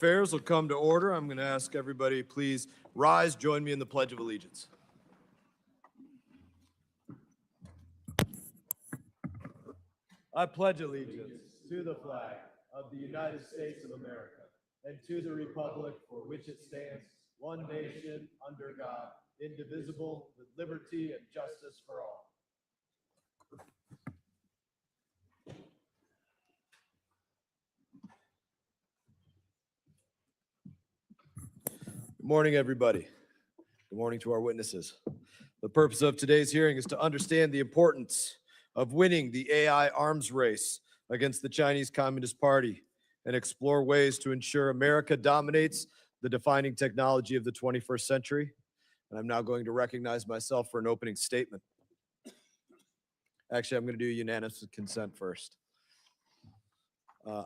Affairs will come to order. I'm going to ask everybody, please rise, join me in the Pledge of Allegiance. I pledge allegiance to the flag of the United States of America and to the republic for which it stands, one nation, under God, indivisible, with liberty and justice for all. Good morning, everybody. Good morning to our witnesses. The purpose of today's hearing is to understand the importance of winning the AI arms race against the Chinese Communist Party and explore ways to ensure America dominates the defining technology of the 21st century. And I'm now going to recognize myself for an opening statement. Actually, I'm going to do unanimous consent first.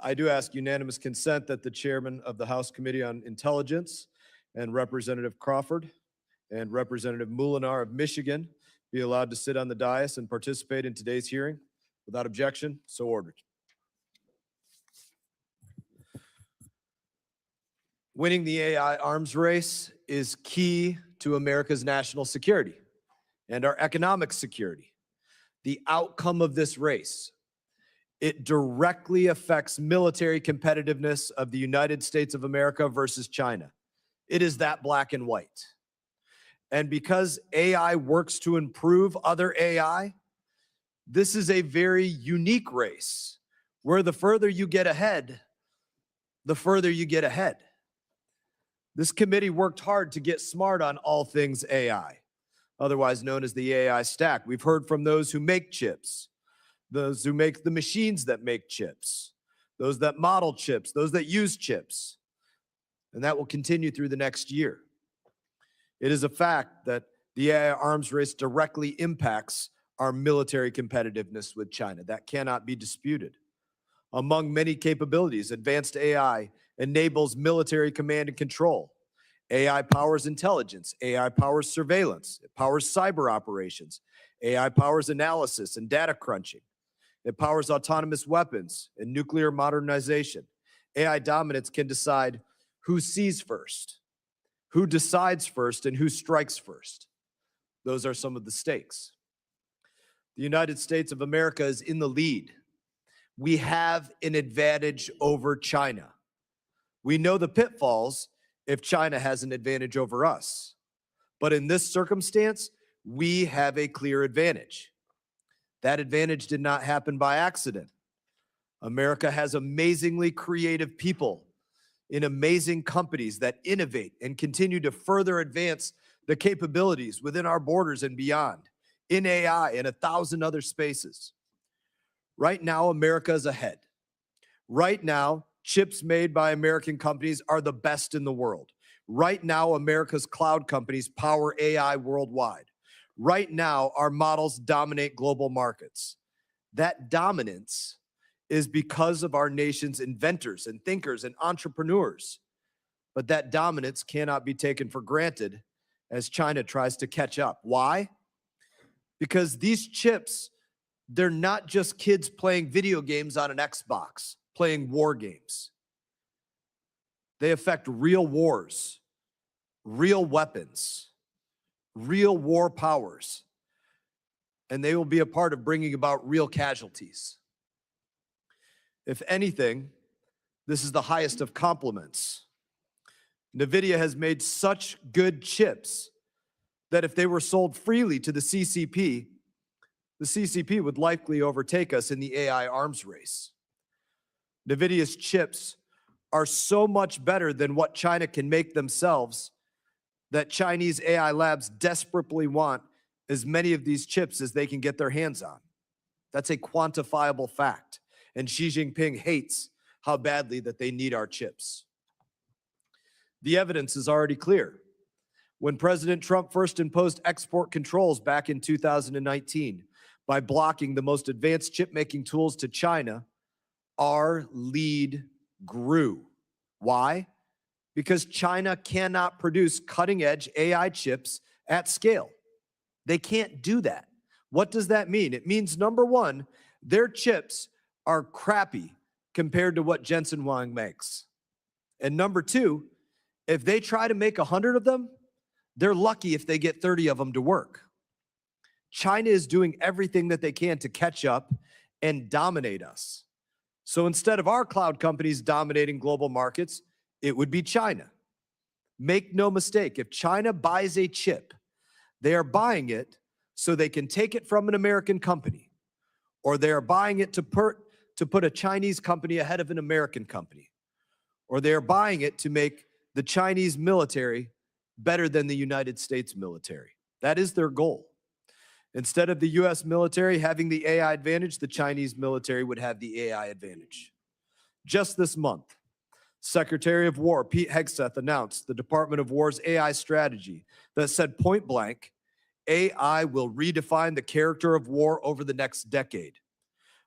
I do ask unanimous consent that the chairman of the House Committee on Intelligence and Representative Crawford and Representative Molinar of Michigan be allowed to sit on the dais and participate in today's hearing. Without objection, so ordered. Winning the AI arms race is key to America's national security and our economic security. The outcome of this race, it directly affects military competitiveness of the United States of America versus China. It is that black and white. And because AI works to improve other AI, this is a very unique race where the further you get ahead, the further you get ahead. This committee worked hard to get smart on all things AI, otherwise known as the AI stack. We've heard from those who make chips, those who make the machines that make chips, those that model chips, those that use chips. And that will continue through the next year. It is a fact that the AI arms race directly impacts our military competitiveness with China. That cannot be disputed. Among many capabilities, advanced AI enables military command and control. AI powers intelligence. AI powers surveillance. It powers cyber operations. AI powers analysis and data crunching. It powers autonomous weapons and nuclear modernization. AI dominance can decide who sees first, who decides first, and who strikes first. Those are some of the stakes. The United States of America is in the lead. We have an advantage over China. We know the pitfalls if China has an advantage over us. But in this circumstance, we have a clear advantage. That advantage did not happen by accident. America has amazingly creative people in amazing companies that innovate and continue to further advance the capabilities within our borders and beyond, in AI and 1,000 other spaces. Right now, America is ahead. Right now, chips made by American companies are the best in the world. Right now, America's cloud companies power AI worldwide. Right now, our models dominate global markets. That dominance is because of our nation's inventors and thinkers and entrepreneurs. But that dominance cannot be taken for granted as China tries to catch up. Why? Because these chips, they're not just kids playing video games on an Xbox, playing war games. They affect real wars, real weapons, real war powers, and they will be a part of bringing about real casualties. If anything, this is the highest of compliments. NVIDIA has made such good chips that if they were sold freely to the CCP would likely overtake us in the AI arms race. NVIDIA's chips are so much better than what China can make themselves that Chinese AI labs desperately want as many of these chips as they can get their hands on. That's a quantifiable fact. And Xi Jinping hates how badly that they need our chips. The evidence is already clear. When President Trump first imposed export controls back in 2019 by blocking the most advanced chip-making tools to China, our lead grew. Why? Because China cannot produce cutting-edge AI chips at scale. They can't do that. What does that mean? It means, number one, their chips are crappy compared to what Jensen Huang makes. And number two, if they try to make 100 of them, they're lucky if they get 30 of them to work. China is doing everything that they can to catch up and dominate us. So instead of our cloud companies dominating global markets, it would be China. Make no mistake, if China buys a chip, they are buying it so they can take it from an American company, or they are buying it to put a Chinese company ahead of an American company, or they are buying it to make the Chinese military better than the United States military. That is their goal. Instead of the US military having the AI advantage, the Chinese military would have the AI advantage. Just this month, Secretary of War Pete Hegseth announced the Department of War's AI strategy that said point blank, AI will redefine the character of war over the next decade.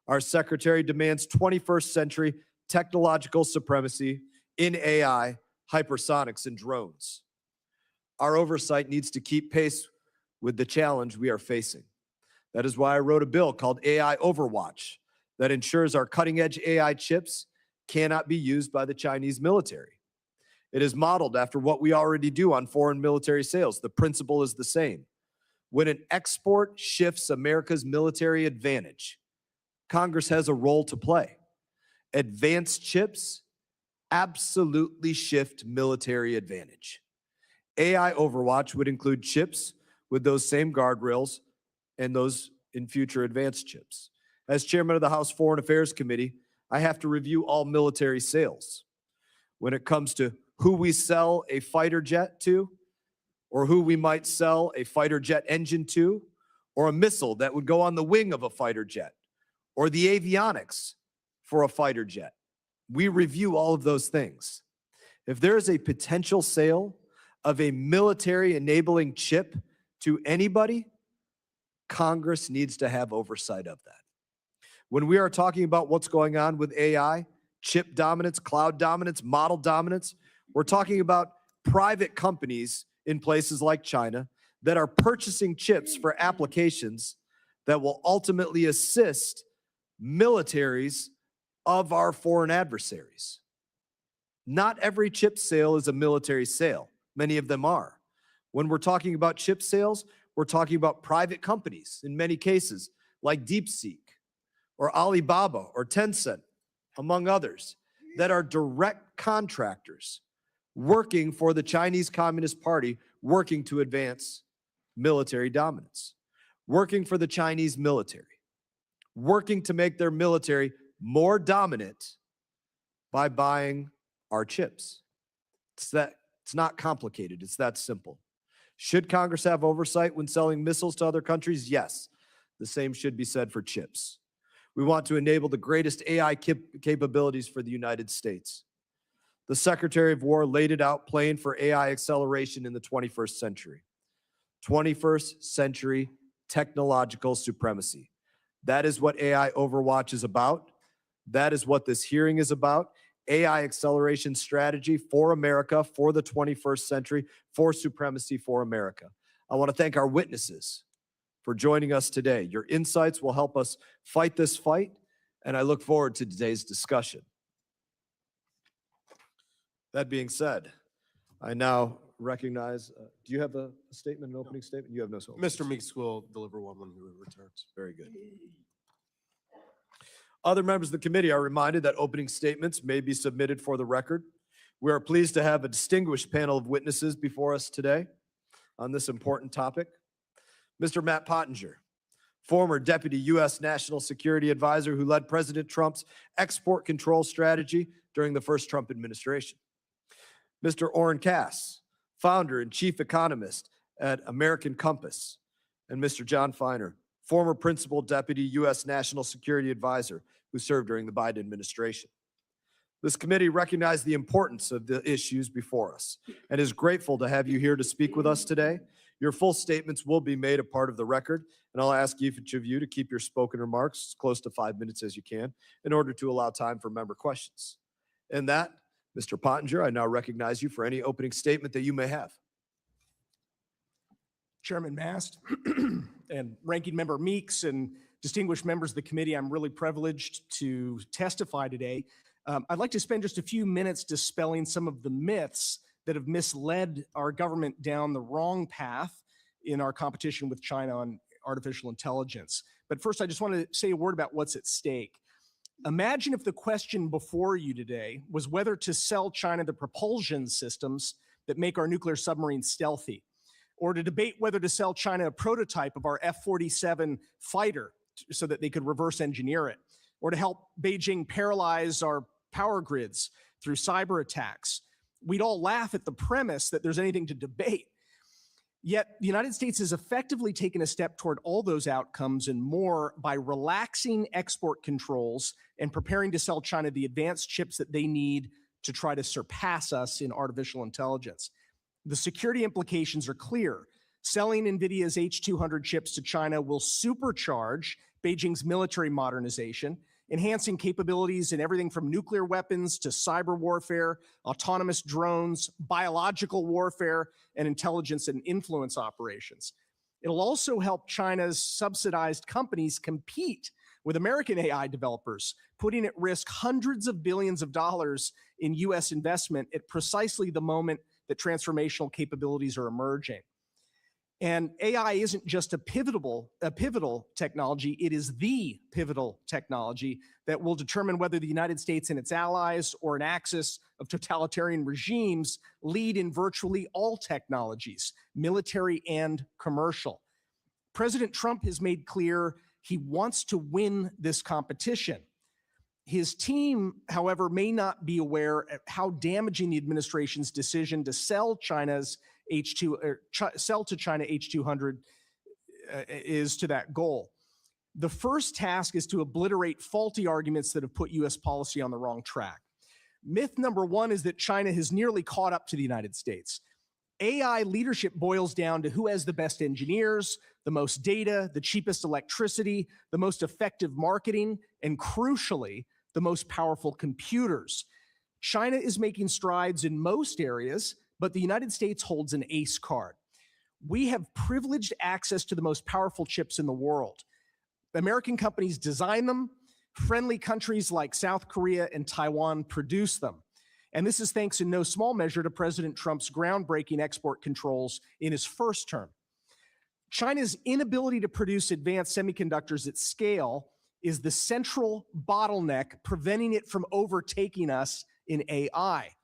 Our secretary demands 21st century technological supremacy in AI, hypersonics, and drones. Our oversight needs to keep pace with the challenge we are facing. That is why I wrote a bill called AI Overwatch that ensures our cutting-edge AI chips cannot be used by the Chinese military. It is modeled after what we already do on foreign military sales. The principle is the same. When an export shifts America's military advantage, Congress has a role to play. Advanced chips absolutely shift military advantage. AI Overwatch would include chips with those same guardrails and those in future advanced chips. As chairman of the House Foreign Affairs Committee, I have to review all military sales. When it comes to who we sell a fighter jet to, or who we might sell a fighter jet engine to, or a missile that would go on the wing of a fighter jet, or the avionics for a fighter jet. We review all of those things. If there is a potential sale of a military enabling chip to anybody, Congress needs to have oversight of that. When we are talking about what's going on with AI, chip dominance, cloud dominance, model dominance, we're talking about private companies in places like China that are purchasing chips for applications that will ultimately assist militaries of our foreign adversaries. Not every chip sale is a military sale. Many of them are. When we're talking about chip sales, we're talking about private companies in many cases, like DeepSeek or Alibaba or Tencent, among others, that are direct contractors working for the Chinese Communist Party, working to advance military dominance, working for the Chinese military, working to make their military more dominant by buying our chips. It's not complicated. It's that simple. Should Congress have oversight when selling missiles to other countries? Yes. The same should be said for chips. We want to enable the greatest AI capabilities for the United States. The Secretary of War laid it out plain for AI acceleration in the 21st century. 21st century technological supremacy. That is what AI Overwatch is about. That is what this hearing is about. AI acceleration strategy for America, for the 21st century, for supremacy for America. I want to thank our witnesses for joining us today. Your insights will help us fight this fight, and I look forward to today's discussion. That being said, I now recognize, do you have a statement, an opening statement? You have no statement. Mr. Meeks will deliver one when he returns. Very good. Other members of the committee are reminded that opening statements may be submitted for the record. We are pleased to have a distinguished panel of witnesses before us today on this important topic. Mr. Matt Pottinger, former Deputy U.S. National Security Advisor who led President Trump's export control strategy during the first Trump administration. Mr. Oren Cass, founder and chief economist at American Compass. And Mr. John Feiner, former principal deputy U.S. National Security Advisor who served during the Biden administration. This committee recognized the importance of the issues before us and is grateful to have you here to speak with us today. Your full statements will be made a part of the record, and I'll ask each of you to keep your spoken remarks as close to 5 minutes as you can in order to allow time for member questions. And that, Mr. Pottinger, I now recognize you for any opening statement that you may have. Chairman Mast and Ranking Member Meeks and distinguished members of the committee, I'm really privileged to testify today I'd like to spend just a few minutes dispelling some of the myths that have misled our government down the wrong path in our competition with China on artificial intelligence. But first, I just want to say a word about what's at stake. Imagine if the question before you today was whether to sell China the propulsion systems that make our nuclear submarines stealthy, or to debate whether to sell China a prototype of our F-47 fighter so that they could reverse engineer it, or to help Beijing paralyze our power grids through cyber attacks. We'd all laugh at the premise that there's anything to debate. Yet the United States has effectively taken a step toward all those outcomes and more by relaxing export controls and preparing to sell China the advanced chips that they need to try to surpass us in artificial intelligence. The security implications are clear. Selling NVIDIA's H200 chips to China will supercharge Beijing's military modernization, enhancing capabilities in everything from nuclear weapons to cyber warfare, autonomous drones, biological warfare, and intelligence and influence operations. It'll also help China's subsidized companies compete with American AI developers, putting at risk hundreds of billions of dollars in US investment at precisely the moment that transformational capabilities are emerging. And AI isn't just a pivotal technology, it is the pivotal technology that will determine whether the United States and its allies or an axis of totalitarian regimes lead in virtually all technologies, military and commercial. President Trump has made clear he wants to win this competition. His team, however, may not be aware of how damaging the administration's decision to sell to China H200 is to that goal. The first task is to obliterate faulty arguments that have put US policy on the wrong track. Myth number one is that China has nearly caught up to the United States. AI leadership boils down to who has the best engineers, the most data, the cheapest electricity, the most effective marketing, and crucially, the most powerful computers. China is making strides in most areas, but the United States holds an ace card. We have privileged access to the most powerful chips in the world. American companies design them. Friendly countries like South Korea and Taiwan produce them. And this is thanks in no small measure to President Trump's groundbreaking export controls in his first term. China's inability to produce advanced semiconductors at scale is the central bottleneck preventing it from overtaking us in AI.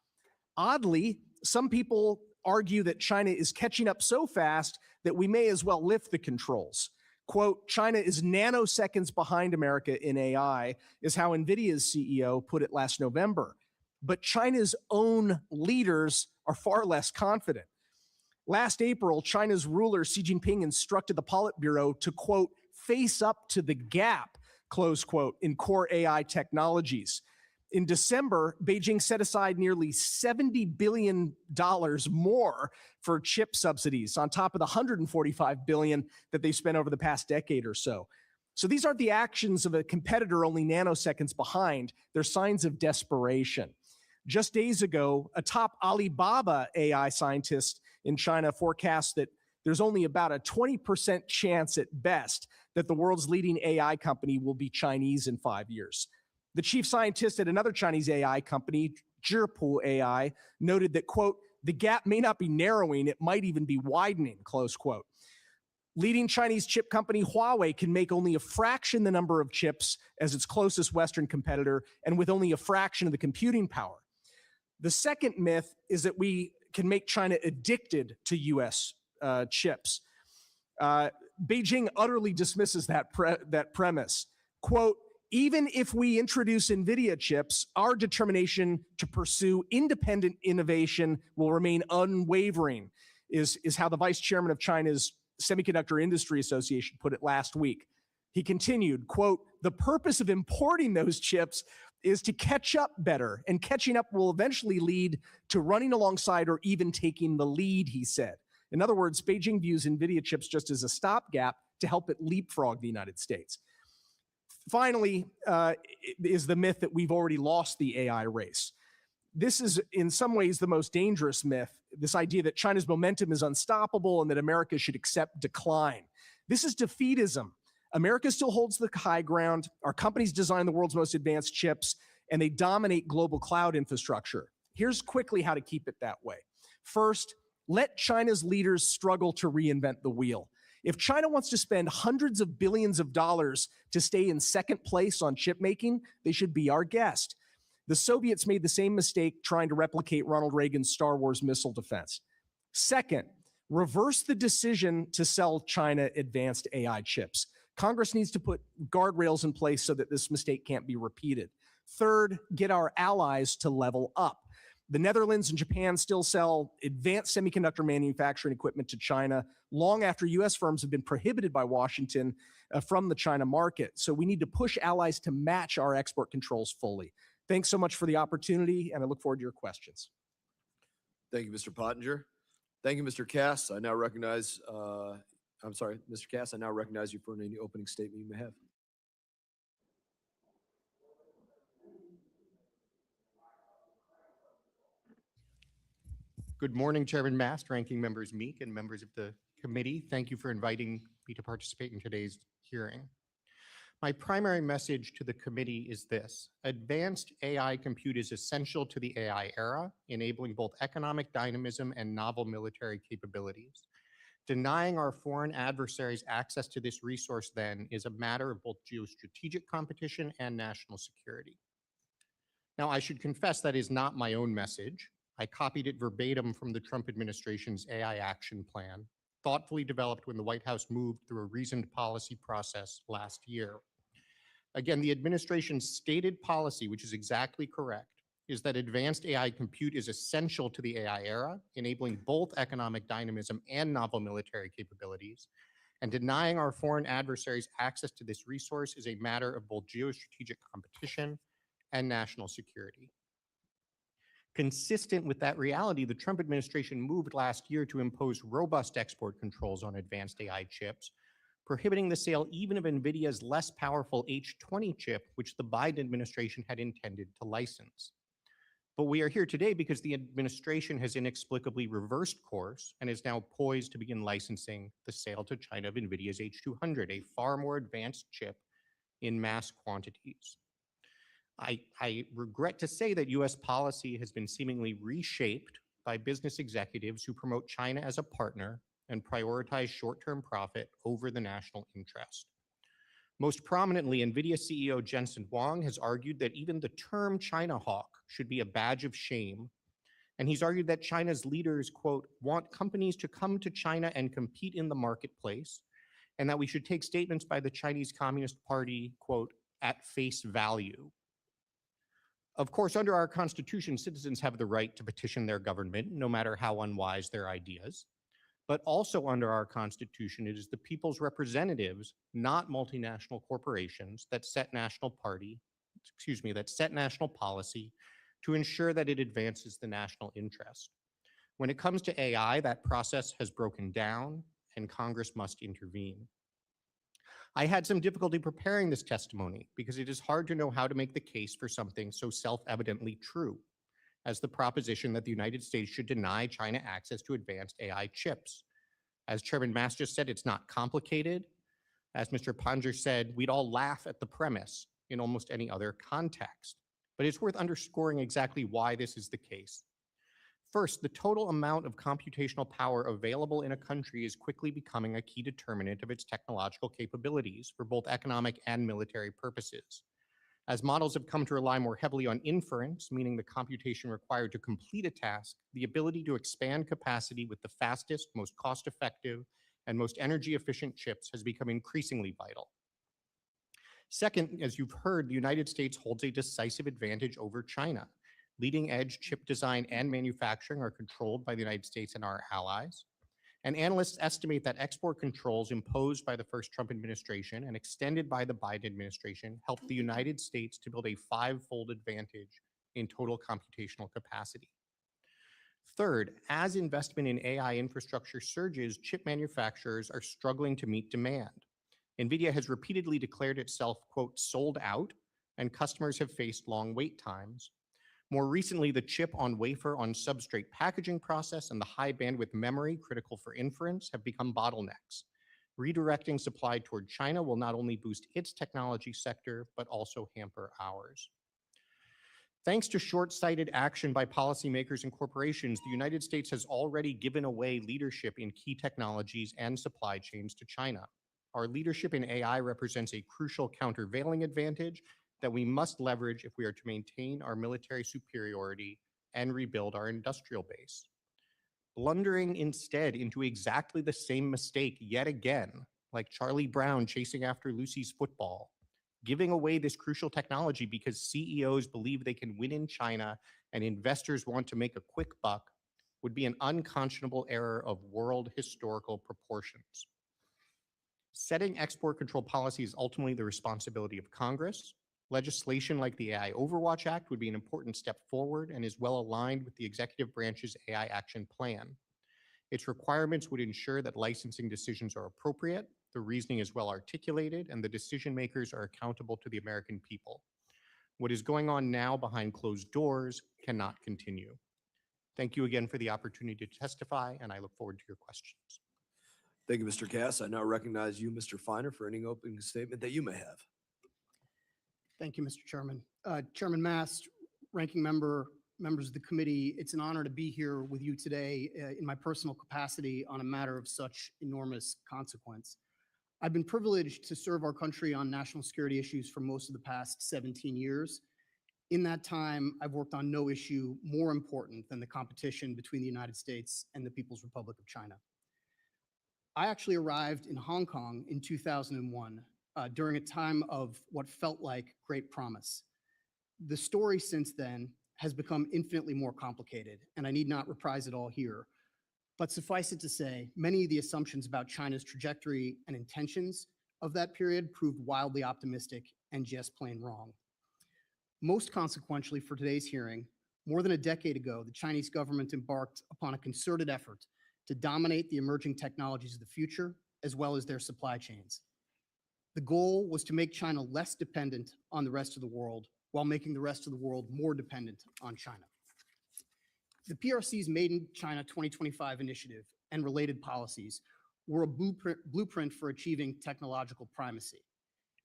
Oddly, some people argue that China is catching up so fast that we may as well lift the controls. Quote, China is nanoseconds behind America in AI, is how NVIDIA's CEO put it last November. But China's own leaders are far less confident. Last April, China's ruler Xi Jinping instructed the Politburo to, quote, face up to the gap, close quote, in core AI technologies. In December, Beijing set aside nearly $70 billion more for chip subsidies on top of the $145 billion that they spent over the past decade or so. So these aren't the actions of a competitor only nanoseconds behind. They're signs of desperation. Just days ago, a top Alibaba AI scientist in China forecast that there's only about a 20% chance at best that the world's leading AI company will be Chinese in 5 years. The chief scientist at another Chinese AI company, Zhipu AI, noted that, quote, the gap may not be narrowing, it might even be widening, close quote. Leading Chinese chip company Huawei can make only a fraction the number of chips as its closest Western competitor and with only a fraction of the computing power. The second myth is that we can make China addicted to US chips. Beijing utterly dismisses that premise. Quote, even if we introduce NVIDIA chips, our determination to pursue independent innovation will remain unwavering, is how the vice chairman of China's Semiconductor Industry Association put it last week. He continued, quote, the purpose of importing those chips is to catch up better, and catching up will eventually lead to running alongside or even taking the lead, he said. In other words, Beijing views NVIDIA chips just as a stopgap to help it leapfrog the United States. Finally, is the myth that we've already lost the AI race. This is in some ways the most dangerous myth, this idea that China's momentum is unstoppable and that America should accept decline. This is defeatism. America still holds the high ground. Our companies design the world's most advanced chips, and they dominate global cloud infrastructure. Here's quickly how to keep it that way. First, let China's leaders struggle to reinvent the wheel. If China wants to spend hundreds of billions of dollars to stay in second place on chip making, they should be our guest. The Soviets made the same mistake trying to replicate Ronald Reagan's Star Wars missile defense. Second, reverse the decision to sell China advanced AI chips. Congress needs to put guardrails in place so that this mistake can't be repeated. Third, get our allies to level up. The Netherlands and Japan still sell advanced semiconductor manufacturing equipment to China long after US firms have been prohibited by Washington from the China market. So we need to push allies to match our export controls fully. Thanks so much for the opportunity, and I look forward to your questions. Thank you, Mr. Pottinger. Thank you, Mr. Cass. I now recognize, Mr. Cass, I now recognize you for any opening statement you may have. Good morning, Chairman Mast, Ranking Members Meek, and members of the committee. Thank you for inviting me to participate in today's hearing. My primary message to the committee is this: advanced AI compute is essential to the AI era, enabling both economic dynamism and novel military capabilities. Denying our foreign adversaries access to this resource, then, is a matter of both geostrategic competition and national security. Now, I should confess that is not my own message. I copied it verbatim from the Trump administration's AI action plan, thoughtfully developed when the White House moved through a reasoned policy process last year. Again, the administration's stated policy, which is exactly correct, is that advanced AI compute is essential to the AI era, enabling both economic dynamism and novel military capabilities. And denying our foreign adversaries access to this resource is a matter of both geostrategic competition and national security. Consistent with that reality, the Trump administration moved last year to impose robust export controls on advanced AI chips, prohibiting the sale even of NVIDIA's less powerful H20 chip, which the Biden administration had intended to license. But we are here today because the administration has inexplicably reversed course and is now poised to begin licensing the sale to China of NVIDIA's H200, a far more advanced chip in mass quantities. I regret to say that US policy has been seemingly reshaped by business executives who promote China as a partner and prioritize short-term profit over the national interest. Most prominently, NVIDIA CEO Jensen Huang has argued that even the term China hawk should be a badge of shame. And he's argued that China's leaders, quote, want companies to come to China and compete in the marketplace, and that we should take statements by the Chinese Communist Party, quote, at face value. Of course, under our Constitution, citizens have the right to petition their government, no matter how unwise their ideas. But also under our Constitution, it is the people's representatives, not multinational corporations, that set national policy to ensure that it advances the national interest. When it comes to AI, that process has broken down, and Congress must intervene. I had some difficulty preparing this testimony because it is hard to know how to make the case for something so self-evidently true as the proposition that the United States should deny China access to advanced AI chips. As Chairman Mast just said, it's not complicated. As Mr. Pottinger said, we'd all laugh at the premise in almost any other context. But it's worth underscoring exactly why this is the case. First, the total amount of computational power available in a country is quickly becoming a key determinant of its technological capabilities for both economic and military purposes. As models have come to rely more heavily on inference, meaning the computation required to complete a task, the ability to expand capacity with the fastest, most cost-effective, and most energy-efficient chips has become increasingly vital. Second, as you've heard, the United States holds a decisive advantage over China. Leading-edge chip design and manufacturing are controlled by the United States and our allies. And analysts estimate that export controls imposed by the first Trump administration and extended by the Biden administration helped the United States to build a five-fold advantage in total computational capacity. Third, as investment in AI infrastructure surges, chip manufacturers are struggling to meet demand. NVIDIA has repeatedly declared itself, quote, sold out, and customers have faced long wait times. More recently, the chip on wafer on substrate packaging process and the high bandwidth memory critical for inference have become bottlenecks. Redirecting supply toward China will not only boost its technology sector, but also hamper ours. Thanks to short-sighted action by policymakers and corporations, the United States has already given away leadership in key technologies and supply chains to China. Our leadership in AI represents a crucial countervailing advantage that we must leverage if we are to maintain our military superiority and rebuild our industrial base. Blundering instead into exactly the same mistake yet again, like Charlie Brown chasing after Lucy's football, giving away this crucial technology because CEOs believe they can win in China and investors want to make a quick buck, would be an unconscionable error of world historical proportions. Setting export control policy is ultimately the responsibility of Congress. Legislation like the AI Overwatch Act would be an important step forward and is well aligned with the executive branch's AI action plan. Its requirements would ensure that licensing decisions are appropriate, the reasoning is well articulated, and the decision makers are accountable to the American people. What is going on now behind closed doors cannot continue. Thank you again for the opportunity to testify, and I look forward to your questions. Thank you, Mr. Cass. I now recognize you, Mr. Feiner, for any opening statement that you may have. Thank you, Mr. Chairman. Chairman Mast, ranking member, members of the committee, it's an honor to be here with you today in my personal capacity on a matter of such enormous consequence. I've been privileged to serve our country on national security issues for most of the past 17 years. In that time, I've worked on no issue more important than the competition between the United States and the People's Republic of China. I actually arrived in Hong Kong in 2001 during a time of what felt like great promise. The story since then has become infinitely more complicated, and I need not reprise it all here. But suffice it to say, many of the assumptions about China's trajectory and intentions of that period proved wildly optimistic and just plain wrong. Most consequentially for today's hearing, more than a decade ago, the Chinese government embarked upon a concerted effort to dominate the emerging technologies of the future, as well as their supply chains. The goal was to make China less dependent on the rest of the world, while making the rest of the world more dependent on China. The PRC's Made in China 2025 initiative and related policies were a blueprint for achieving technological primacy.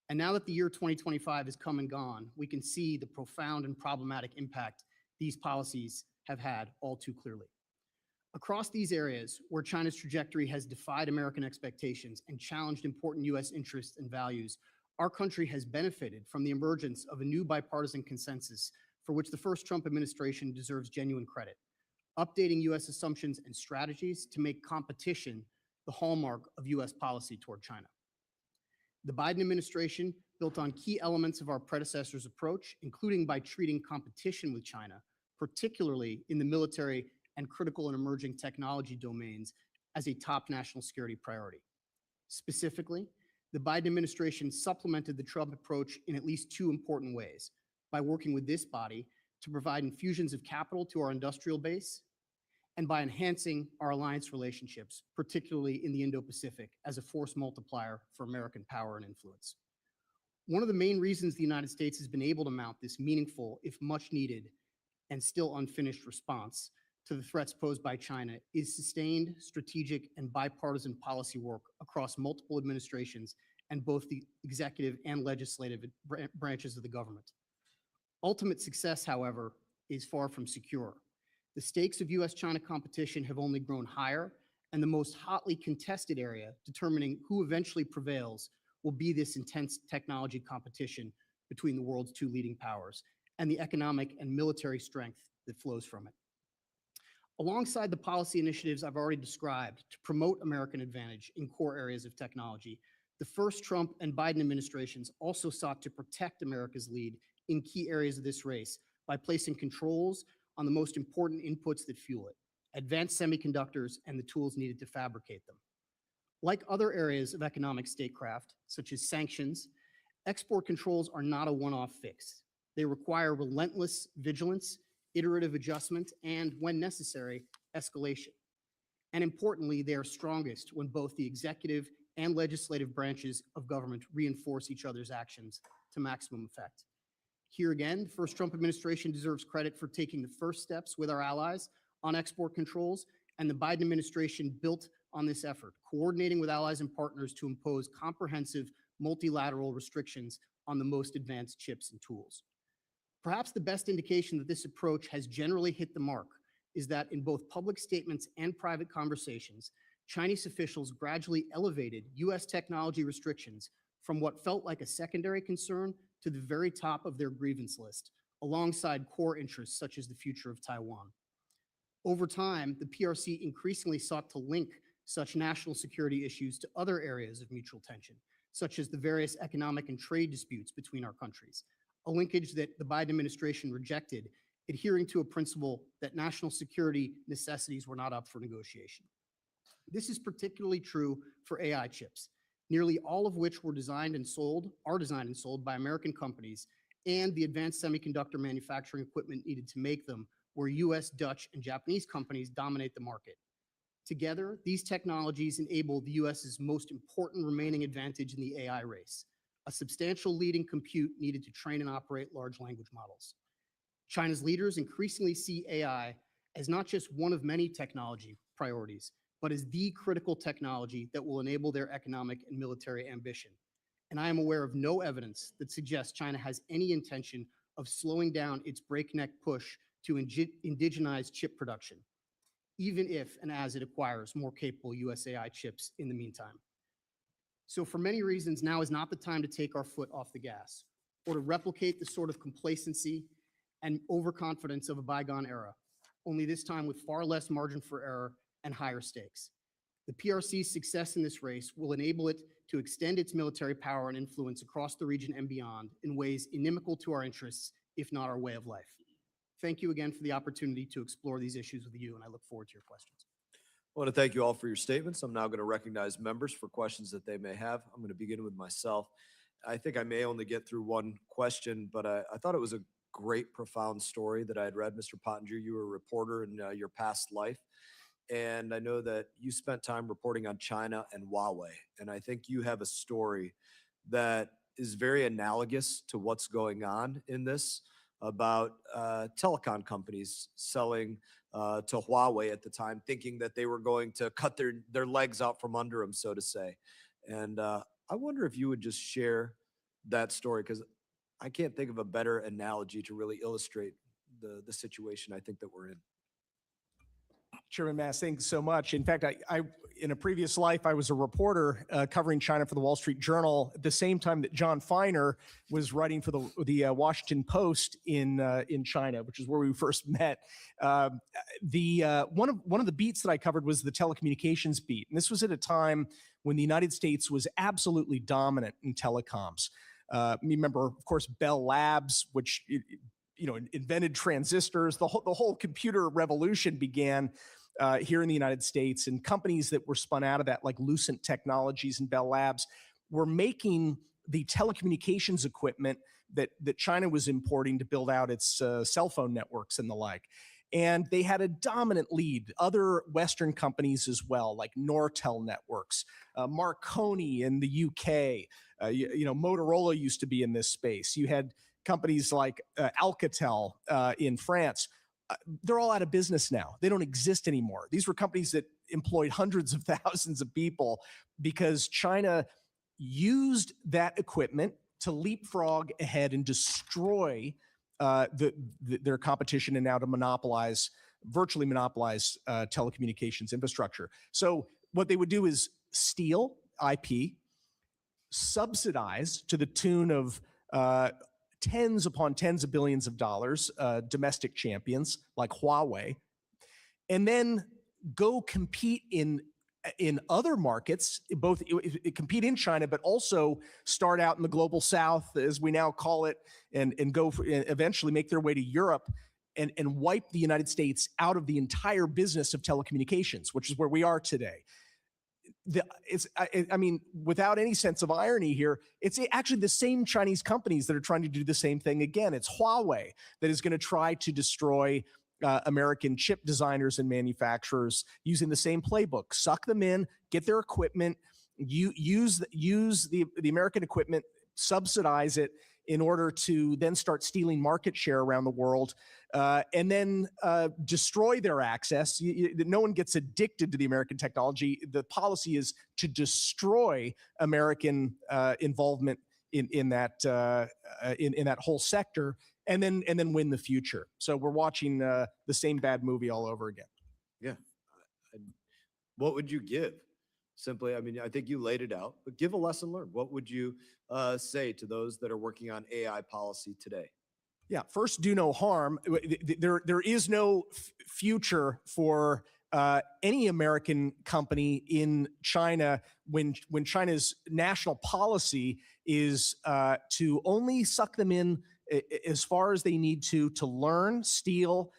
And now that the year 2025 has come and gone, we can see the profound and problematic impact these policies have had all too clearly. Across these areas where China's trajectory has defied American expectations and challenged important US interests and values, our country has benefited from the emergence of a new bipartisan consensus for which the first Trump administration deserves genuine credit, updating US assumptions and strategies to make competition the hallmark of US policy toward China. The Biden administration built on key elements of our predecessor's approach, including by treating competition with China, particularly in the military and critical and emerging technology domains, as a top national security priority. Specifically, the Biden administration supplemented the Trump approach in at least two important ways: by working with this body to provide infusions of capital to our industrial base, and by enhancing our alliance relationships, particularly in the Indo-Pacific, as a force multiplier for American power and influence. One of the main reasons the United States has been able to mount this meaningful, if much needed, and still unfinished response to the threats posed by China is sustained strategic and bipartisan policy work across multiple administrations and both the executive and legislative branches of the government. Ultimate success, however, is far from secure. The stakes of US-China competition have only grown higher, and the most hotly contested area determining who eventually prevails will be this intense technology competition between the world's two leading powers and the economic and military strength that flows from it. Alongside the policy initiatives I've already described to promote American advantage in core areas of technology, the first Trump and Biden administrations also sought to protect America's lead in key areas of this race by placing controls on the most important inputs that fuel it: advanced semiconductors and the tools needed to fabricate them. Like other areas of economic statecraft, such as sanctions, export controls are not a one-off fix. They require relentless vigilance, iterative adjustment, and, when necessary, escalation. And importantly, they are strongest when both the executive and legislative branches of government reinforce each other's actions to maximum effect. Here again, the first Trump administration deserves credit for taking the first steps with our allies on export controls, and the Biden administration built on this effort, coordinating with allies and partners to impose comprehensive multilateral restrictions on the most advanced chips and tools. Perhaps the best indication that this approach has generally hit the mark is that in both public statements and private conversations, Chinese officials gradually elevated U.S. technology restrictions from what felt like a secondary concern to the very top of their grievance list, alongside core interests such as the future of Taiwan. Over time, the PRC increasingly sought to link such national security issues to other areas of mutual tension, such as the various economic and trade disputes between our countries, a linkage that the Biden administration rejected, adhering to a principle that national security necessities were not up for negotiation. This is particularly true for AI chips, nearly all of which are designed and sold by American companies, and the advanced semiconductor manufacturing equipment needed to make them, where US, Dutch, and Japanese companies dominate the market. Together, these technologies enable the US's most important remaining advantage in the AI race, a substantial leading compute needed to train and operate large language models. China's leaders increasingly see AI as not just one of many technology priorities, but as the critical technology that will enable their economic and military ambition. And I am aware of no evidence that suggests China has any intention of slowing down its breakneck push to indigenize chip production, even if and as it acquires more capable US AI chips in the meantime. So for many reasons, now is not the time to take our foot off the gas or to replicate the sort of complacency and overconfidence of a bygone era, only this time with far less margin for error and higher stakes. The PRC's success in this race will enable it to extend its military power and influence across the region and beyond in ways inimical to our interests, if not our way of life. Thank you again for the opportunity to explore these issues with you, and I look forward to your questions. I want to thank you all for your statements. I'm now going to recognize members for questions that they may have. I'm going to begin with myself. I think I may only get through one question, but I thought it was a great, profound story that I had read. Mr. Pottinger, you were a reporter in your past life. And I know that you spent time reporting on China and Huawei. And I think you have a story that is very analogous to what's going on in this about telecom companies selling to Huawei at the time, thinking that they were going to cut their legs out from under them, so to say. And I wonder if you would just share that story, because I can't think of a better analogy to really illustrate the situation I think that we're in. Chairman Mast, thanks so much. In fact, I in a previous life, I was a reporter covering China for the Wall Street Journal at the same time that John Feiner was writing for the Washington Post in China, which is where we first met. One of the beats that I covered was the telecommunications beat, and this was at a time when the United States was absolutely dominant in telecoms. Remember, of course, Bell Labs, which invented transistors. The whole computer revolution began here in the United States, and companies that were spun out of that, like Lucent Technologies and Bell Labs, were making the telecommunications equipment that China was importing to build out its cell phone networks and the like. And they had a dominant lead. Other Western companies as well, like Nortel Networks, Marconi in the UK, Motorola used to be in this space. You had companies like Alcatel in France. They're all out of business now. They don't exist anymore. These were companies that employed hundreds of thousands of people because China used that equipment to leapfrog ahead and destroy their competition, and now to virtually monopolize telecommunications infrastructure. So what they would do is steal IP, subsidize to the tune of tens upon tens of billions of dollars, domestic champions like Huawei, and then go compete in other markets, both compete in China, but also start out in the global south, as we now call it, and eventually make their way to Europe and wipe the United States out of the entire business of telecommunications, which is where we are today. Without any sense of irony here, it's actually the same Chinese companies that are trying to do the same thing again. It's Huawei that is going to try to destroy American chip designers and manufacturers using the same playbook. Suck them in, get their equipment, use the American equipment, subsidize it in order to then start stealing market share around the world, and then destroy their access. No one gets addicted to the American technology. The policy is to destroy American involvement in that whole sector, and then win the future. So we're watching the same bad movie all over again. Yeah. And what would you give? Simply, I mean, I think you laid it out, but give a lesson learned. What would you say to those that are working on AI policy today? Yeah, first, do no harm. There is no future for any American company in China when China's national policy is to only suck them in as far as they need to learn, steal,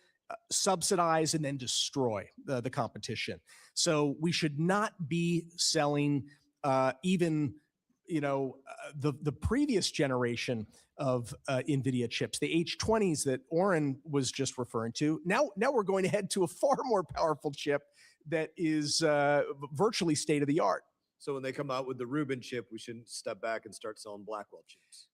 subsidize, and then destroy the competition. So we should not be selling even the previous generation of NVIDIA chips, the H20s that Oren was just referring to. Now we're going to head to a far more powerful chip that is virtually state of the art. So when they come out with the Rubin chip, we shouldn't step back and start selling Blackwell chips.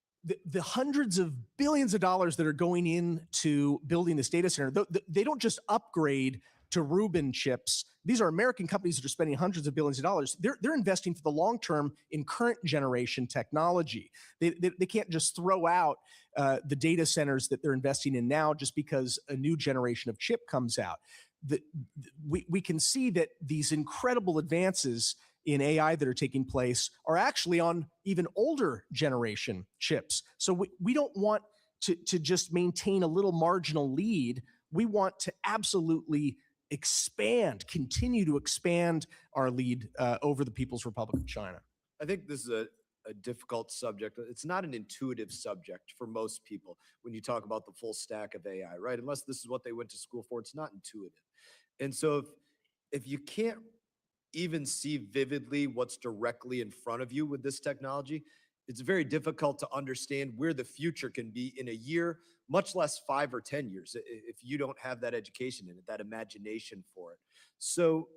The hundreds of billions of dollars that are going into building this data center, they don't just upgrade to Rubin chips. These are American companies that are spending hundreds of billions of dollars. They're investing for the long term in current generation technology. They can't just throw out the data centers that they're investing in now just because a new generation of chip comes out. We can see that these incredible advances in AI that are taking place are actually on even older generation chips. So we don't want to just maintain a little marginal lead. We want to absolutely continue to expand our lead over the People's Republic of China. I think this is a difficult subject. It's not an intuitive subject for most people when you talk about the full stack of AI, right? Unless this is what they went to school for, it's not intuitive. And so if you can't even see vividly what's directly in front of you with this technology, it's very difficult to understand where the future can be in a year, much less 5 or 10 years, if you don't have that education in it, that imagination for it. So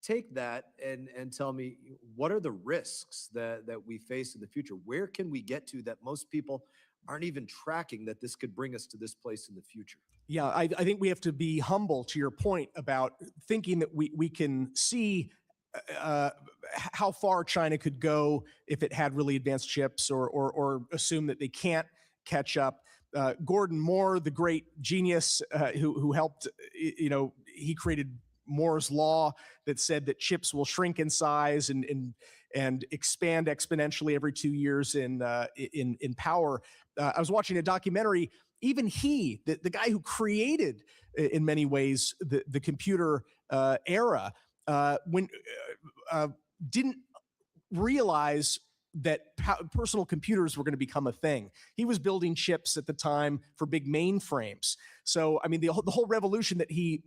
take that and tell me, what are the risks that we face in the future? Where can we get to that most people aren't even tracking that this could bring us to this place in the future? Yeah, I think we have to be humble to your point about thinking that we can see how far China could go if it had really advanced chips, or assume that they can't catch up. Gordon Moore, the great genius who helped, he created Moore's law that said that chips will shrink in size and expand exponentially every 2 years in power. I was watching a documentary. Even he, the guy who created, in many ways, the computer era, didn't realize that personal computers were going to become a thing. He was building chips at the time for big mainframes. So, I mean, the whole revolution that he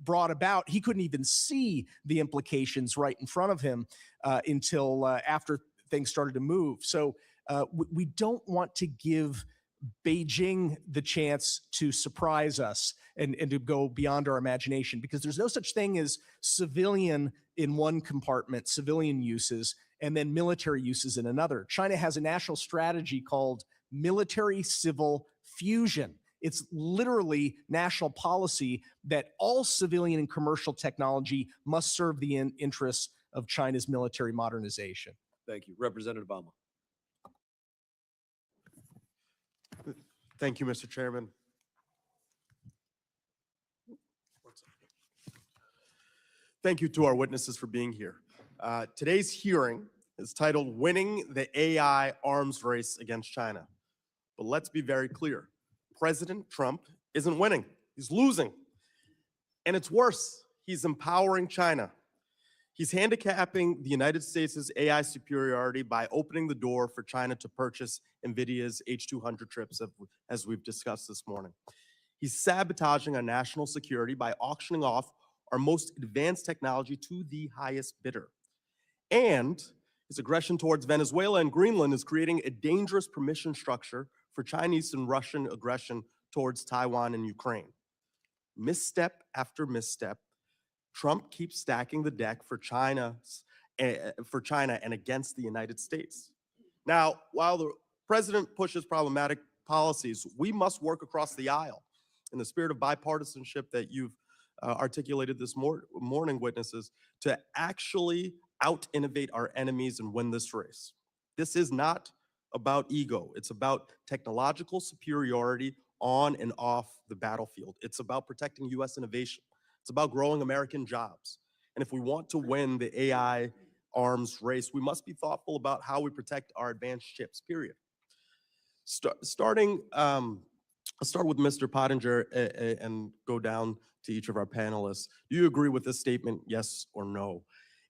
brought about, he couldn't even see the implications right in front of him until after things started to move. So we don't want to give Beijing the chance to surprise us and to go beyond our imagination, because there's no such thing as civilian in one compartment, civilian uses, and then military uses in another. China has a national strategy called military-civil fusion. It's literally national policy that all civilian and commercial technology must serve the interests of China's military modernization. Thank you. Representative Obama. Thank you, Mr. Chairman. Thank you to our witnesses for being here. Today's hearing is titled Winning the AI Arms Race Against China. But let's be very clear. President Trump isn't winning. He's losing. And it's worse. He's empowering China. He's handicapping the United States' AI superiority by opening the door for China to purchase NVIDIA's H200 chips, as we've discussed this morning. He's sabotaging our national security by auctioning off our most advanced technology to the highest bidder. And his aggression towards Venezuela and Greenland is creating a dangerous permission structure for Chinese and Russian aggression towards Taiwan and Ukraine. Misstep after misstep, Trump keeps stacking the deck for China and against the United States. Now, while the president pushes problematic policies, we must work across the aisle in the spirit of bipartisanship that you've articulated this morning, witnesses, to actually out-innovate our enemies and win this race. This is not about ego. It's about technological superiority on and off the battlefield. It's about protecting US innovation. It's about growing American jobs. And if we want to win the AI arms race, we must be thoughtful about how we protect our advanced chips, period. I'll start with Mr. Pottinger and go down to each of our panelists. Do you agree with this statement, yes or no?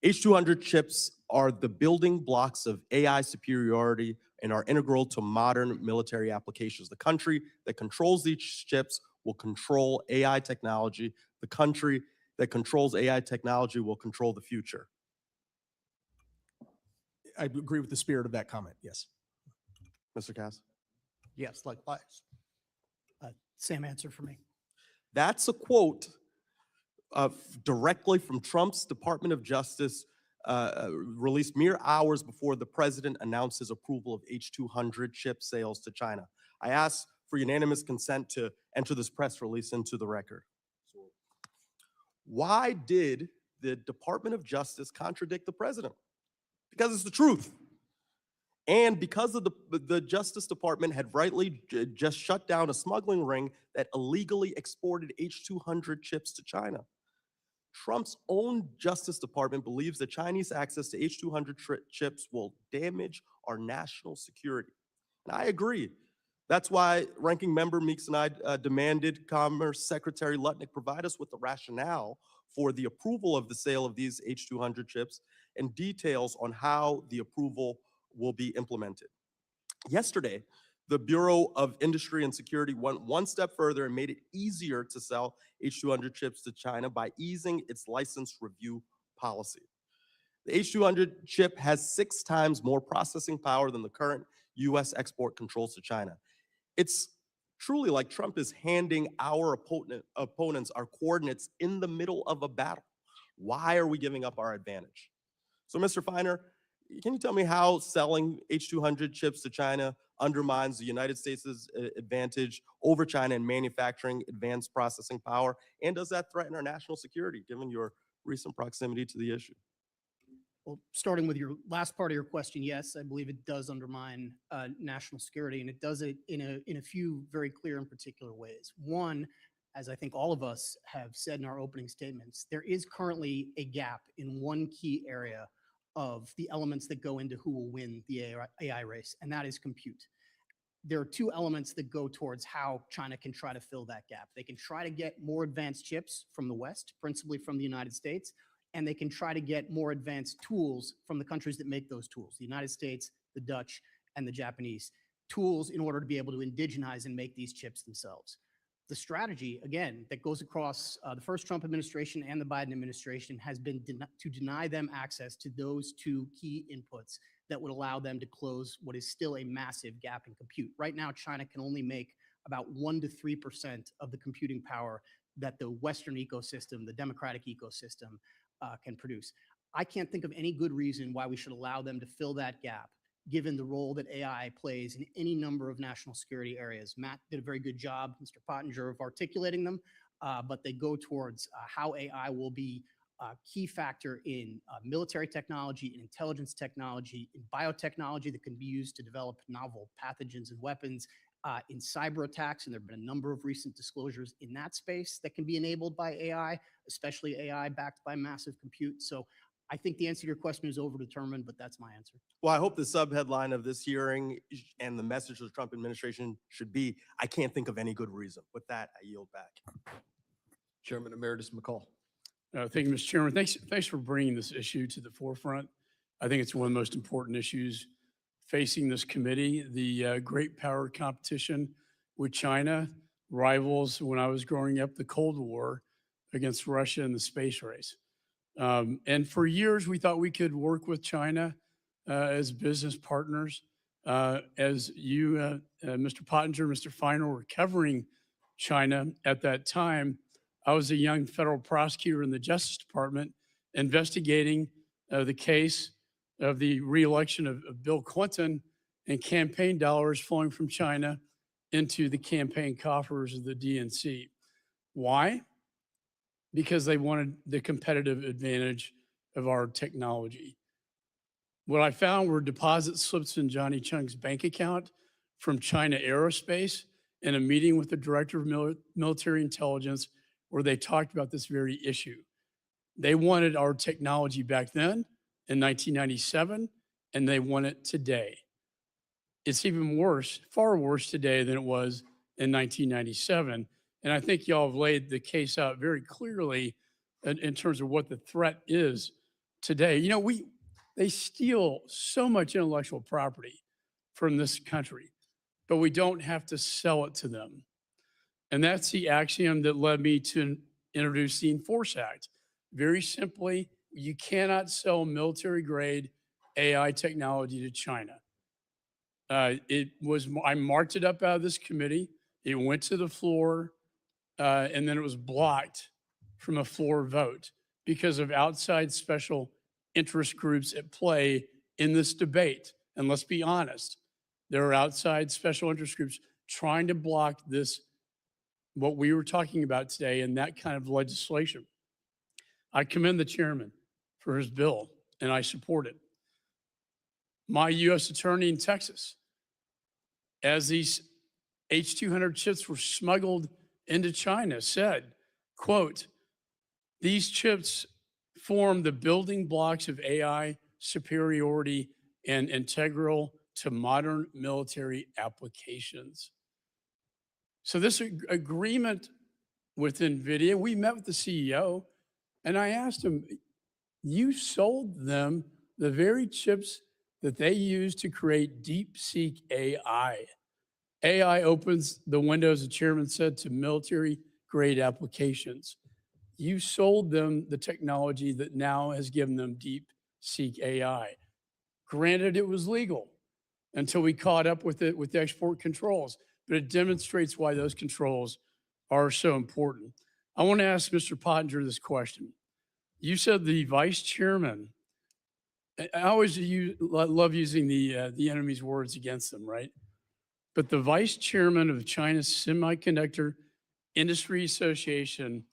H200 chips are the building blocks of AI superiority and are integral to modern military applications. The country that controls these chips will control AI technology. The country that controls AI technology will control the future. I agree with the spirit of that comment, yes. Mr. Cass? Yes, likewise. Same answer for me. That's a quote directly from Trump's Department of Justice, released mere hours before the president announced his approval of H200 chip sales to China. I ask for unanimous consent to enter this press release into the record. Why did the Department of Justice contradict the president? Because it's the truth. And because of the Justice Department had rightly just shut down a smuggling ring that illegally exported H200 chips to China. Trump's own Justice Department believes that Chinese access to H200 chips will damage our national security. And I agree. That's why Ranking Member Meeks and I demanded Commerce Secretary Lutnick provide us with the rationale for the approval of the sale of these H200 chips and details on how the approval will be implemented. Yesterday, the Bureau of Industry and Security went one step further and made it easier to sell H200 chips to China by easing its license review policy. The H200 chip has 6 times more processing power than the current US export controls to China. It's truly like Trump is handing our opponents our coordinates in the middle of a battle. Why are we giving up our advantage? So, Mr. Feiner, can you tell me how selling H200 chips to China undermines the United States' advantage over China in manufacturing advanced processing power? And does that threaten our national security, given your recent proximity to the issue? Well, starting with your last part of your question, yes, I believe it does undermine national security, and it does it in a few very clear and particular ways. One, as I think all of us have said in our opening statements, there is currently a gap in one key area of the elements that go into who will win the AI race, and that is compute. There are 2 elements that go towards how China can try to fill that gap. They can try to get more advanced chips from the West, principally from the United States, and they can try to get more advanced tools from the countries that make those tools, the United States, the Dutch, and the Japanese. Tools in order to be able to indigenize and make these chips themselves. The strategy, again, that goes across the first Trump administration and the Biden administration has been to deny them access to those 2 key inputs that would allow them to close what is still a massive gap in compute. Right now, China can only make about 1 to 3% of the computing power that the Western ecosystem, the democratic ecosystem, can produce. I can't think of any good reason why we should allow them to fill that gap, given the role that AI plays in any number of national security areas. Matt did a very good job, Mr. Pottinger, of articulating them, but they go towards how AI will be a key factor in military technology, in intelligence technology, in biotechnology that can be used to develop novel pathogens and weapons, in cyber attacks, and there have been a number of recent disclosures in that space that can be enabled by AI, especially AI backed by massive compute. So I think the answer to your question is overdetermined, but that's my answer. Well, I hope the subheadline of this hearing and the message of the Trump administration should be, I can't think of any good reason. With that, I yield back. Chairman Emeritus McCall. Thank you, Mr. Chairman. Thanks for bringing this issue to the forefront. I think it's one of the most important issues facing this committee. The great power competition with China rivals, when I was growing up, the Cold War against Russia in the space race. And for years, we thought we could work with China as business partners. As you, Mr. Pottinger, Mr. Feiner, were covering China at that time, I was a young federal prosecutor in the Justice Department investigating the case of the reelection of Bill Clinton and campaign dollars flowing from China into the campaign coffers of the DNC. Why? Because they wanted the competitive advantage of our technology. What I found were deposit slips in Johnny Chung's bank account from China Aerospace in a meeting with the director of military intelligence where they talked about this very issue. They wanted our technology back then in 1997, and they want it today. It's even worse, far worse today than it was in 1997. And I think y'all have laid the case out very clearly in terms of what the threat is today. You know, they steal so much intellectual property from this country, but we don't have to sell it to them. And that's the axiom that led me to introduce the Enforce Act. Very simply, you cannot sell military grade AI technology to China. I marked it up out of this committee. It went to the floor, and then it was blocked from a floor vote because of outside special interest groups at play in this debate. And let's be honest, there are outside special interest groups trying to block this, what we were talking about today, and that kind of legislation. I commend the chairman for his bill, and I support it. My U.S. attorney in Texas, as these H200 chips were smuggled into China, said, quote, "These chips form the building blocks of AI superiority and integral to modern military applications." So this agreement with NVIDIA, we met with the CEO, and I asked him, you sold them the very chips that they use to create DeepSeek AI. AI opens the windows, the chairman said, to military-grade applications. You sold them the technology that now has given them DeepSeek AI. Granted, it was legal until we caught up with it with export controls, but it demonstrates why those controls are so important. I want to ask Mr. Pottinger this question. You said the vice chairman, I always love using the enemy's words against them, right? But the vice chairman of China's Semiconductor Industry Association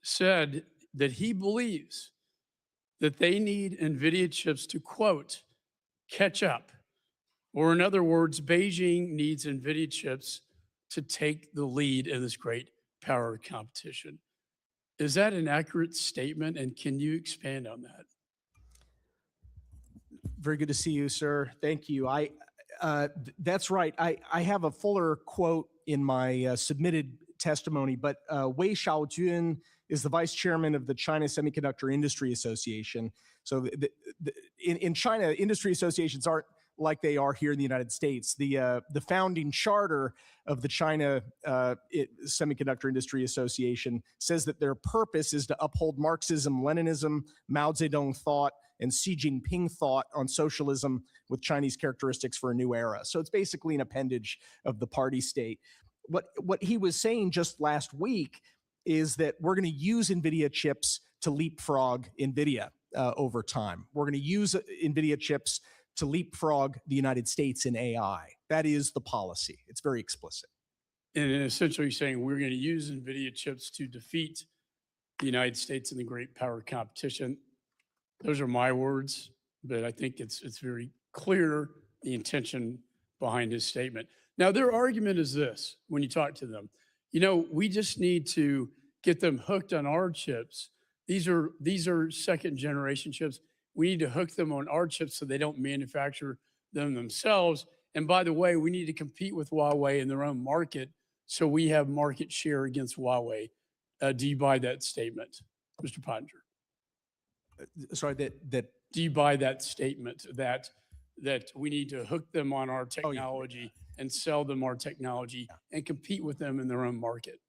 said that he believes that they need NVIDIA chips to, quote, catch up. Or in other words, Beijing needs NVIDIA chips to take the lead in this great power competition. Is that an accurate statement, and can you expand on that? Very good to see you, sir. Thank you. That's right. I have a fuller quote in my submitted testimony, but Wei Xiaojun is the vice chairman of the China Semiconductor Industry Association. So in China, industry associations aren't like they are here in the United States. The founding charter of the China Semiconductor Industry Association says that their purpose is to uphold Marxism, Leninism, Mao Zedong thought, and Xi Jinping thought on socialism with Chinese characteristics for a new era. So it's basically an appendage of the party state. What he was saying just last week is that we're going to use NVIDIA chips to leapfrog NVIDIA over time. We're going to use NVIDIA chips to leapfrog the United States in AI. That is the policy. It's very explicit. And essentially saying we're going to use NVIDIA chips to defeat the United States in the great power competition. Those are my words, but I think it's very clear the intention behind his statement. Now, their argument is this, when you talk to them, you know, we just need to get them hooked on our chips. These are second generation chips. We need to hook them on our chips so they don't manufacture them themselves. And by the way, we need to compete with Huawei in their own market so we have market share against Huawei. Do you buy that statement, Mr. Pottinger? Sorry, that Do you buy that statement that we need to hook them on our technology and sell them our technology and compete with them in their own market?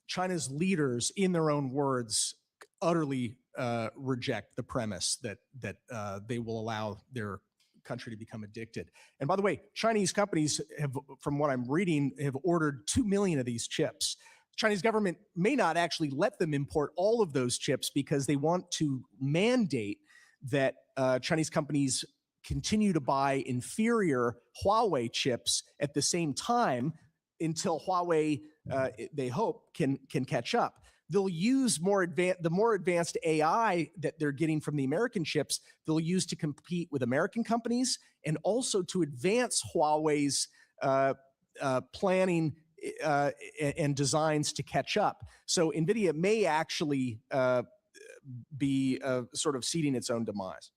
China's leaders, in their own words, utterly reject the premise that they will allow their country to become addicted. And by the way, Chinese companies have, from what I'm reading, have ordered 2 million of these chips. Chinese government may not actually let them import all of those chips because they want to mandate that Chinese companies continue to buy inferior Huawei chips at the same time until Huawei, they hope, can catch up. they'll use the more advanced AI that they're getting from the American chips, they'll use to compete with American companies and also to advance Huawei's planning and designs to catch up. So NVIDIA may actually be sort of seeding its own demise.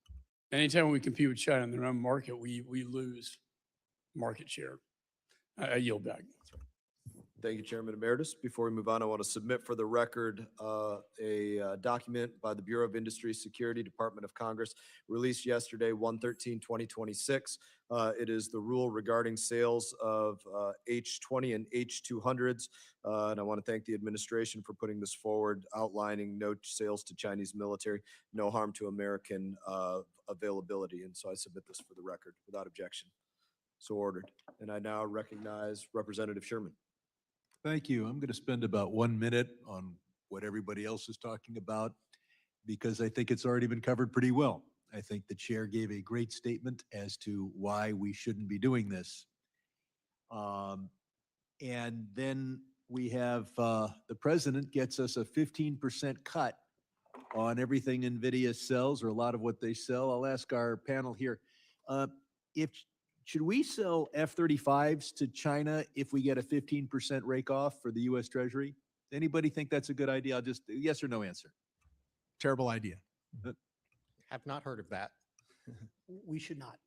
Anytime we compete with China in their own market, we lose market share. I yield back. Thank you, Chairman Emeritus. Before we move on, I want to submit for the record a document by the Bureau of Industry Security, Department of Congress, released yesterday, 1/13/2026. It is the rule regarding sales of H-20 and H-200s. And I want to thank the administration for putting this forward, outlining no sales to Chinese military, no harm to American availability. And so I submit this for the record without objection. So ordered. And I now recognize Representative Sherman. Thank you. I'm going to spend about 1 minute on what everybody else is talking about because I think it's already been covered pretty well. I think the chair gave a great statement as to why we shouldn't be doing this. And then we have the president gets us a 15% cut on everything NVIDIA sells, or a lot of what they sell. I'll ask our panel here. Should we sell F-35s to China if we get a 15% rake off for the U.S. Treasury? Anybody think that's a good idea? I'll just, yes or no answer. Terrible idea. Have not heard of that. We should not.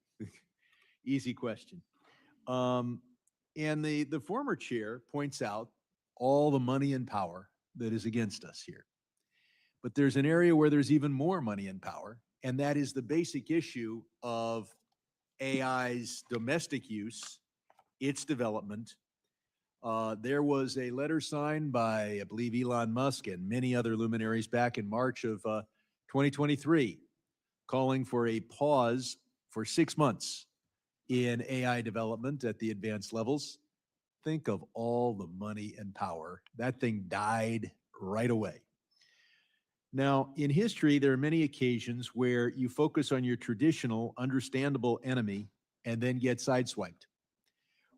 Easy question. And the former chair points out all the money and power that is against us here. But there's an area where there's even more money and power, and that is the basic issue of AI's domestic use, its development. There was a letter signed by, I believe, Elon Musk and many other luminaries back in March of 2023, calling for a pause for 6 months in AI development at the advanced levels. Think of all the money and power. That thing died right away. Now, in history, there are many occasions where you focus on your traditional, understandable enemy and then get sideswiped.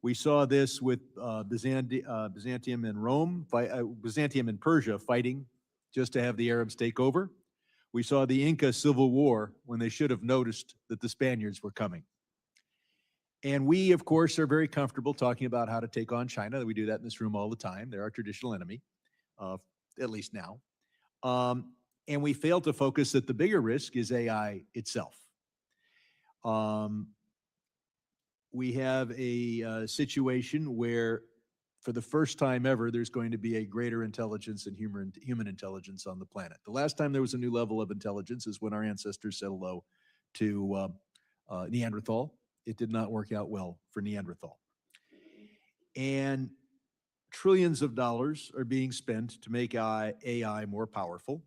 We saw this with Byzantium and Rome, Byzantium and Persia fighting just to have the Arabs take over. We saw the Inca Civil War when they should have noticed that the Spaniards were coming. And we, of course, are very comfortable talking about how to take on China. We do that in this room all the time. They're our traditional enemy, at least now. And we fail to focus that the bigger risk is AI itself. We have a situation where, for the first time ever, there's going to be a greater intelligence and human intelligence on the planet. The last time there was a new level of intelligence is when our ancestors said hello to Neanderthal. It did not work out well for Neanderthal. And trillions of dollars are being spent to make AI more powerful.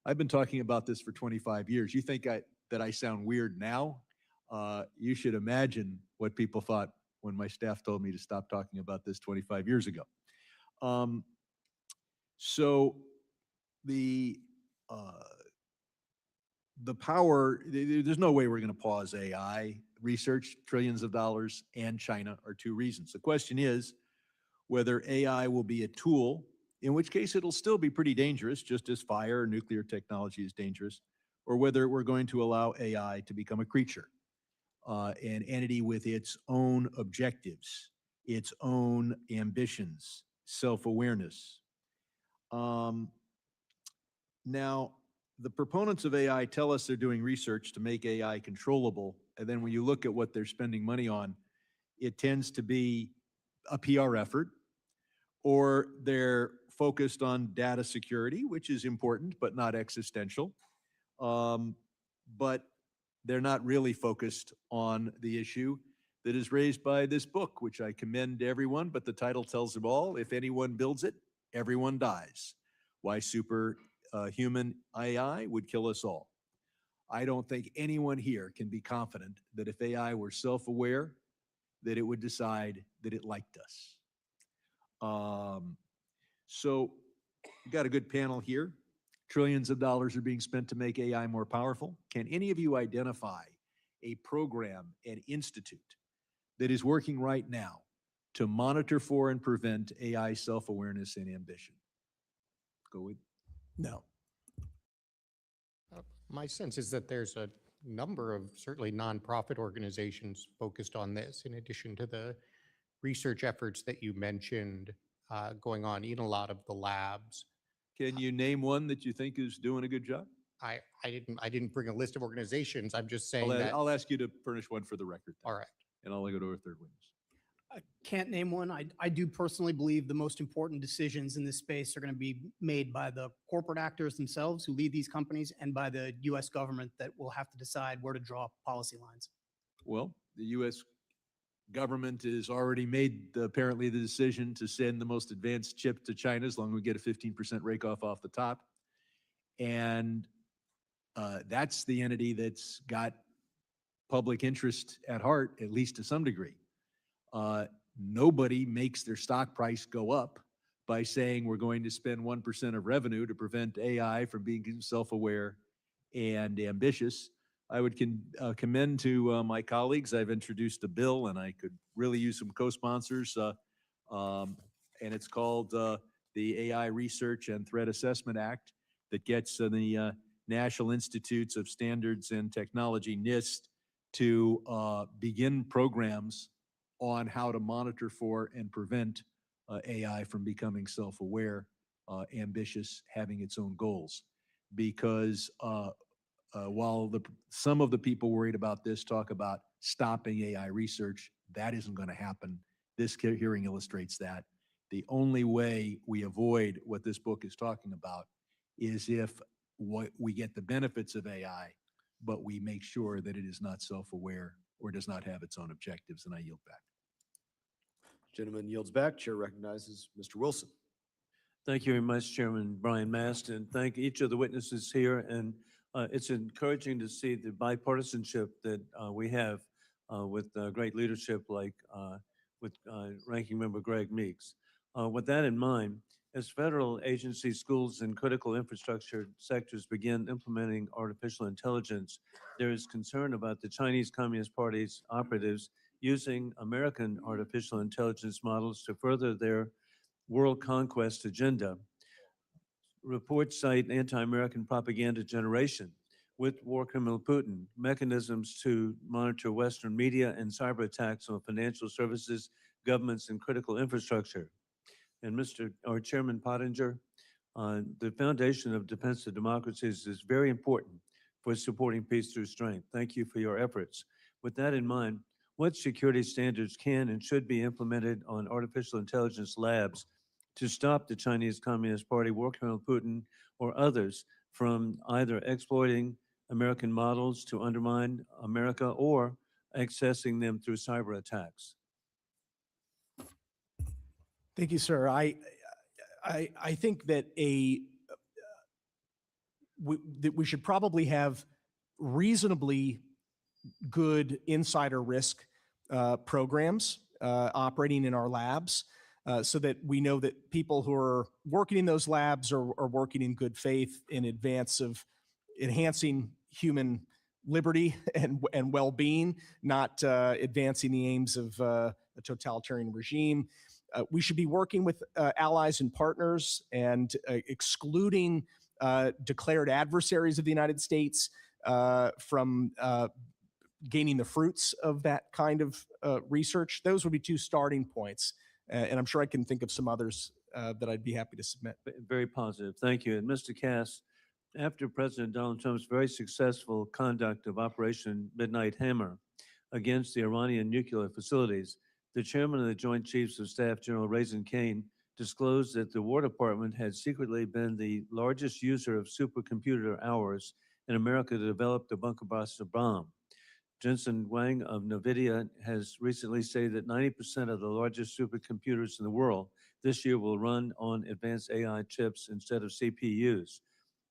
I've been talking about this for 25 years. You think that I sound weird now? You should imagine what people thought when my staff told me to stop talking about this 25 years ago. So the power, there's no way we're going to pause AI research. Trillions of dollars and China are two reasons. The question is whether AI will be a tool, in which case it'll still be pretty dangerous, just as fire or nuclear technology is dangerous, or whether we're going to allow AI to become a creature, an entity with its own objectives, its own ambitions, self-awareness. Now, the proponents of AI tell us they're doing research to make AI controllable, and then when you look at what they're spending money on, it tends to be a PR effort, or they're focused on data security, which is important but not existential. But they're not really focused on the issue that is raised by this book, which I commend to everyone, but the title tells them all: if anyone builds it, everyone dies. Why superhuman AI would kill us all. I don't think anyone here can be confident that if AI were self-aware, that it would decide that it liked us. So we've got a good panel here. Trillions of dollars are being spent to make AI more powerful. Can any of you identify a program, an institute that is working right now to monitor for and prevent AI self-awareness and ambition? go with? No. My sense is that there's a number of certainly nonprofit organizations focused on this, in addition to the research efforts that you mentioned going on in a lot of the labs. Can you name one that you think is doing a good job? I didn't bring a list of organizations. I'm just saying that. I'll ask you to furnish one for the record. Then, All right. and I'll go to our third witness. I can't name one. I do personally believe the most important decisions in this space are going to be made by the corporate actors themselves who lead these companies and by the U.S. government that will have to decide where to draw policy lines. Well, the U.S. government has already made apparently the decision to send the most advanced chip to China as long as we get a 15% rake off the top. And that's the entity that's got public interest at heart, at least to some degree. Nobody makes their stock price go up by saying we're going to spend 1% of revenue to prevent AI from being self-aware and ambitious. I would commend to my colleagues. I've introduced a bill, and I could really use some co-sponsors. And it's called the AI Research and Threat Assessment Act that gets the National Institutes of Standards and Technology, NIST, to begin programs on how to monitor for and prevent AI from becoming self-aware, ambitious, having its own goals. Because while some of the people worried about this talk about stopping AI research, that isn't going to happen. This hearing illustrates that. The only way we avoid what this book is talking about is if we get the benefits of AI, but we make sure that it is not self-aware or does not have its own objectives. And I yield back. Gentleman yields back. Chair recognizes Mr. Wilson. Thank you very much, Chairman Brian Mast, and thank each of the witnesses here. And it's encouraging to see the bipartisanship that we have with great leadership like with Ranking Member Greg Meeks. With that in mind, as federal agencies, schools, and critical infrastructure sectors begin implementing artificial intelligence, there is concern about the Chinese Communist Party's operatives using American artificial intelligence models to further their world conquest agenda. Reports cite anti-American propaganda generation with war criminal Putin, mechanisms to monitor Western media, and cyber attacks on financial services, governments, and critical infrastructure. And Chairman Pottinger, the foundation of defense of democracies is very important for supporting peace through strength. Thank you for your efforts. With that in mind, what security standards can and should be implemented on artificial intelligence labs to stop the Chinese Communist Party, war criminal Putin, or others from either exploiting American models to undermine America or accessing them through cyber attacks? Thank you, sir. I think that we should probably have reasonably good insider risk programs operating in our labs so that we know that people who are working in those labs are working in good faith in advance of enhancing human liberty and well-being, not advancing the aims of a totalitarian regime. We should be working with allies and partners and excluding declared adversaries of the United States from gaining the fruits of that kind of research. Those would be two starting points. And I'm sure I can think of some others that I'd be happy to submit. Very positive. Thank you. And Mr. Cass, after President Donald Trump's very successful conduct of Operation Midnight Hammer against the Iranian nuclear facilities, the chairman of the Joint Chiefs of Staff, General Raisin Kane, disclosed that the War Department had secretly been the largest user of supercomputer hours in America to develop the bunker buster bomb. Jensen Huang of NVIDIA has recently said that 90% of the largest supercomputers in the world this year will run on advanced AI chips instead of CPUs.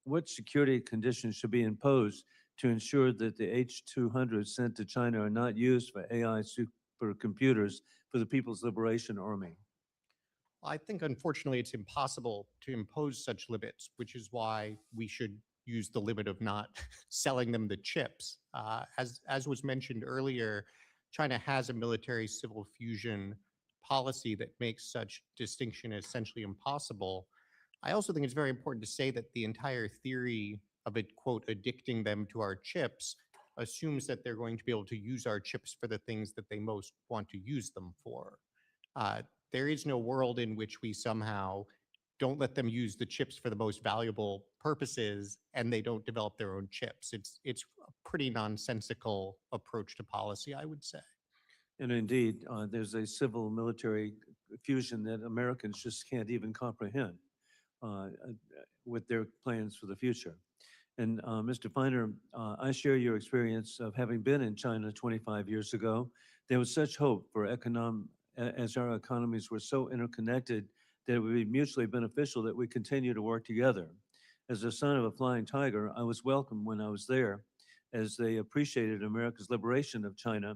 What security conditions should be imposed to ensure that the H-200 sent to China are not used for AI supercomputers for the People's Liberation Army? I think, unfortunately, it's impossible to impose such limits, which is why we should use the limit of not selling them the chips. As was mentioned earlier, China has a military-civil fusion policy that makes such distinction essentially impossible. I also think it's very important to say that the entire theory of it, quote, addicting them to our chips assumes that they're going to be able to use our chips for the things that they most want to use them for. Uh, there is no world in which we somehow don't let them use the chips for the most valuable purposes and they don't develop their own chips. It's a pretty nonsensical approach to policy, I would say. And indeed, there's a civil military fusion that Americans just can't even comprehend with their plans for the future. And Mr. Feiner, I share your experience of having been in China 25 years ago. There was such hope for as our economies were so interconnected that it would be mutually beneficial that we continue to work together. As the son of a flying tiger, I was welcomed when I was there, as they appreciated America's liberation of China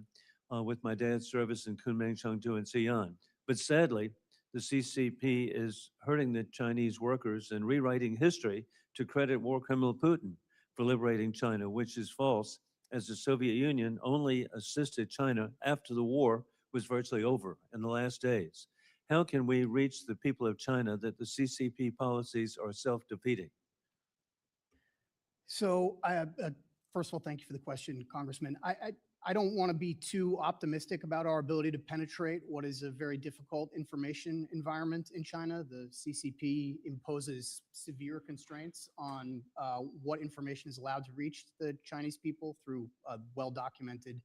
with my dad's service in Kunming, Chengdu, and Xi'an. But sadly, the CCP is hurting the Chinese workers and rewriting history to credit war criminal Putin for liberating China, which is false, as the Soviet Union only assisted China after the war was virtually over in the last days. How can we reach the people of China that the CCP policies are self-defeating? So, first of all, thank you for the question, Congressman. I don't want to be too optimistic about our ability to penetrate what is a very difficult information environment in China. The CCP imposes severe constraints on what information is allowed to reach the Chinese people through a well-documented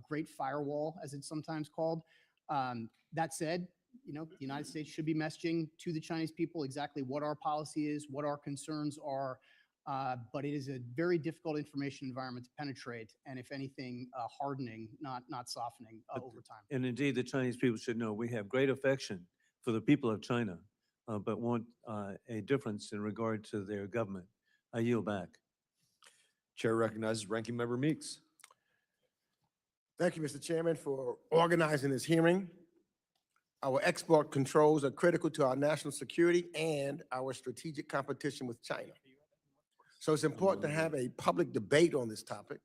Great Firewall, as it's sometimes called. That said, the United States should be messaging to the Chinese people exactly what our policy is, what our concerns are. But it is a very difficult information environment to penetrate, and if anything, hardening, not softening over time. And indeed, the Chinese people should know we have great affection for the people of China, but want a difference in regard to their government. I yield back. Chair recognizes Ranking Member Meeks. Thank you, Mr. Chairman, for organizing this hearing. Our export controls are critical to our national security and our strategic competition with China. So it's important to have a public debate on this topic.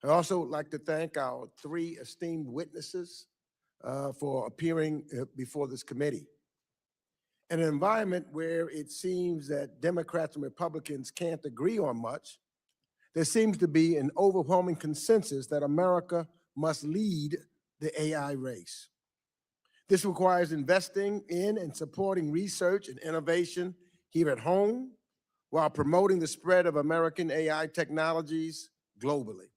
I also would like to thank our three esteemed witnesses for appearing before this committee. In an environment where it seems that Democrats and Republicans can't agree on much, there seems to be an overwhelming consensus that America must lead the AI race. This requires investing in and supporting research and innovation here at home, while promoting the spread of American AI technologies globally.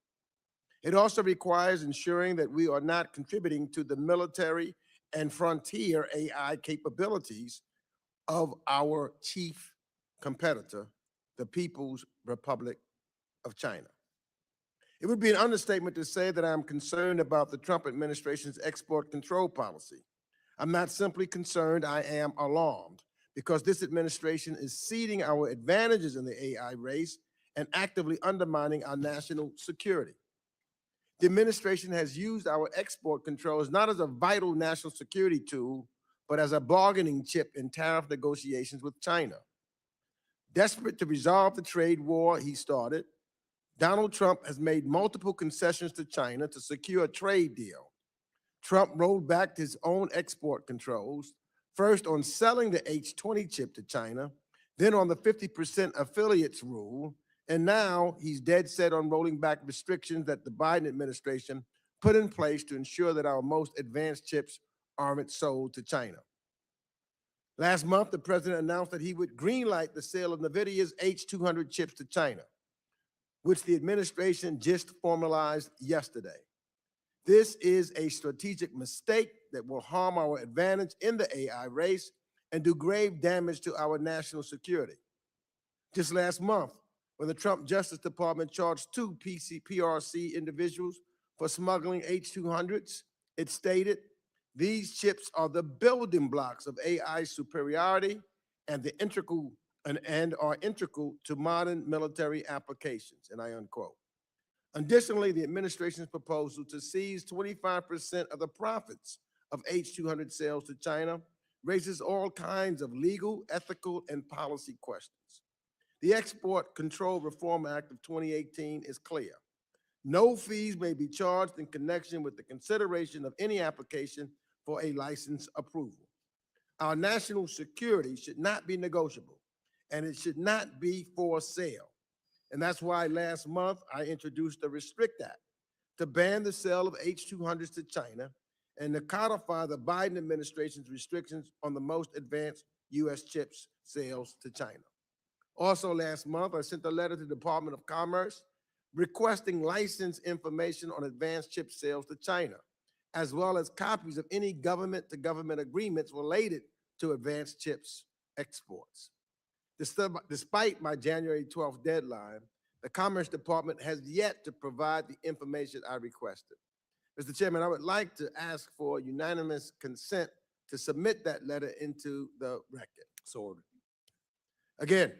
It also requires ensuring that we are not contributing to the military and frontier AI capabilities of our chief competitor, the People's Republic of China. It would be an understatement to say that I'm concerned about the Trump administration's export control policy. I'm not simply concerned, I am alarmed, because this administration is ceding our advantages in the AI race and actively undermining our national security. The administration has used our export controls not as a vital national security tool, but as a bargaining chip in tariff negotiations with China. Desperate to resolve the trade war he started, Donald Trump has made multiple concessions to China to secure a trade deal. Trump rolled back his own export controls, first on selling the H20 chip to China, then on the 50% affiliates rule, and now he's dead set on rolling back restrictions that the Biden administration put in place to ensure that our most advanced chips aren't sold to China. Last month, the president announced that he would greenlight the sale of NVIDIA's H200 chips to China, which the administration just formalized yesterday. This is a strategic mistake that will harm our advantage in the AI race and do grave damage to our national security. Just last month, when the Trump Justice Department charged two PRC individuals for smuggling H200s, it stated, "These chips are the building blocks of AI superiority and are integral to modern military applications," and I unquote. Additionally, the administration's proposal to seize 25% of the profits of H200 sales to China raises all kinds of legal, ethical, and policy questions. The Export Control Reform Act of 2018 is clear. No fees may be charged in connection with the consideration of any application for a license approval. Our national security should not be negotiable. and it should not be for sale. And that's why last month I introduced the Restrict Act to ban the sale of H-200s to China and to codify the Biden administration's restrictions on the most advanced U.S. chips sales to China. Also last month, I sent a letter to the Department of Commerce requesting license information on advanced chip sales to China, as well as copies of any government-to-government agreements related to advanced chips exports. Despite my January 12th deadline, the Commerce Department has yet to provide the information I requested. Mr. Chairman, I would like to ask for unanimous consent to submit that letter into the record. So ordered. Again,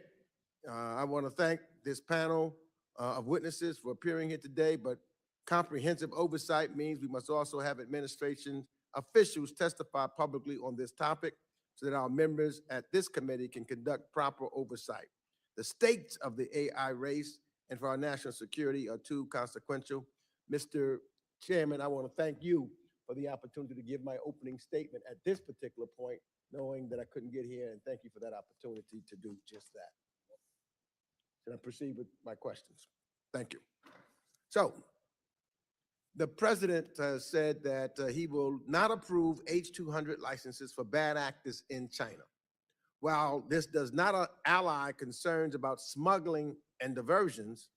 I want to thank this panel of witnesses for appearing here today, but comprehensive oversight means we must also have administration officials testify publicly on this topic so that our members at this committee can conduct proper oversight. The stakes of the AI race and for our national security are too consequential. Mr. Chairman, I want to thank you for the opportunity to give my opening statement at this particular point, knowing that I couldn't get here, and thank you for that opportunity to do just that. Can I proceed with my questions? Thank you. So, the president has said that he will not approve H-200 licenses for bad actors in China. While this does not ally concerns about smuggling and diversions,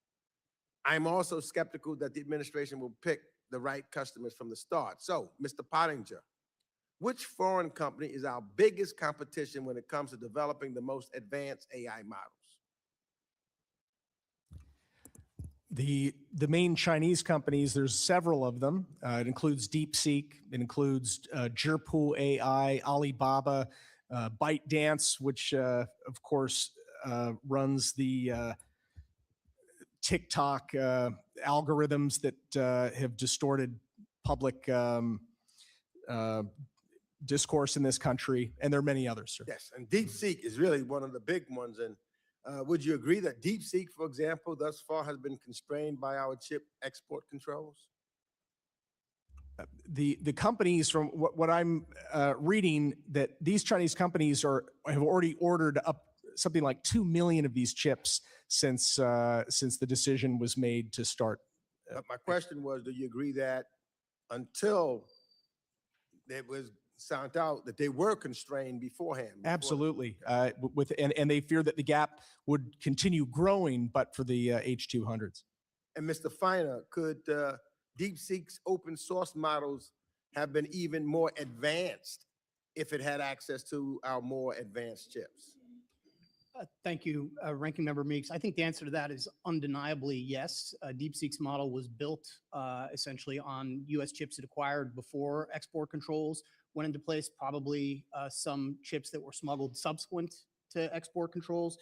I'm also skeptical that the administration will pick the right customers from the start. So, Mr. Pottinger, which foreign company is our biggest competition when it comes to developing the most advanced AI models? The main Chinese companies, there's several of them. It includes DeepSeek, it includes Zhipu AI, Alibaba, ByteDance, which of course runs the TikTok algorithms that have distorted public discourse in this country, and there are many others, sir. Yes, and DeepSeek is really one of the big ones. And would you agree that DeepSeek, for example, thus far has been constrained by our chip export controls? The companies, from what I'm reading, that these Chinese companies have already ordered up something like 2 million of these chips since the decision was made to start. But my question was, do you agree that until it was found out that they were constrained beforehand? Absolutely. And they fear that the gap would continue growing, but for the H-200s. And Mr. Feiner, could DeepSeek's open source models have been even more advanced if it had access to our more advanced chips? Thank you, Ranking Member Meeks. I think the answer to that is undeniably yes. DeepSeek's model was built essentially on U.S. chips it acquired before export controls went into place, probably some chips that were smuggled subsequent to export controls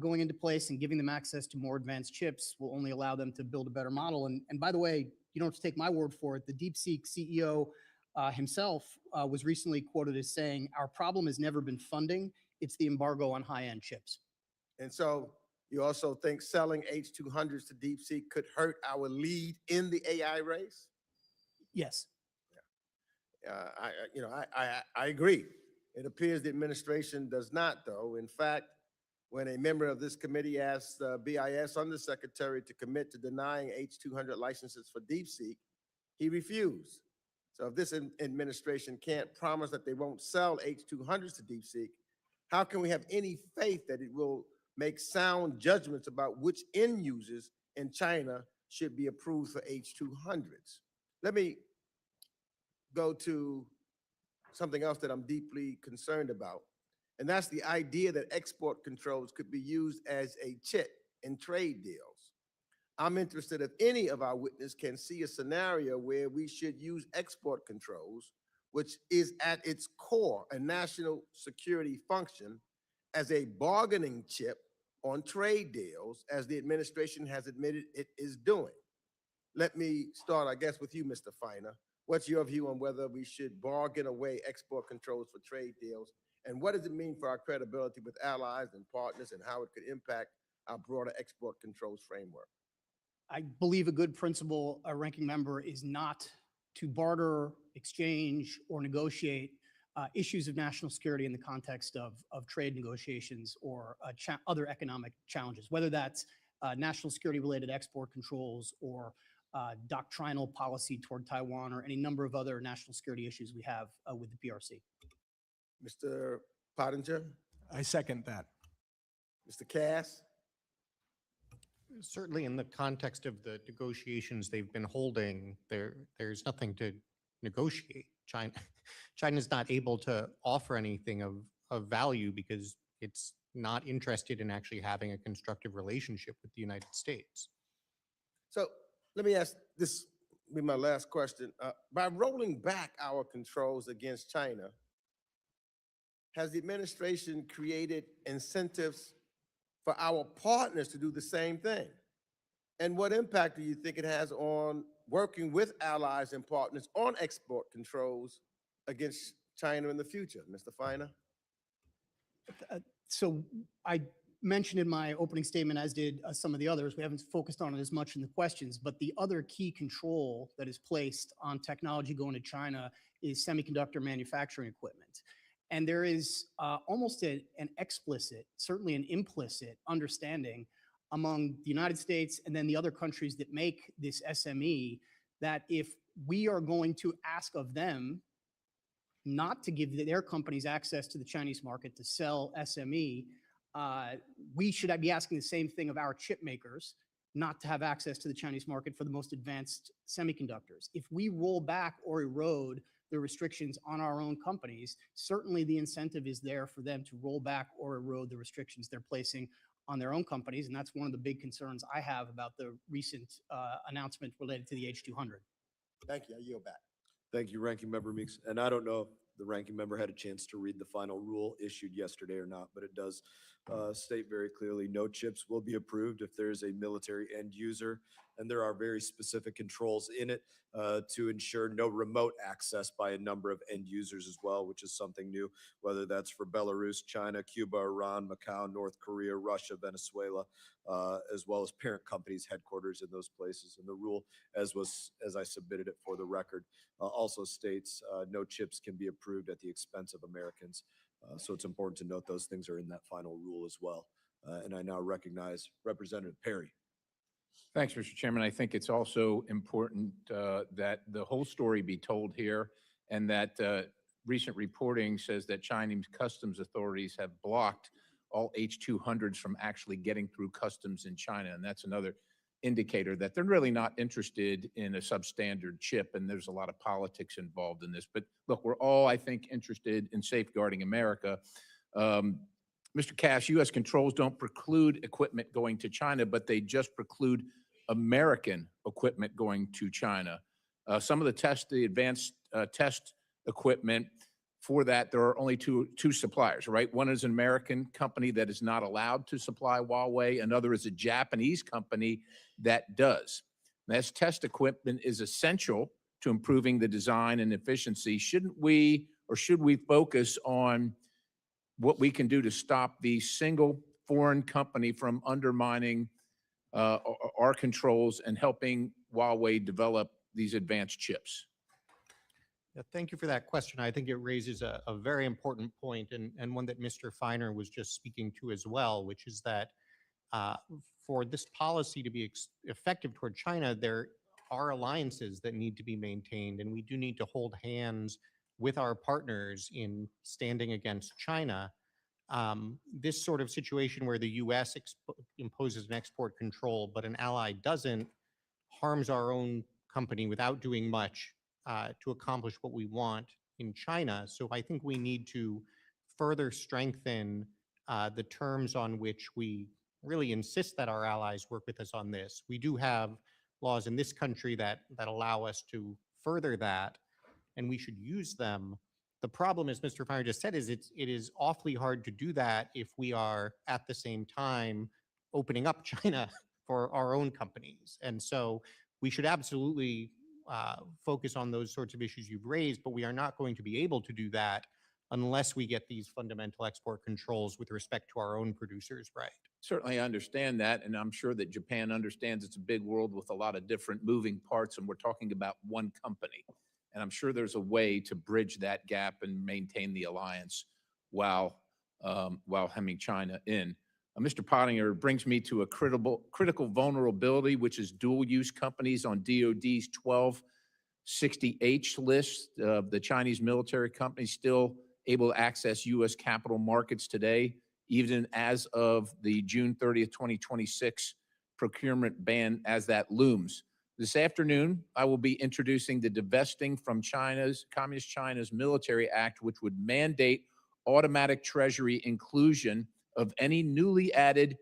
going into place, and giving them access to more advanced chips will only allow them to build a better model. And by the way, you don't have to take my word for it. The DeepSeek CEO himself was recently quoted as saying, "Our problem has never been funding, it's the embargo on high-end chips." And so you also think selling H-200s to DeepSeek could hurt our lead in the AI race? Yes. I agree. It appears the administration does not, though. In fact, when a member of this committee asked BIS Undersecretary to commit to denying H-200 licenses for DeepSeek, he refused. So if this administration can't promise that they won't sell H-200s to DeepSeek, how can we have any faith that it will make sound judgments about which end users in China should be approved for H-200s? Let me go to something else that I'm deeply concerned about, and that's the idea that export controls could be used as a chip in trade deals. I'm interested if any of our witnesses can see a scenario where we should use export controls, which is at its core a national security function, as a bargaining chip on trade deals, as the administration has admitted it is doing. Let me start, I guess, with you, Mr. Feiner. What's your view on whether we should bargain away export controls for trade deals? And what does it mean for our credibility with allies and partners, and how it could impact our broader export controls framework? I believe a good principle, a ranking member, is not to barter, exchange, or negotiate issues of national security in the context of trade negotiations or other economic challenges, whether that's national security related export controls or doctrinal policy toward Taiwan or any number of other national security issues we have with the PRC. Mr. Pottinger, I second that. Mr. Cass, Certainly in the context of the negotiations they've been holding, there's nothing to negotiate. China's not able to offer anything of value because it's not interested in actually having a constructive relationship with the United States. so let me ask this, be my last question. By rolling back our controls against China, has the administration created incentives for our partners to do the same thing? And what impact do you think it has on working with allies and partners on export controls against China in the future? Mr. Feiner? So I mentioned in my opening statement, as did some of the others, we haven't focused on it as much in the questions, but the other key control that is placed on technology going to China is semiconductor manufacturing equipment. And there is almost an explicit, certainly an implicit understanding among the United States and then the other countries that make this SME that if we are going to ask of them not to give their companies access to the Chinese market to sell SME, we should be asking the same thing of our chip makers, not to have access to the Chinese market for the most advanced semiconductors. If we roll back or erode the restrictions on our own companies, certainly the incentive is there for them to roll back or erode the restrictions they're placing on their own companies. And that's one of the big concerns I have about the recent announcement related to the H200. Thank you. I yield back. Thank you, Ranking Member Meeks. And I don't know if the ranking member had a chance to read the final rule issued yesterday or not, but it does state very clearly no chips will be approved if there is a military end user. And there are very specific controls in it to ensure no remote access by a number of end users as well, which is something new, whether that's for Belarus, China, Cuba, Iran, Macau, North Korea, Russia, Venezuela, as well as parent companies' headquarters in those places. And the rule, as I submitted it for the record, also states no chips can be approved at the expense of Americans. So it's important to note those things are in that final rule as well. And I now recognize Representative Perry. Thanks, Mr. Chairman. I think it's also important that the whole story be told here, and that recent reporting says that Chinese customs authorities have blocked all H200s from actually getting through customs in China. And that's another indicator that they're really not interested in a substandard chip, and there's a lot of politics involved in this. But look, we're all, I think, interested in safeguarding America. Mr. Cass, U.S. controls don't preclude equipment going to China, but they just preclude American equipment going to China. Some of the advanced test equipment for that, there are only two suppliers, right? One is an American company that is not allowed to supply Huawei. Another is a Japanese company that does. This test equipment is essential to improving the design and efficiency. Should we focus on what we can do to stop the single foreign company from undermining our controls and helping Huawei develop these advanced chips? Yeah, thank you for that question. I think it raises a very important point, and one that Mr. Feiner was just speaking to as well, which is that for this policy to be effective toward China, there are alliances that need to be maintained, and we do need to hold hands with our partners in standing against China. This sort of situation where the U.S. imposes an export control, but an ally doesn't, harms our own company without doing much to accomplish what we want in China. So I think we need to further strengthen the terms on which we really insist that our allies work with us on this. We do have laws in this country that allow us to further that, and we should use them. The problem, as Mr. Feiner just said, is it is awfully hard to do that if we are at the same time opening up China for our own companies. And so we should absolutely focus on those sorts of issues you've raised, but we are not going to be able to do that unless we get these fundamental export controls with respect to our own producers right. Certainly I understand that, and I'm sure that Japan understands it's a big world with a lot of different moving parts, and we're talking about one company. And I'm sure there's a way to bridge that gap and maintain the alliance while hemming China in. Mr. Pottinger brings me to a critical vulnerability, which is dual-use companies on DoD's 1260H list of the Chinese military companies still able to access U.S. capital markets today, even as of the June 30th, 2026 procurement ban as that looms. This afternoon, I will be introducing the Divesting from Communist China's Military Act, which would mandate automatic treasury inclusion of any newly added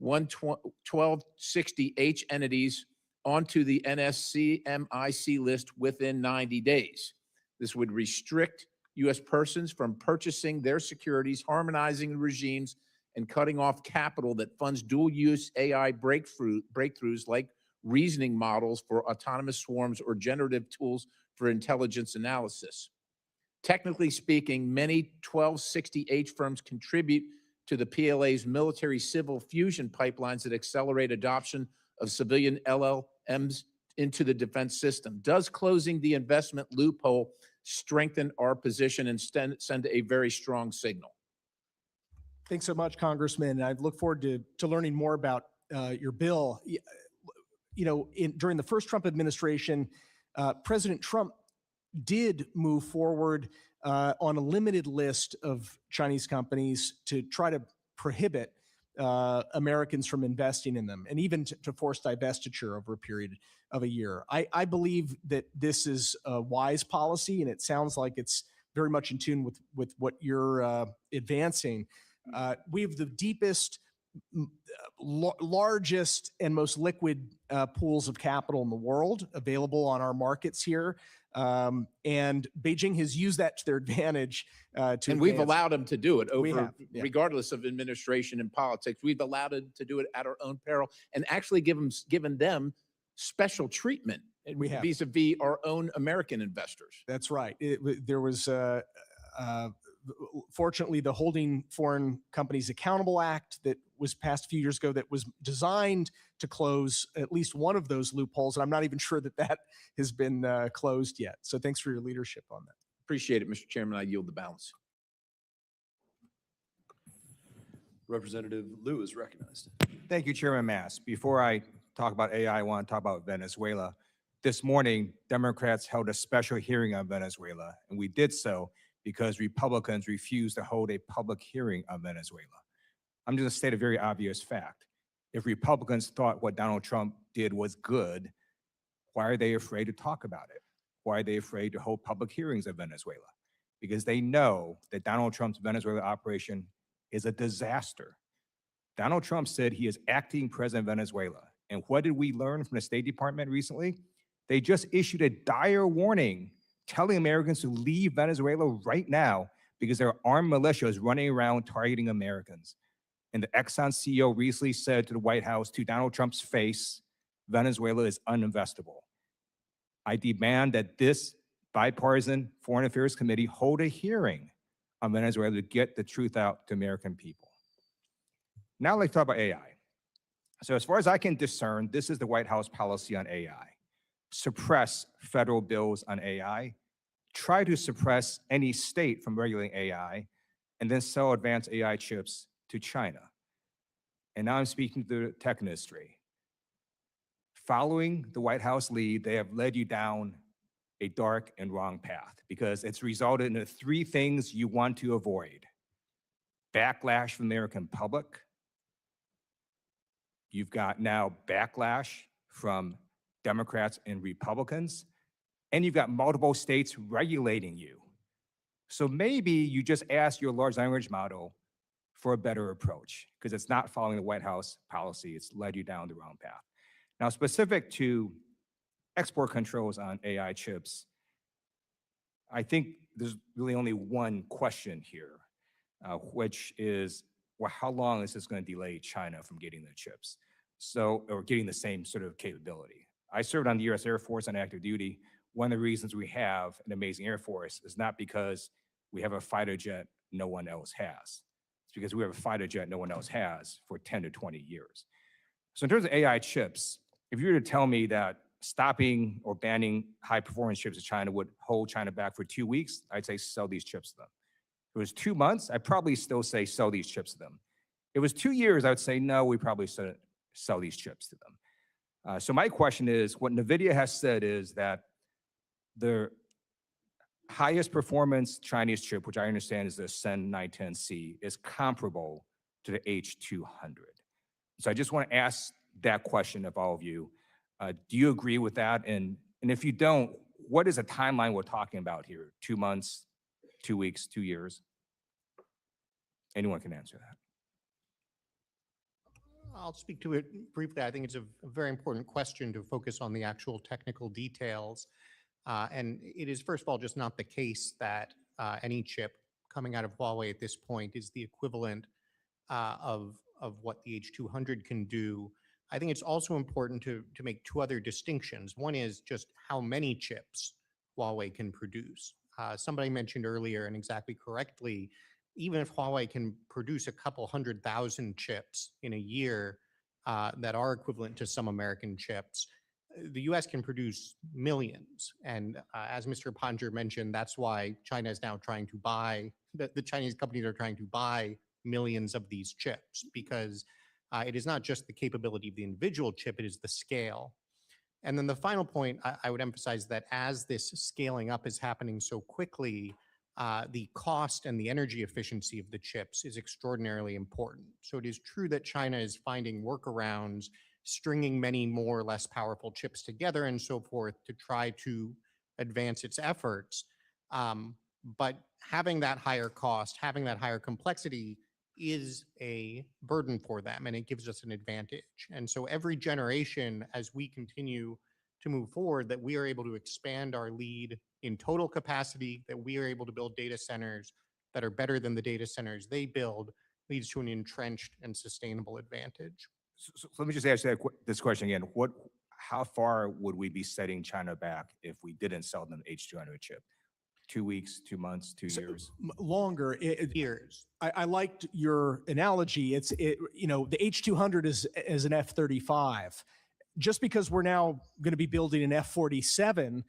1260H entities onto the NSCMIC list within 90 days. This would restrict U.S. persons from purchasing their securities, harmonizing regimes, and cutting off capital that funds dual-use AI breakthroughs like reasoning models for autonomous swarms or generative tools for intelligence analysis. Technically speaking, many 1260H firms contribute to the PLA's military-civil fusion pipelines that accelerate adoption of civilian LLMs into the defense system. Does closing the investment loophole strengthen our position and send a very strong signal? Thanks so much, Congressman. I look forward to learning more about your bill. During the first Trump administration, President Trump did move forward on a limited list of Chinese companies to try to prohibit Americans from investing in them, and even to force divestiture over a period of a year. I believe that this is a wise policy, and it sounds like it's very much in tune with what you're advancing. We have the deepest, largest, and most liquid pools of capital in the world available on our markets here. And Beijing has used that to their advantage. And we've allowed them to do it regardless regardless of administration and politics. We've allowed them to do it at our own peril and actually given them special treatment vis-a-vis our own American investors. That's right. There was fortunately the Holding Foreign Companies Accountable Act that was passed a few years ago that was designed to close at least one of those loopholes. And I'm not even sure that has been closed yet. So thanks for your leadership on that. Appreciate it, Mr. Chairman. I yield the balance. Representative Liu is recognized. Thank you, Chairman Mast. Before I talk about AI, I want to talk about Venezuela. This morning, Democrats held a special hearing on Venezuela, and we did so because Republicans refused to hold a public hearing on Venezuela. I'm just going to state a very obvious fact. If Republicans thought what Donald Trump did was good, why are they afraid to talk about it? Why are they afraid to hold public hearings of Venezuela? Because they know that Donald Trump's Venezuela operation is a disaster. Donald Trump said he is acting president of Venezuela. And what did we learn from the State Department recently? They just issued a dire warning telling Americans to leave Venezuela right now because there are armed militias running around targeting Americans. And the Exxon CEO recently said to the White House, to Donald Trump's face, Venezuela is uninvestable. I demand that this bipartisan Foreign Affairs Committee hold a hearing on Venezuela to get the truth out to American people. Now let's talk about AI. So as far as I can discern, this is the White House policy on AI. Suppress federal bills on AI, try to suppress any state from regulating AI, and then sell advanced AI chips to China. And now I'm speaking to the tech industry. Following the White House lead, they have led you down a dark and wrong path because it's resulted in the three things you want to avoid. Backlash from the American public. You've got now backlash from Democrats and Republicans, and you've got multiple states regulating you. So maybe you just ask your large language model for a better approach because it's not following the White House policy. It's led you down the wrong path. Now, specific to export controls on AI chips, I think there's really only one question here, which is, well, how long is this going to delay China from getting the chips? Or getting the same sort of capability. I served on the US Air Force on active duty. One of the reasons we have an amazing Air Force is not because we have a fighter jet no one else has. It's because we have a fighter jet no one else has for 10 to 20 years. So in terms of AI chips, if you were to tell me that stopping or banning high performance chips to China would hold China back for 2 weeks, I'd say sell these chips to them. If it was 2 months, I'd probably still say sell these chips to them. If it was 2 years, I would say no, we probably shouldn't sell these chips to them. So my question is, what NVIDIA has said is that the highest performance Chinese chip, which I understand is the Sen 910C, is comparable to the H200. So I just want to ask that question of all of you. Do you agree with that? And if you don't, what is a timeline we're talking about here? 2 months, 2 weeks, 2 years? Anyone can answer that. I'll speak to it briefly. I think it's a very important question to focus on the actual technical details. And it is, first of all, just not the case that any chip coming out of Huawei at this point is the equivalent of what the H200 can do. I think it's also important to make two other distinctions. One is just how many chips Huawei can produce. Somebody mentioned earlier, and exactly correctly, even if Huawei can produce a couple 100,000 chips in a year that are equivalent to some American chips, the US can produce millions. And as Mr. Pottinger mentioned, that's why China is now trying to buy, the Chinese companies are trying to buy millions of these chips, because it is not just the capability of the individual chip, it is the scale. And then the final point, I would emphasize that as this scaling up is happening so quickly, the cost and the energy efficiency of the chips is extraordinarily important. So it is true that China is finding workarounds, stringing many more less powerful chips together and so forth to try to advance its efforts. But having that higher cost, having that higher complexity is a burden for them, and it gives us an advantage. And so every generation, as we continue to move forward, that we are able to expand our lead in total capacity, that we are able to build data centers that are better than the data centers they build, leads to an entrenched and sustainable advantage. So let me just ask this question again. How far would we be setting China back if we didn't sell them H200 chip? 2 weeks, 2 months, 2 years? Longer. Years. I liked your analogy. The H200 is an F-35. Just because we're now going to be building an F-47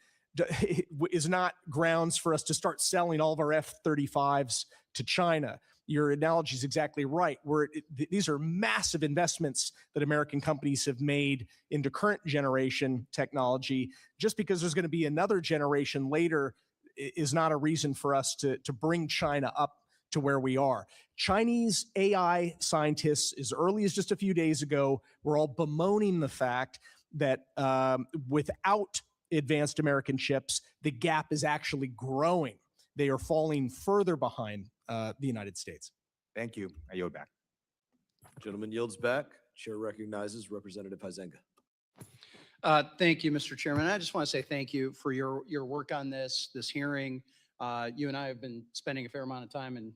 is not grounds for us to start selling all of our F-35s to China. Your analogy is exactly right. These are massive investments that American companies have made into current generation technology. Just because there's going to be another generation later is not a reason for us to bring China up to where we are. Chinese AI scientists, as early as just a few days ago, were all bemoaning the fact that without advanced American chips, the gap is actually growing. They are falling further behind the United States. Thank you. I yield back. Gentleman yields back. Chair recognizes Representative Huizenga. Thank you, Mr. Chairman. I just want to say thank you for your work on this hearing. You and I have been spending a fair amount of time in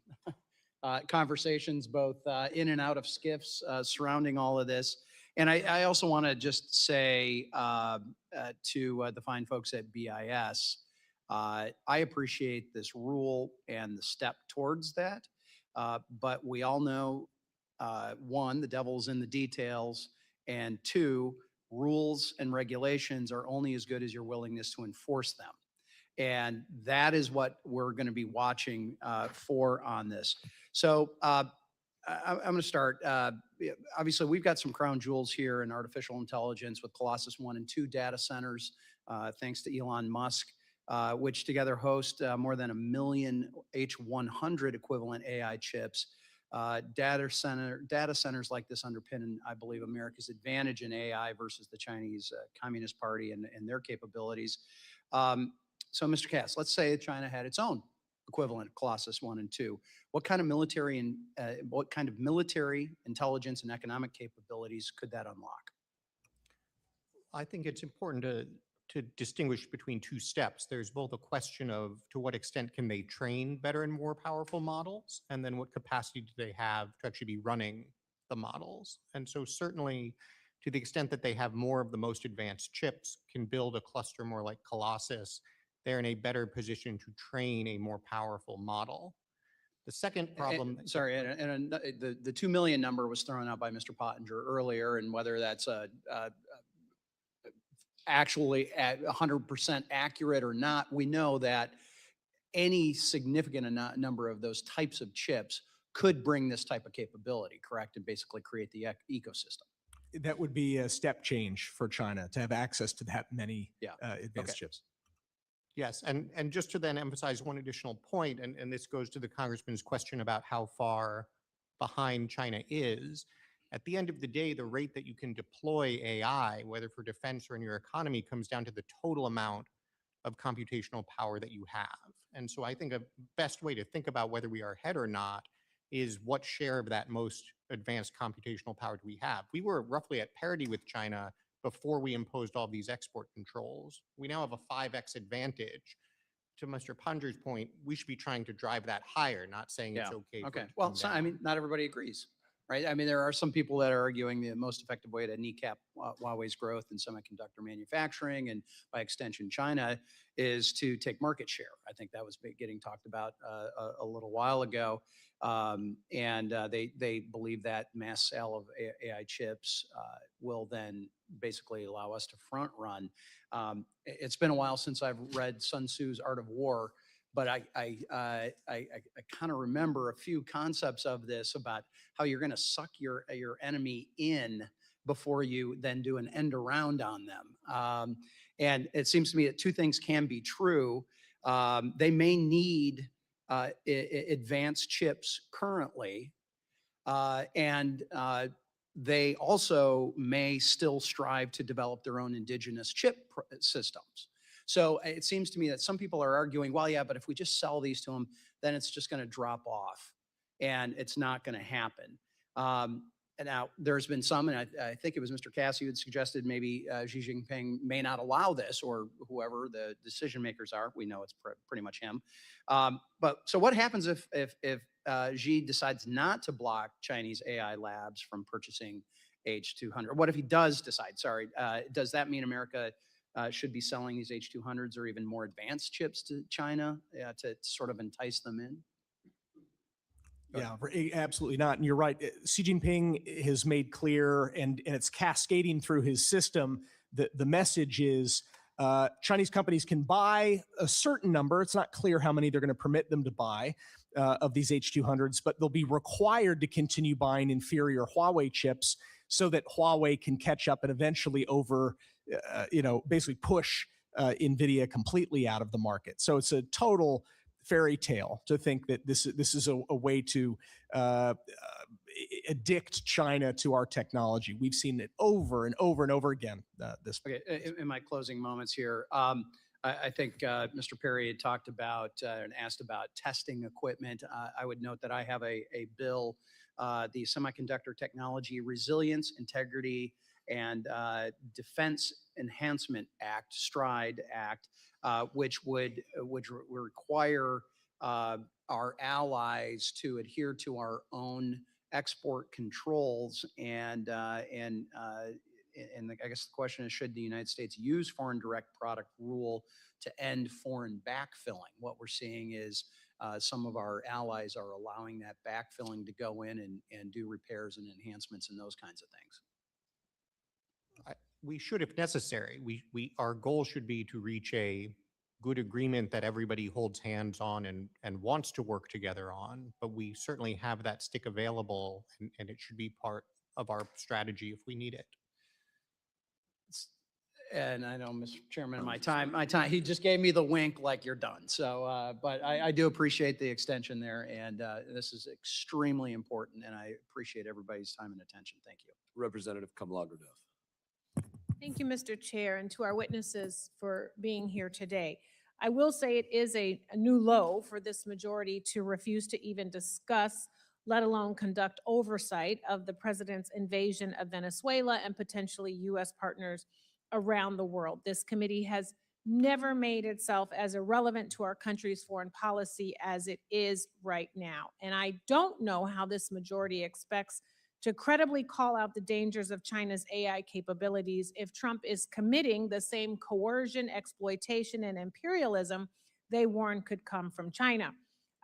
conversations, both in and out of SCIFs surrounding all of this. And I also want to just say to the fine folks at BIS, I appreciate this rule and the step towards that. But we all know, one, the devil's in the details, and two, rules and regulations are only as good as your willingness to enforce them. And that is what we're going to be watching for on this. So I'm going to start. Obviously, we've got some crown jewels here in artificial intelligence with Colossus 1 and 2 data centers, thanks to Elon Musk, which together host more than 1 million H100 equivalent AI chips. Data centers like this underpin, I believe, America's advantage in AI versus the Chinese Communist Party and their capabilities. So, Mr. Cass, let's say China had its own equivalent of Colossus 1 and 2. What kind of military intelligence and economic capabilities could that unlock? I think it's important to distinguish between two steps. There's both a question of to what extent can they train better and more powerful models, and then what capacity do they have to actually be running the models. And so certainly to the extent that they have more of the most advanced chips, can build a cluster more like Colossus, they're in a better position to train a more powerful model. The second problem— the 2 million number was thrown out by Mr. Pottinger earlier, and whether that's actually at 100% accurate or not, we know that any significant number of those types of chips could bring this type of capability, correct? And basically create the ecosystem. That would be a step change for China to have access to that many Yeah. advanced Okay. chips. Yes, and just to then emphasize one additional point, and this goes to the congressman's question about how far behind China is. At the end of the day, the rate that you can deploy AI, whether for defense or in your economy, comes down to the total amount of computational power that you have. And so I think a best way to think about whether we are ahead or not is what share of that most advanced computational power do we have? We were roughly at parity with China before we imposed all these export controls. We now have a 5x advantage. To Mr. Pottinger's point, we should be trying to drive that higher, not saying it's okay. for Okay. it to Well, come so, I down. mean, not everybody agrees, right? I mean, there are some people that are arguing the most effective way to kneecap Huawei's growth in semiconductor manufacturing and by extension China is to take market share. I think that was getting talked about a little while ago. They believe that mass sale of AI chips will then basically allow us to front run. It's been a while since I've read Sun Tzu's Art of War, but I kind of remember a few concepts of this about how you're going to suck your enemy in before you then do an end around on them. And it seems to me that two things can be true. They may need advanced chips currently, and they also may still strive to develop their own indigenous chip systems. So it seems to me that some people are arguing, well, yeah, but if we just sell these to them, then it's just going to drop off and it's not going to happen. And now there's been some, and I think it was Mr. Cass who had suggested maybe Xi Jinping may not allow this, or whoever the decision makers are. We know it's pretty much him. But so what happens if Xi decides not to block Chinese AI labs from purchasing H200? What if he does decide, sorry, does that mean America should be selling these H200s or even more advanced chips to China to sort of entice them in? Yeah, absolutely not. And you're right. Xi Jinping has made clear, and it's cascading through his system, that the message is Chinese companies can buy a certain number. It's not clear how many they're going to permit them to buy of these H200s, but they'll be required to continue buying inferior Huawei chips so that Huawei can catch up and eventually basically push NVIDIA completely out of the market. So it's a total fairy tale to think that this is a way to addict China to our technology. We've seen it over and over and over again. Okay, in my closing moments here, I think Mr. Perry had talked about and asked about testing equipment. I would note that I have a bill, the Semiconductor Technology Resilience, Integrity, and Defense Enhancement Act, STRIDE Act, which would require our allies to adhere to our own export controls. And I guess the question is, should the United States use foreign direct product rule to end foreign backfilling? What we're seeing is some of our allies are allowing that backfilling to go in and do repairs and enhancements and those kinds of things. We should, if necessary. Our goal should be to reach a good agreement that everybody holds hands on and wants to work together on. But we certainly have that stick available, and it should be part of our strategy if we need it. And I know, Mr. Chairman, my time, he just gave me the wink like you're done. So, but I do appreciate the extension there. And this is extremely important, and I appreciate everybody's time and attention. Thank you. Representative Kamlagerdev. Thank you, Mr. Chair, and to our witnesses for being here today. I will say it is a new low for this majority to refuse to even discuss, let alone conduct oversight of the president's invasion of Venezuela and potentially U.S. partners around the world. This committee has never made itself as irrelevant to our country's foreign policy as it is right now. And I don't know how this majority expects to credibly call out the dangers of China's AI capabilities if Trump is committing the same coercion, exploitation, and imperialism they warn could come from China.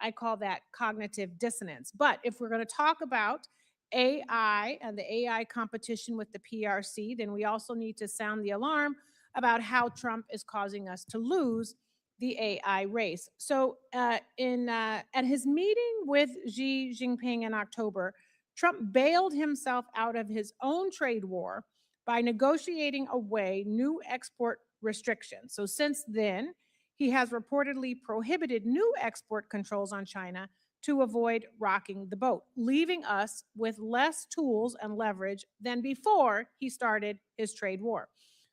I call that cognitive dissonance. But if we're going to talk about AI and the AI competition with the PRC, then we also need to sound the alarm about how Trump is causing us to lose the AI race. So, at his meeting with Xi Jinping in October, Trump bailed himself out of his own trade war by negotiating away new export restrictions. So, since then, he has reportedly prohibited new export controls on China to avoid rocking the boat, leaving us with less tools and leverage than before he started his trade war.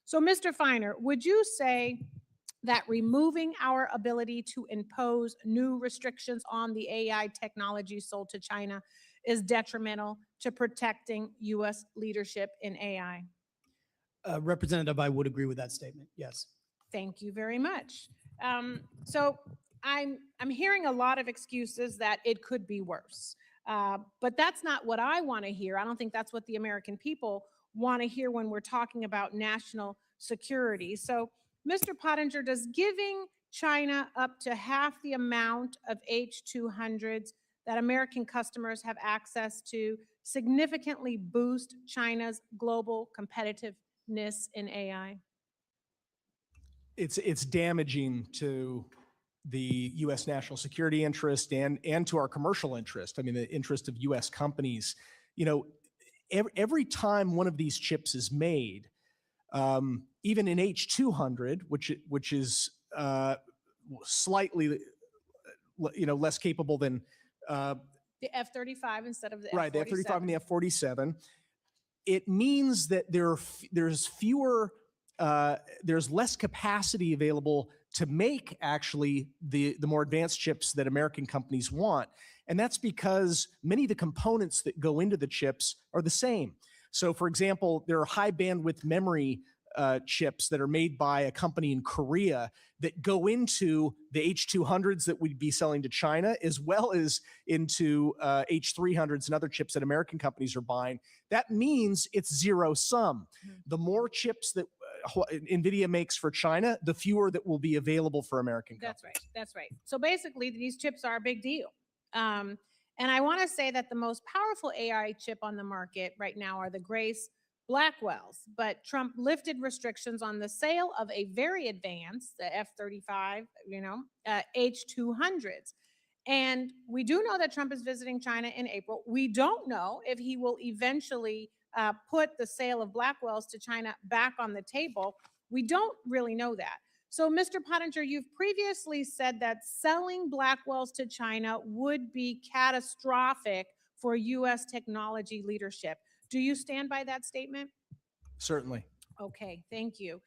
So, Mr. Feiner, would you say that removing our ability to impose new restrictions on the AI technology sold to China is detrimental to protecting U.S. leadership in AI? Representative, I would agree with that statement. Yes. Thank you very much. So I'm hearing a lot of excuses that it could be worse, but that's not what I want to hear. I don't think that's what the American people want to hear when we're talking about national security. So, Mr. Pottinger, does giving China up to half the amount of H-200s that American customers have access to significantly boost China's global competitiveness in AI? It's damaging to the U.S. national security interest and to our commercial interest. I mean, the interest of U.S. companies. You know, every time one of these chips is made, even in H-200, which is slightly, less capable than The F-35 instead of the right, the F-47. F-35 and the F-47. It means that there's fewer, there's less capacity available to make actually the more advanced chips that American companies want. And that's because many of the components that go into the chips are the same. So for example, there are high bandwidth memory chips that are made by a company in Korea that go into the H-200s that we'd be selling to China, as well as into H-300s and other chips that American companies are buying. That means it's zero sum. The more chips that NVIDIA makes for China, the fewer that will be available for American companies. That's right. That's right. So basically, these chips are a big deal. And I want to say that the most powerful AI chip on the market right now are the Grace Blackwells, but Trump lifted restrictions on the sale of a very advanced, the F-35, H-200s. And we do know that Trump is visiting China in April. We don't know if he will eventually put the sale of Blackwells to China back on the table. We don't really know that. So, Mr. Pottinger, you've previously said that selling Blackwells to China would be catastrophic for U.S. technology leadership. Do you stand by that statement? Certainly. Okay, thank you.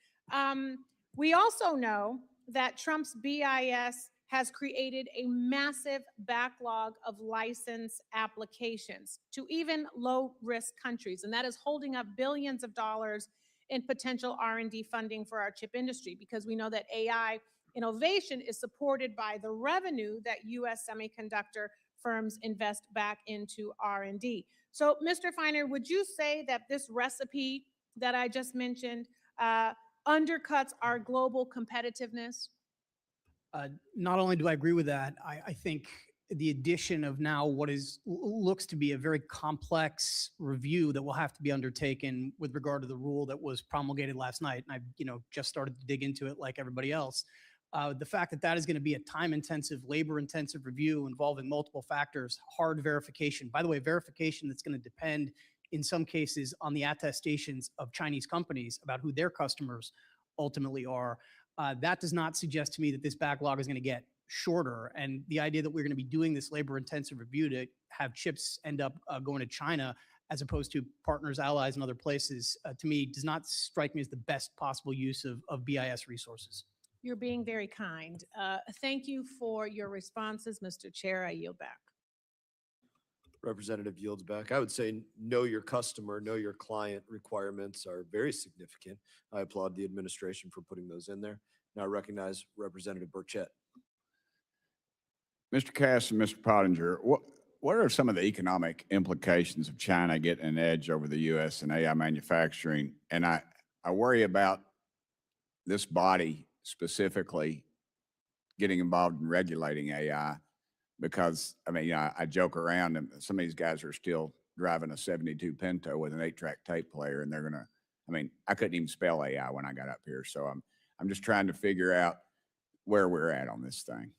We also know that Trump's BIS has created a massive backlog of license applications to even low-risk countries, and that is holding up billions of dollars in potential R&D funding for our chip industry, because we know that AI innovation is supported by the revenue that U.S. semiconductor firms invest back into R&D. So, Mr. Feiner, would you say that this recipe that I just mentioned undercuts our global competitiveness? Not only do I agree with that, I think the addition of now what looks to be a very complex review that will have to be undertaken with regard to the rule that was promulgated last night, and I just started to dig into it like everybody else. The fact that that is going to be a time-intensive, labor-intensive review involving multiple factors, hard verification. By the way, verification that's going to depend in some cases on the attestations of Chinese companies about who their customers ultimately are. That does not suggest to me that this backlog is going to get shorter. And the idea that we're going to be doing this labor-intensive review to have chips end up going to China as opposed to partners, allies, and other places, to me, does not strike me as the best possible use of BIS resources. You're being very kind. Thank you for your responses, Mr. Chair. I yield back. Representative yields back. I would say know your customer, know your client requirements are very significant. I applaud the administration for putting those in there. Now I recognize Representative Burchett. Mr. Cass and Mr. Pottinger, what are some of the economic implications of China getting an edge over the U.S. in AI manufacturing? And I worry about this body specifically getting involved in regulating AI because, I mean, I joke around and some of these guys are still driving a 72 Pinto with an 8-track tape player, and they're going to I mean, I couldn't even spell AI when I got up here. So I'm just trying to figure out where we're at on this thing.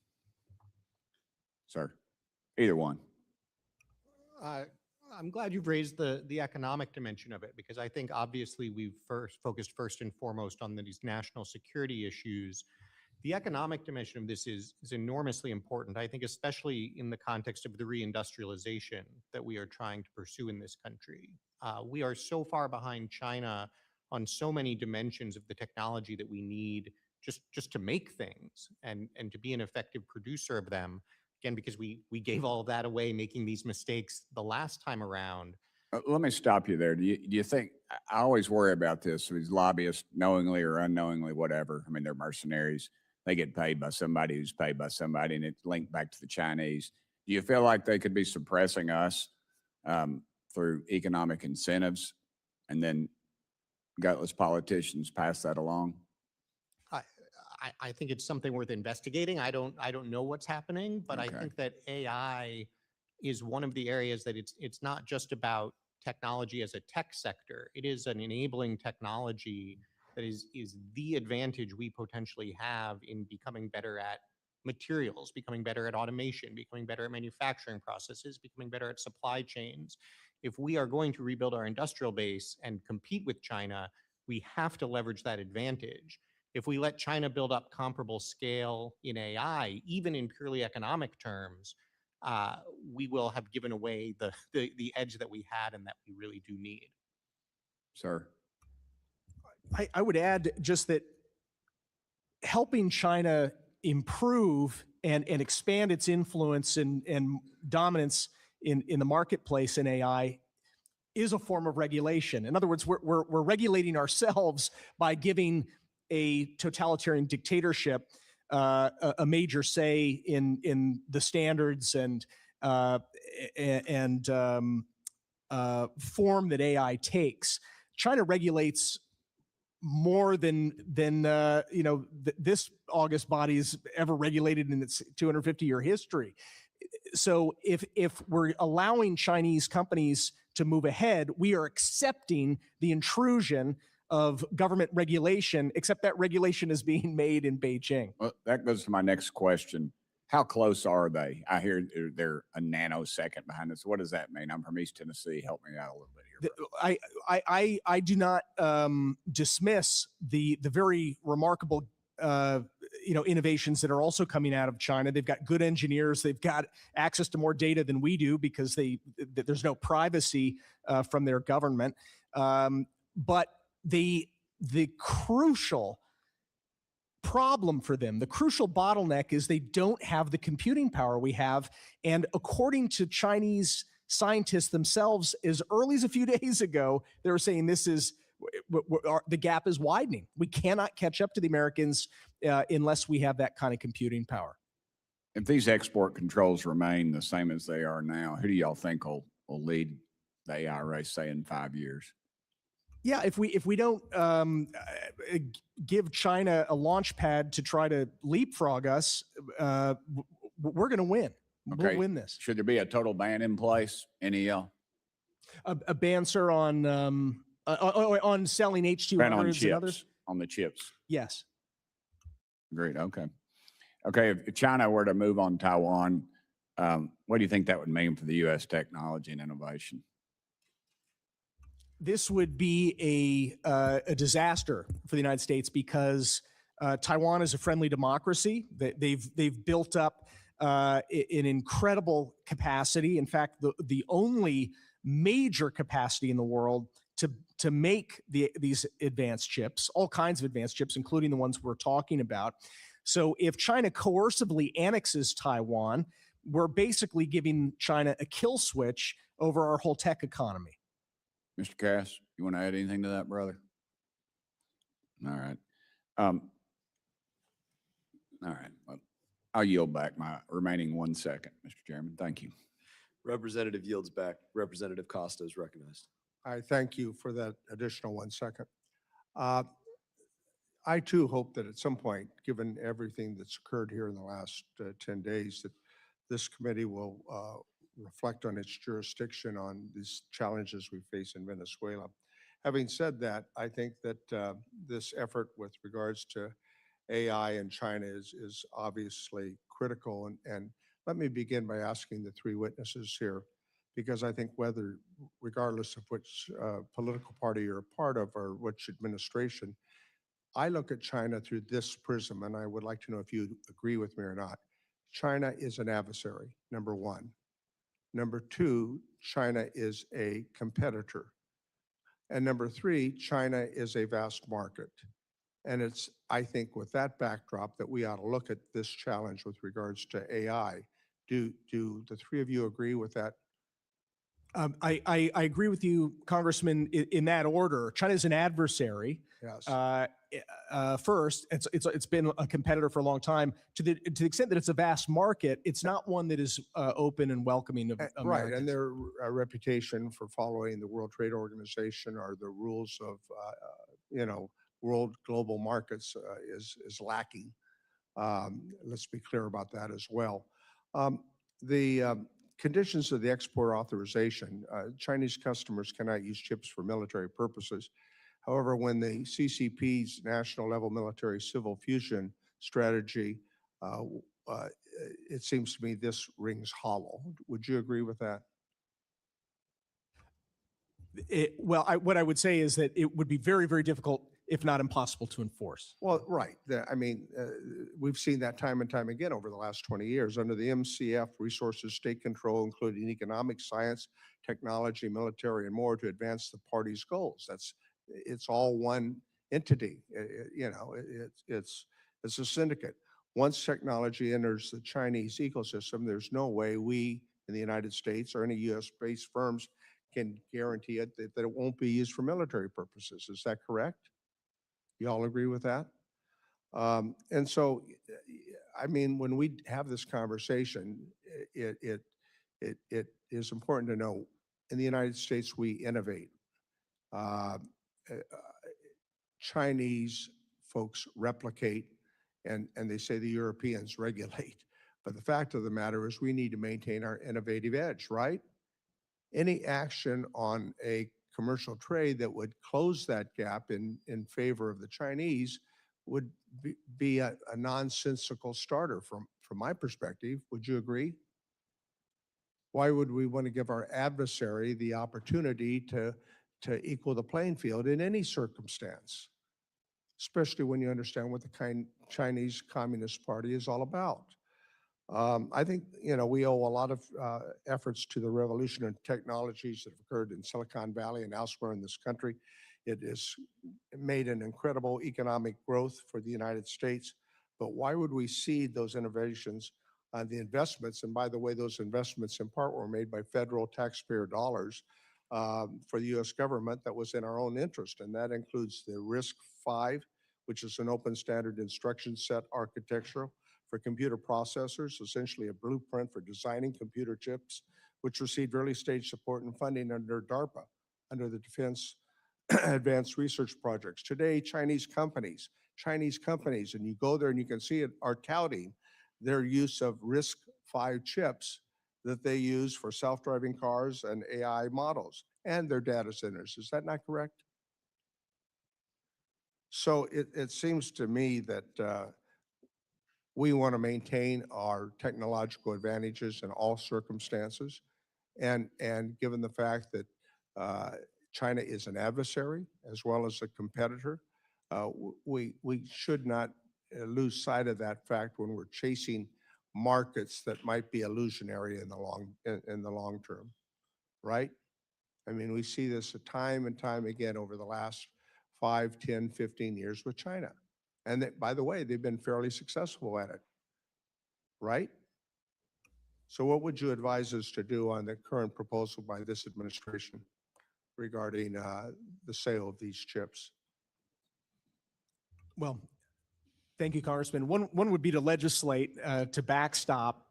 Sir, either one. I'm glad you've raised the economic dimension of it, because I think obviously we've focused first and foremost on these national security issues. The economic dimension of this is enormously important, I think, especially in the context of the reindustrialization that we are trying to pursue in this country. We are so far behind China on so many dimensions of the technology that we need just to make things and to be an effective producer of them. Again, because we gave all of that away making these mistakes the last time around. Let me stop you there. Do you think, I always worry about this, these lobbyists, knowingly or unknowingly, whatever. I mean, they're mercenaries. They get paid by somebody who's paid by somebody, and it's linked back to the Chinese. Do you feel like they could be suppressing us through economic incentives, and then gutless politicians pass that along? I think it's something worth investigating. I don't know what's happening, but I think that AI is one of the areas that it's not just about technology as a tech sector. It is an enabling technology that is the advantage we potentially have in becoming better at materials, becoming better at automation, becoming better at manufacturing processes, becoming better at supply chains. If we are going to rebuild our industrial base and compete with China, we have to leverage that advantage. If we let China build up comparable scale in AI, even in purely economic terms, we will have given away the edge that we had and that we really do need. Sir. I would add just that helping China improve and expand its influence and dominance in the marketplace in AI is a form of regulation. In other words, we're regulating ourselves by giving a totalitarian dictatorship a major say in the standards and form that AI takes. China regulates more than this August body's ever regulated in its 250-year history. So if we're allowing Chinese companies to move ahead, we are accepting the intrusion of government regulation, except that regulation is being made in Beijing. Well, that goes to my next question. How close are they? I hear they're a nanosecond behind us. What does that mean? I'm from East Tennessee. Help me out a little bit here. I do not dismiss the very remarkable innovations that are also coming out of China. They've got good engineers. They've got access to more data than we do because there's no privacy from their government. But the crucial problem for them, the crucial bottleneck, is they don't have the computing power we have. And according to Chinese scientists themselves, as early as a few days ago, they were saying the gap is widening. We cannot catch up to the Americans unless we have that kind of computing power. If these export controls remain the same as they are now, who do y'all think will lead the AI race, say, in 5 years? Yeah, if we don't give China a launch pad to try to leapfrog us, we're going to win. Okay. We'll win this. Should there be a total ban in place? NEL? A ban, sir, on selling H200s Ban on and chips, others? on the chips. Yes. Great. Okay. Okay. If China were to move on Taiwan, what do you think that would mean for the U.S. technology and innovation? This would be a disaster for the United States because Taiwan is a friendly democracy. They've built up an incredible capacity. In fact, the only major capacity in the world to make these advanced chips, all kinds of advanced chips, including the ones we're talking about. So if China coercively annexes Taiwan, we're basically giving China a kill switch over our whole tech economy. Mr. Cass, you want to add anything to that, brother? All right. All right. Well, I'll yield back my remaining 1 second, Mr. Chairman. Thank you. Representative yields back. Representative Costa is recognized. I thank you for that additional 1 second. I too hope that at some point, given everything that's occurred here in the last 10 days, that this committee will reflect on its jurisdiction on these challenges we face in Venezuela. Having said that, I think that this effort with regards to AI in China is obviously critical. And let me begin by asking the three witnesses here, because I think whether, regardless of which political party you're a part of or which administration, I look at China through this prism, and I would like to know if you agree with me or not. China is an adversary, number one. Number two, China is a competitor. And number three, China is a vast market. And it's, I think, with that backdrop that we ought to look at this challenge with regards to AI. Do the three of you agree with that? I agree with you, Congressman, in that order. China is an adversary. Yes. First, it's been a competitor for a long time. To the extent that it's a vast market, it's not one that is open and welcoming of Americans. Right, and their reputation for following the World Trade Organization or the rules of, world global markets is lacking. Let's be clear about that as well. The conditions of the export authorization, Chinese customers cannot use chips for military purposes. However, when the CCP's national level military civil fusion strategy, it seems to me this rings hollow. Would you agree with that? What I would say is that it would be very, very difficult, if not impossible, to enforce. Well, right. We've seen that time and time again over the last 20 years. Under the MCF, resources, state control, including economic, science, technology, military, and more to advance the party's goals. It's all one entity. It's a syndicate. Once technology enters the Chinese ecosystem, there's no way we in the United States or any US-based firms can guarantee it that it won't be used for military purposes. Is that correct? You all agree with that? And so, I mean, when we have this conversation, it is important to know in the United States we innovate. Chinese folks replicate, and they say the Europeans regulate. But the fact of the matter is we need to maintain our innovative edge, right? Any action on a commercial trade that would close that gap in favor of the Chinese would be a nonsensical starter from my perspective. Would you agree? Why would we want to give our adversary the opportunity to equal the playing field in any circumstance, especially when you understand what the Chinese Communist Party is all about? I think, we owe a lot of efforts to the revolution in technologies that have occurred in Silicon Valley and elsewhere in this country. It has made an incredible economic growth for the United States. But why would we cede those innovations on the investments? And by the way, those investments in part were made by federal taxpayer dollars for the US government that was in our own interest. And that includes the RISC-V, which is an open standard instruction set architecture for computer processors, essentially a blueprint for designing computer chips, which received early stage support and funding under DARPA, under the Defense Advanced Research Projects. Today, Chinese companies, and you go there and you can see it, are touting their use of RISC-V chips that they use for self-driving cars and AI models and their data centers. Is that not correct? So it seems to me that we want to maintain our technological advantages in all circumstances. And given the fact that China is an adversary as well as a competitor, we should not lose sight of that fact when we're chasing markets that might be illusionary in the long term, right? I mean, we see this time and time again over the last 5, 10, 15 years with China. And by the way, they've been fairly successful at it, right? So what would you advise us to do on the current proposal by this administration regarding the sale of these chips? Well, thank you, Congressman. One would be to legislate to backstop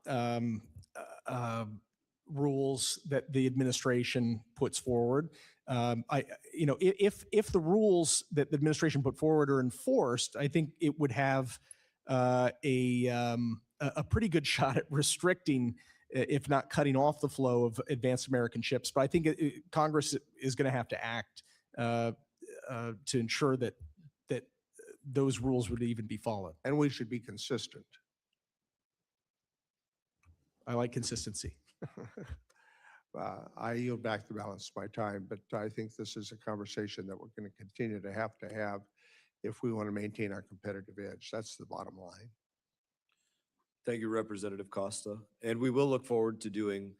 rules that the administration puts forward. If the rules that the administration put forward are enforced, I think it would have a pretty good shot at restricting, if not cutting off, the flow of advanced American chips. But I think Congress is going to have to act to ensure that those rules would even be followed. And we should be consistent. I like consistency. I yield back the balance of my time, but I think this is a conversation that we're going to continue to have if we want to maintain our competitive edge. That's the bottom line. Thank you, Representative Costa. And we will look forward to doing,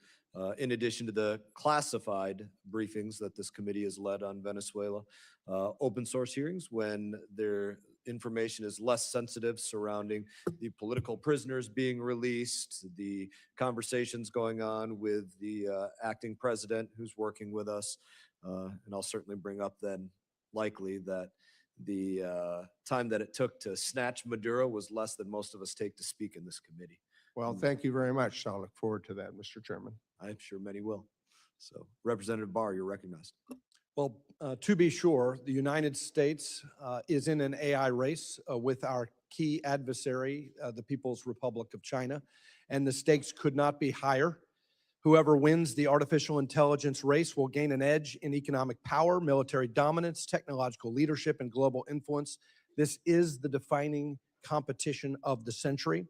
in addition to the classified briefings that this committee has led on Venezuela, open source hearings when their information is less sensitive surrounding the political prisoners being released, the conversations going on with the acting president who's working with us. And I'll certainly bring up then likely that the time that it took to snatch Maduro was less than most of us take to speak in this committee. Well, thank you very much. I'll look forward to that, Mr. Chairman. I'm sure many will. So Representative Barr, you're recognized. Well, to be sure, the United States is in an AI race with our key adversary, the People's Republic of China, and the stakes could not be higher. Whoever wins the artificial intelligence race will gain an edge in economic power, military dominance, technological leadership, and global influence. This is the defining competition of the century.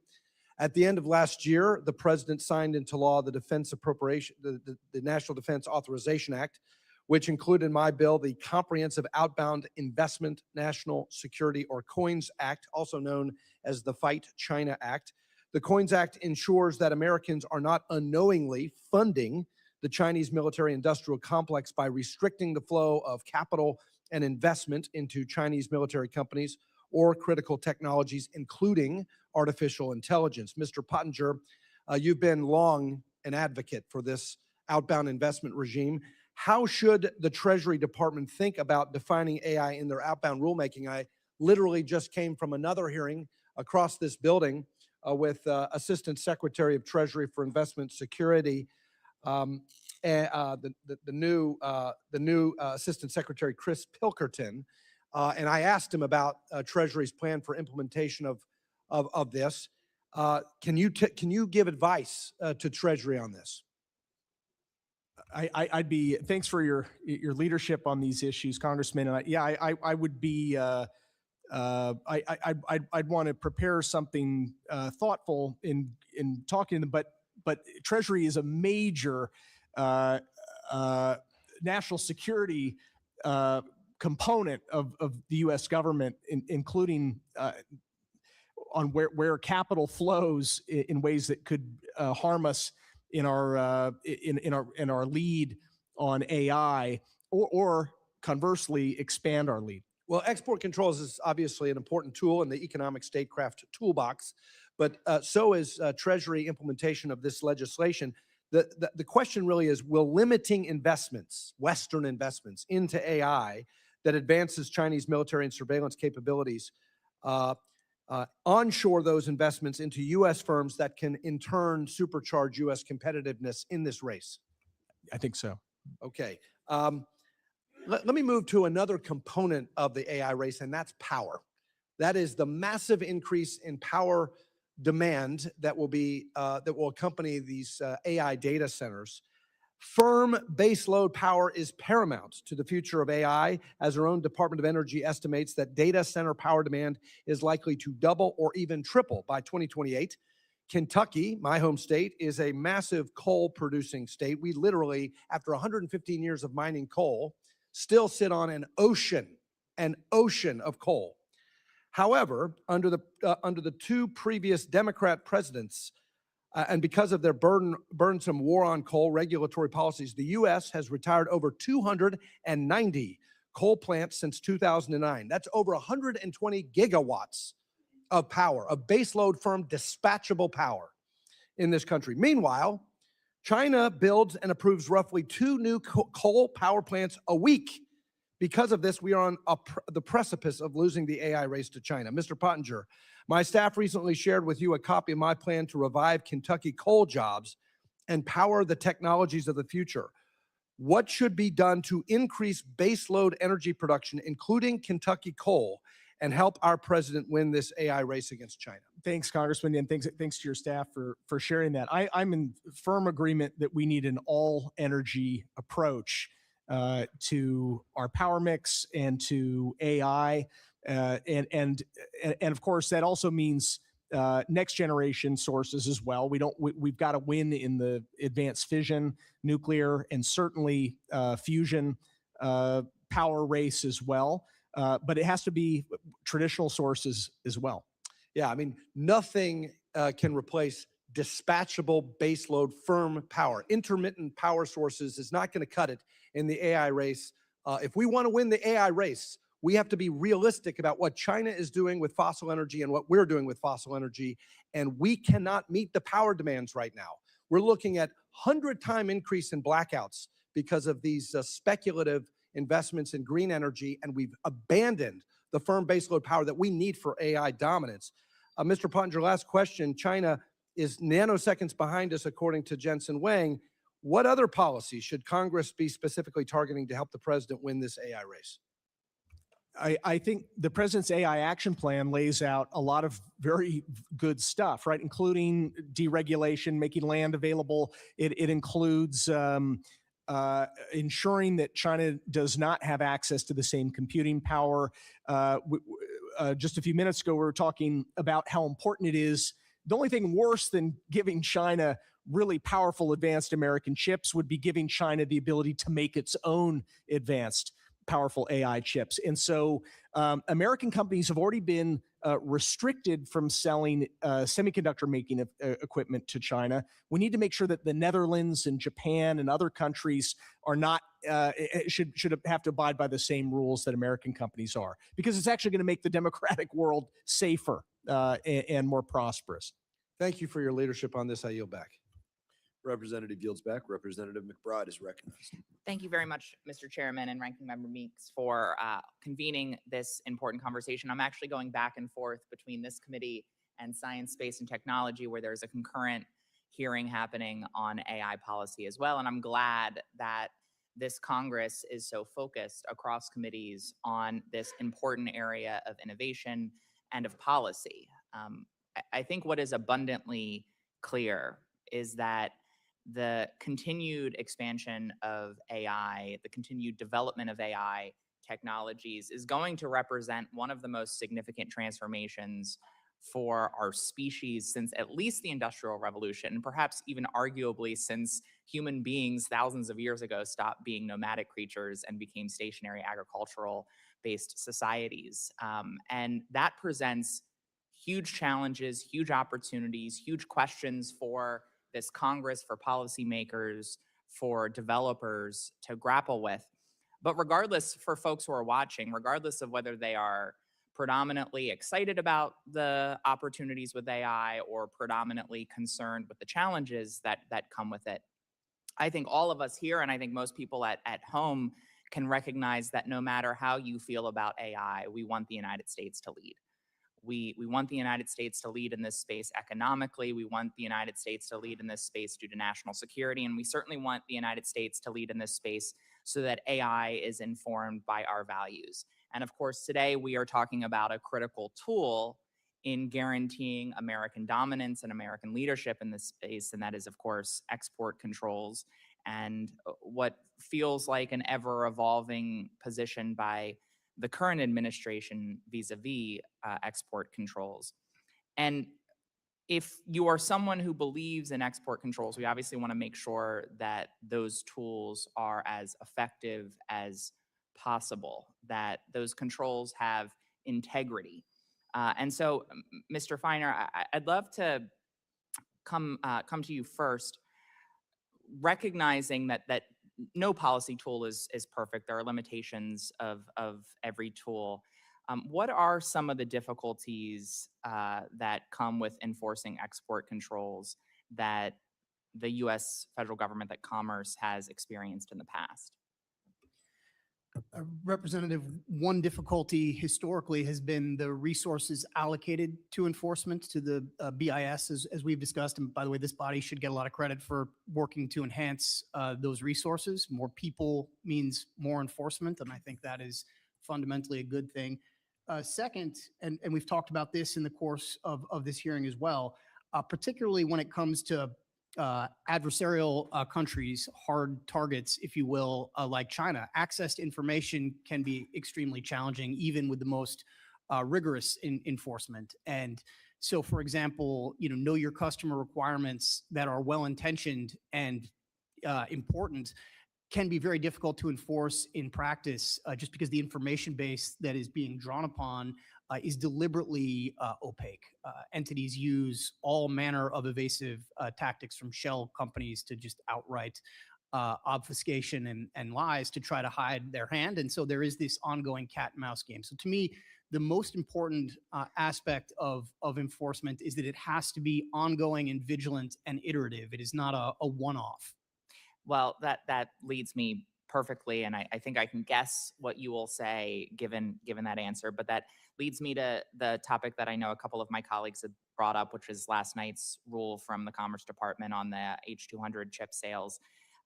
At the end of last year, the president signed into law the the National Defense Authorization Act, which included my bill, the Comprehensive Outbound Investment National Security, or COINS Act, also known as the Fight China Act. The COINS Act ensures that Americans are not unknowingly funding the Chinese military-industrial complex by restricting the flow of capital and investment into Chinese military companies or critical technologies, including artificial intelligence. Mr. Pottinger, you've been long an advocate for this outbound investment regime. How should the Treasury Department think about defining AI in their outbound rulemaking? I literally just came from another hearing across this building with Assistant Secretary of Treasury for Investment Security, and the new Assistant Secretary Chris Pilkerton, and I asked him about Treasury's plan for implementation of this. Can you give advice to Treasury on this? I'd be, thanks for your leadership on these issues, Congressman. And I would be, I'd want to prepare something thoughtful in talking to them, but Treasury is a major national security component of the U.S. government, including on where capital flows in ways that could harm us in our lead on AI, or conversely expand our lead. Well, export controls is obviously an important tool in the economic statecraft toolbox, but so is Treasury implementation of this legislation. The question really is, will limiting investments, Western investments, into AI that advances Chinese military and surveillance capabilities onshore those investments into U.S. firms that can in turn supercharge U.S. competitiveness in this race? I think so. Okay. Let me move to another component of the AI race, and that's power. That is the massive increase in power demand that will accompany these AI data centers. Firm baseload power is paramount to the future of AI, as our own Department of Energy estimates that data center power demand is likely to double or even triple by 2028. Kentucky, my home state, is a massive coal-producing state. We literally, after 115 years of mining coal, still sit on an ocean of coal. However, under the two previous Democrat presidents, and because of their burdensome war on coal regulatory policies, the U.S. has retired over 290 coal plants since 2009. That's over 120 gigawatts of power, of baseload firm dispatchable power in this country. Meanwhile, China builds and approves roughly 2 new coal power plants a week. Because of this, we are on the precipice of losing the AI race to China. Mr. Pottinger, my staff recently shared with you a copy of my plan to revive Kentucky coal jobs and power the technologies of the future. What should be done to increase baseload energy production, including Kentucky coal, and help our president win this AI race against China? Thanks, Congressman, and thanks to your staff for sharing that. I'm in firm agreement that we need an all energy approach to our power mix and to AI. And of course, that also means next generation sources as well. We've got to win in the advanced fission, nuclear, and certainly fusion power race as well. But it has to be traditional sources as well. Yeah, I mean, nothing can replace dispatchable baseload firm power. Intermittent power sources is not going to cut it in the AI race. If we want to win the AI race, we have to be realistic about what China is doing with fossil energy and what we're doing with fossil energy. And we cannot meet the power demands right now. We're looking at 100-time increase in blackouts because of these speculative investments in green energy, and we've abandoned the firm baseload power that we need for AI dominance. Mr. Pottinger, last question. China is nanoseconds behind us, according to Jensen Huang. What other policies should Congress be specifically targeting to help the president win this AI race? I think the president's AI action plan lays out a lot of very good stuff, right? Including deregulation, making land available. It includes ensuring that China does not have access to the same computing power. Just a few minutes ago, we were talking about how important it is. The only thing worse than giving China really powerful advanced American chips would be giving China the ability to make its own advanced powerful AI chips. And so American companies have already been restricted from selling semiconductor making equipment to China. We need to make sure that the Netherlands and Japan and other countries are not, should have to abide by the same rules that American companies are, because it's actually going to make the democratic world safer and more prosperous. Thank you for your leadership on this. I yield back. Representative yields back. Representative McBride is recognized. Thank you very much, Mr. Chairman and Ranking Member Meeks, for convening this important conversation. I'm actually going back and forth between this committee and Science, Space, and Technology, where there's a concurrent hearing happening on AI policy as well. And I'm glad that this Congress is so focused across committees on this important area of innovation and of policy. I think what is abundantly clear is that the continued expansion of AI, the continued development of AI technologies is going to represent one of the most significant transformations for our species since at least the Industrial Revolution, and perhaps even arguably since human beings thousands of years ago stopped being nomadic creatures and became stationary agricultural-based societies. And that presents huge challenges, huge opportunities, huge questions for this Congress, for policymakers, for developers to grapple with. But regardless, for folks who are watching, regardless of whether they are predominantly excited about the opportunities with AI or predominantly concerned with the challenges that come with it, I think all of us here, and I think most people at home, can recognize that no matter how you feel about AI, we want the United States to lead. We want the United States to lead in this space economically. We want the United States to lead in this space due to national security. And we certainly want the United States to lead in this space so that AI is informed by our values. And of course, today we are talking about a critical tool in guaranteeing American dominance and American leadership in this space. And that is, of course, export controls and what feels like an ever-evolving position by the current administration vis-a-vis export controls. And if you are someone who believes in export controls, we obviously want to make sure that those tools are as effective as possible, that those controls have integrity. And so, Mr. Feiner, I'd love to come to you first, recognizing that no policy tool is perfect. There are limitations of every tool. What are some of the difficulties that come with enforcing export controls that the U.S. federal government, that Commerce has experienced in the past? Representative, one difficulty historically has been the resources allocated to enforcement, to the BIS, as we've discussed. And by the way, this body should get a lot of credit for working to enhance those resources. More people means more enforcement, and I think that is fundamentally a good thing. Second, and we've talked about this in the course of this hearing as well, particularly when it comes to adversarial countries, hard targets, if you will, like China, access to information can be extremely challenging, even with the most rigorous enforcement. And so, for example, know your customer requirements that are well-intentioned and important can be very difficult to enforce in practice, just because the information base that is being drawn upon is deliberately opaque. Entities use all manner of evasive tactics, from shell companies to just outright obfuscation and lies to try to hide their hand. And so there is this ongoing cat and mouse game. So to me, the most important aspect of enforcement is that it has to be ongoing and vigilant and iterative. It is not a one-off. Well, that leads me perfectly, and I think I can guess what you will say given that answer. But that leads me to the topic that I know a couple of my colleagues had brought up, which is last night's rule from the Commerce Department on the H200 chip sales.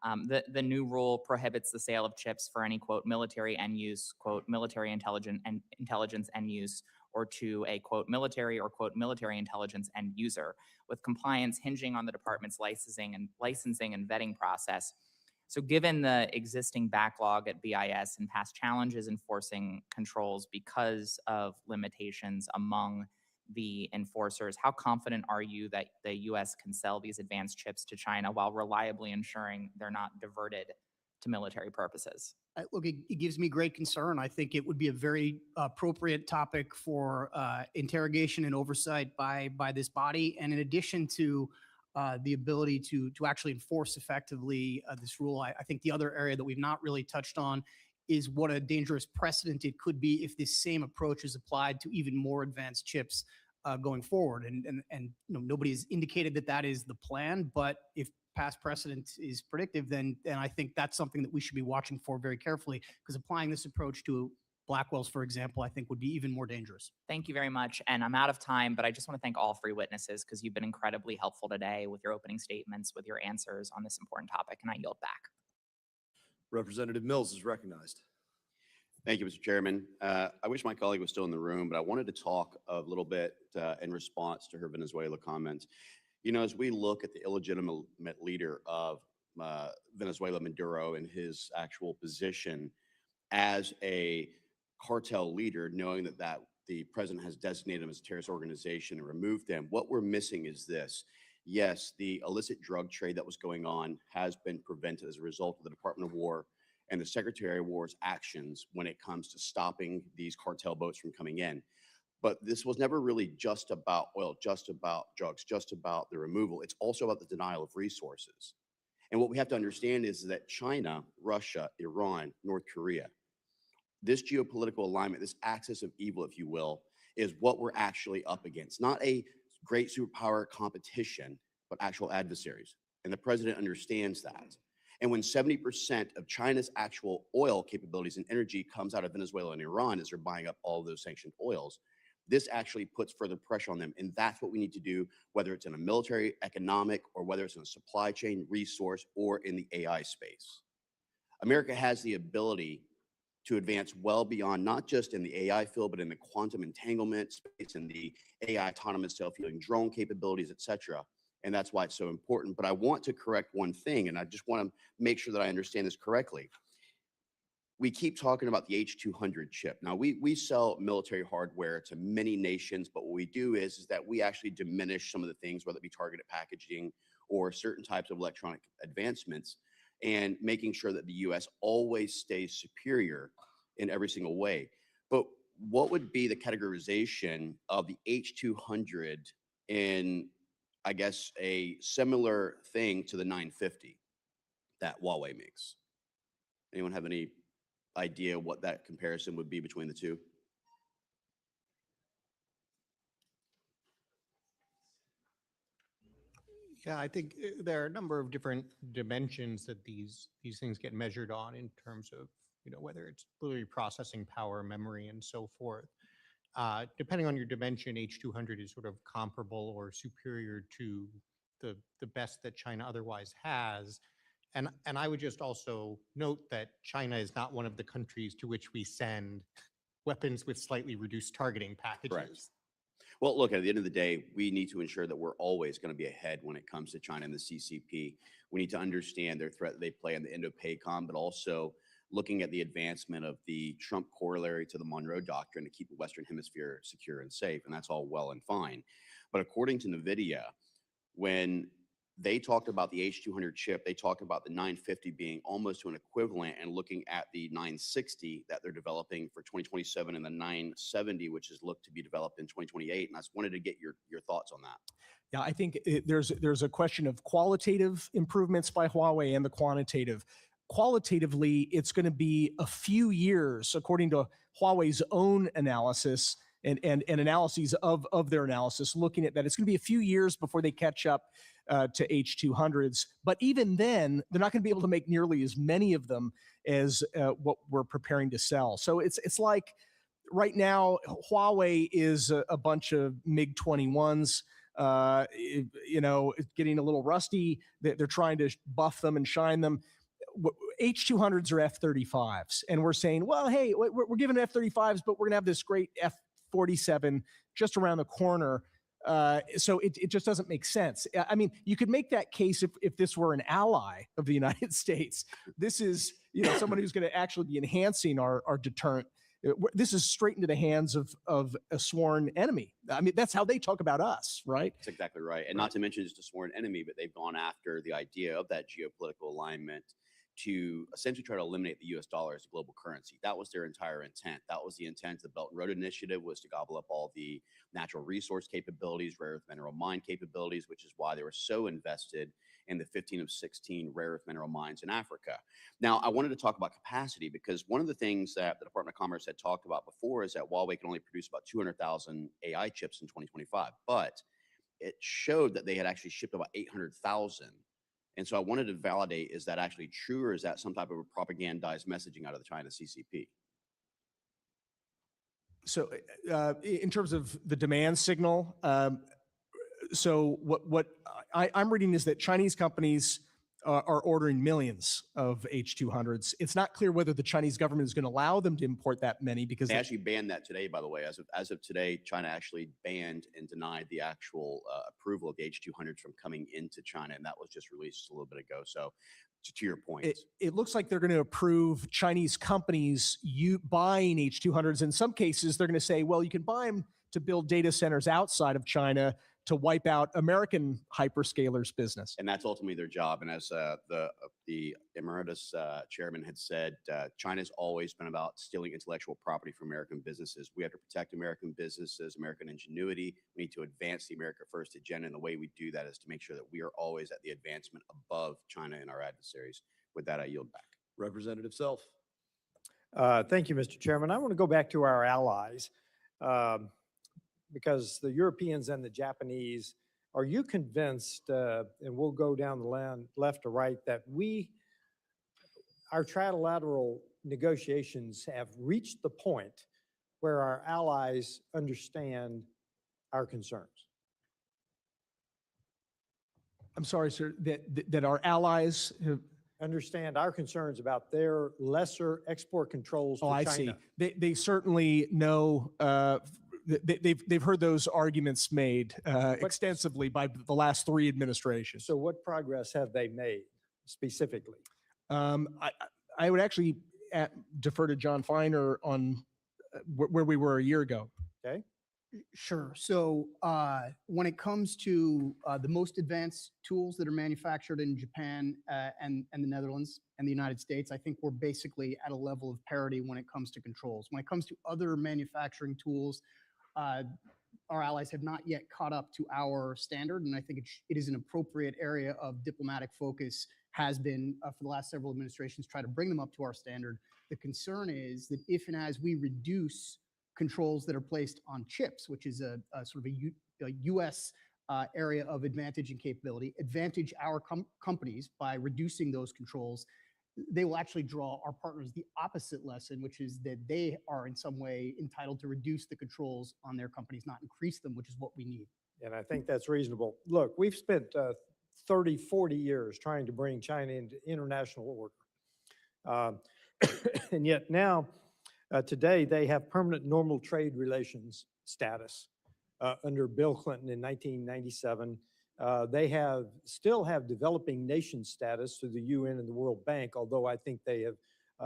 The new rule prohibits the sale of chips for any, quote, military end use, quote, military intelligence end use, or to a, quote, military or, quote, military intelligence end user, with compliance hinging on the department's licensing and vetting process. So given the existing backlog at BIS and past challenges enforcing controls because of limitations among the enforcers, how confident are you that the US can sell these advanced chips to China while reliably ensuring they're not diverted to military purposes? Look, it gives me great concern. I think it would be a very appropriate topic for interrogation and oversight by this body. And in addition to the ability to actually enforce effectively this rule, I think the other area that we've not really touched on is what a dangerous precedent it could be if this same approach is applied to even more advanced chips going forward. And nobody has indicated that is the plan, but if past precedent is predictive, then I think that's something that we should be watching for very carefully, because applying this approach to Blackwell's, for example, I think would be even more dangerous. Thank you very much. And I'm out of time, but I just want to thank all three witnesses because you've been incredibly helpful today with your opening statements, with your answers on this important topic, and I yield back. Representative Mills is recognized. Thank you, Mr. Chairman. I wish my colleague was still in the room, but I wanted to talk a little bit in response to her Venezuela comments. As we look at the illegitimate leader of Venezuela, Maduro, and his actual position as a cartel leader, knowing that the president has designated him as a terrorist organization and removed them, what we're missing is this. Yes, the illicit drug trade that was going on has been prevented as a result of the Department of War and the Secretary of War's actions when it comes to stopping these cartel boats from coming in. But this was never really just about oil, just about drugs, just about the removal. It's also about the denial of resources. And what we have to understand is that China, Russia, Iran, North Korea, this geopolitical alignment, this axis of evil, if you will, is what we're actually up against. Not a great superpower competition, but actual adversaries. And the president understands that. And when 70% of China's actual oil capabilities and energy comes out of Venezuela and Iran as they're buying up all of those sanctioned oils, this actually puts further pressure on them. And that's what we need to do, whether it's in a military, economic, or whether it's in a supply chain, resource, or in the AI space. America has the ability to advance well beyond, not just in the AI field, but in the quantum entanglement space and the AI autonomous self-healing drone capabilities, et cetera. And that's why it's so important. But I want to correct one thing, and I just want to make sure that I understand this correctly. We keep talking about the H200 chip. Now, we sell military hardware to many nations, but what we do is that we actually diminish some of the things, whether it be targeted packaging or certain types of electronic advancements, and making sure that the U.S. always stays superior in every single way. But what would be the categorization of the H200 in, I guess, a similar thing to the 950 that Huawei makes? Anyone have any idea what that comparison would be between the two? Yeah, I think there are a number of different dimensions that these things get measured on in terms of, whether it's literally processing power, memory, and so forth. Depending on your dimension, H200 is sort of comparable or superior to the best that China otherwise has. And I would just also note that China is not one of the countries to which we send weapons with slightly reduced targeting packages. Correct. Well, look, at the end of the day, we need to ensure that we're always going to be ahead when it comes to China and the CCP. We need to understand their threat that they play in the Indo-PACOM, but also looking at the advancement of the Trump corollary to the Monroe Doctrine to keep the Western Hemisphere secure and safe. And that's all well and fine. But according to NVIDIA, when they talked about the H200 chip, they talked about the 950 being almost to an equivalent, and looking at the 960 that they're developing for 2027 and the 970, which is looked to be developed in 2028. And I just wanted to get your thoughts on that. Yeah, I think there's a question of qualitative improvements by Huawei and the quantitative. Qualitatively, it's going to be a few years, according to Huawei's own analysis and analyses of their analysis, looking at that. It's going to be a few years before they catch up to H200s. But even then, they're not going to be able to make nearly as many of them as what we're preparing to sell. So it's like right now, Huawei is a bunch of MiG-21s. Getting a little rusty. They're trying to buff them and shine them. H200s are F-35s. And we're saying, well, hey, we're giving F-35s, but we're going to have this great F-47 just around the corner. So it just doesn't make sense. I mean, you could make that case if this were an ally of the United States. This is, someone who's going to actually be enhancing our deterrent. This is straight into the hands of a sworn enemy. I mean, that's how they talk about us, right? That's exactly right. And not to mention just a sworn enemy, but they've gone after the idea of that geopolitical alignment to essentially try to eliminate the US dollar as a global currency. That was their entire intent. That was the intent of the Belt and Road Initiative, was to gobble up all the natural resource capabilities, rare earth mineral mine capabilities, which is why they were so invested in the 15 of 16 rare earth mineral mines in Africa. Now, I wanted to talk about capacity, because one of the things that the Department of Commerce had talked about before is that Huawei can only produce about 200,000 AI chips in 2025, but it showed that they had actually shipped about 800,000. And so I wanted to validate, is that actually true, or is that some type of a propagandized messaging out of the China CCP? So in terms of the demand signal, so what I'm reading is that Chinese companies are ordering millions of H200s. It's not clear whether the Chinese government is going to allow them to import that many, because They actually banned that today, by the way. As of today, China actually banned and denied the actual approval of the H200s from coming into China, and that was just released a little bit ago. So to your point. it looks like they're going to approve Chinese companies buying H200s. In some cases, they're going to say, well, you can buy them to build data centers outside of China to wipe out American hyperscalers' business. And that's ultimately their job. And as the emeritus chairman had said, China's always been about stealing intellectual property from American businesses. We have to protect American businesses, American ingenuity. We need to advance the America First agenda. And the way we do that is to make sure that we are always at the advancement above China and our adversaries. With that, I yield back. Representative Self. Thank you, Mr. Chairman. I want to go back to our allies. Because the Europeans and the Japanese, are you convinced, and we'll go down the line left to right, that our trilateral negotiations have reached the point where our allies understand our concerns? I'm sorry, sir, that our allies have understand our concerns about their lesser export controls to I China. see. They certainly know. They've heard those arguments made extensively by the last three administrations. So what progress have they made specifically? I would actually defer to John Feiner on where we were a year ago. Okay. Sure. So when it comes to the most advanced tools that are manufactured in Japan and the Netherlands and the United States, I think we're basically at a level of parity when it comes to controls. When it comes to other manufacturing tools, our allies have not yet caught up to our standard, and I think it is an appropriate area of diplomatic focus, has been for the last several administrations, try to bring them up to our standard. The concern is that if and as we reduce controls that are placed on chips, which is a sort of a U.S. Area of advantage and capability, advantage our companies by reducing those controls, they will actually draw our partners the opposite lesson, which is that they are in some way entitled to reduce the controls on their companies, not increase them, which is what we need. And I think that's reasonable. Look, we've spent 30, 40 years trying to bring China into international order. And yet now, today, they have permanent normal trade relations status under Bill Clinton in 1997. They still have developing nation status through the UN and the World Bank, although I think they have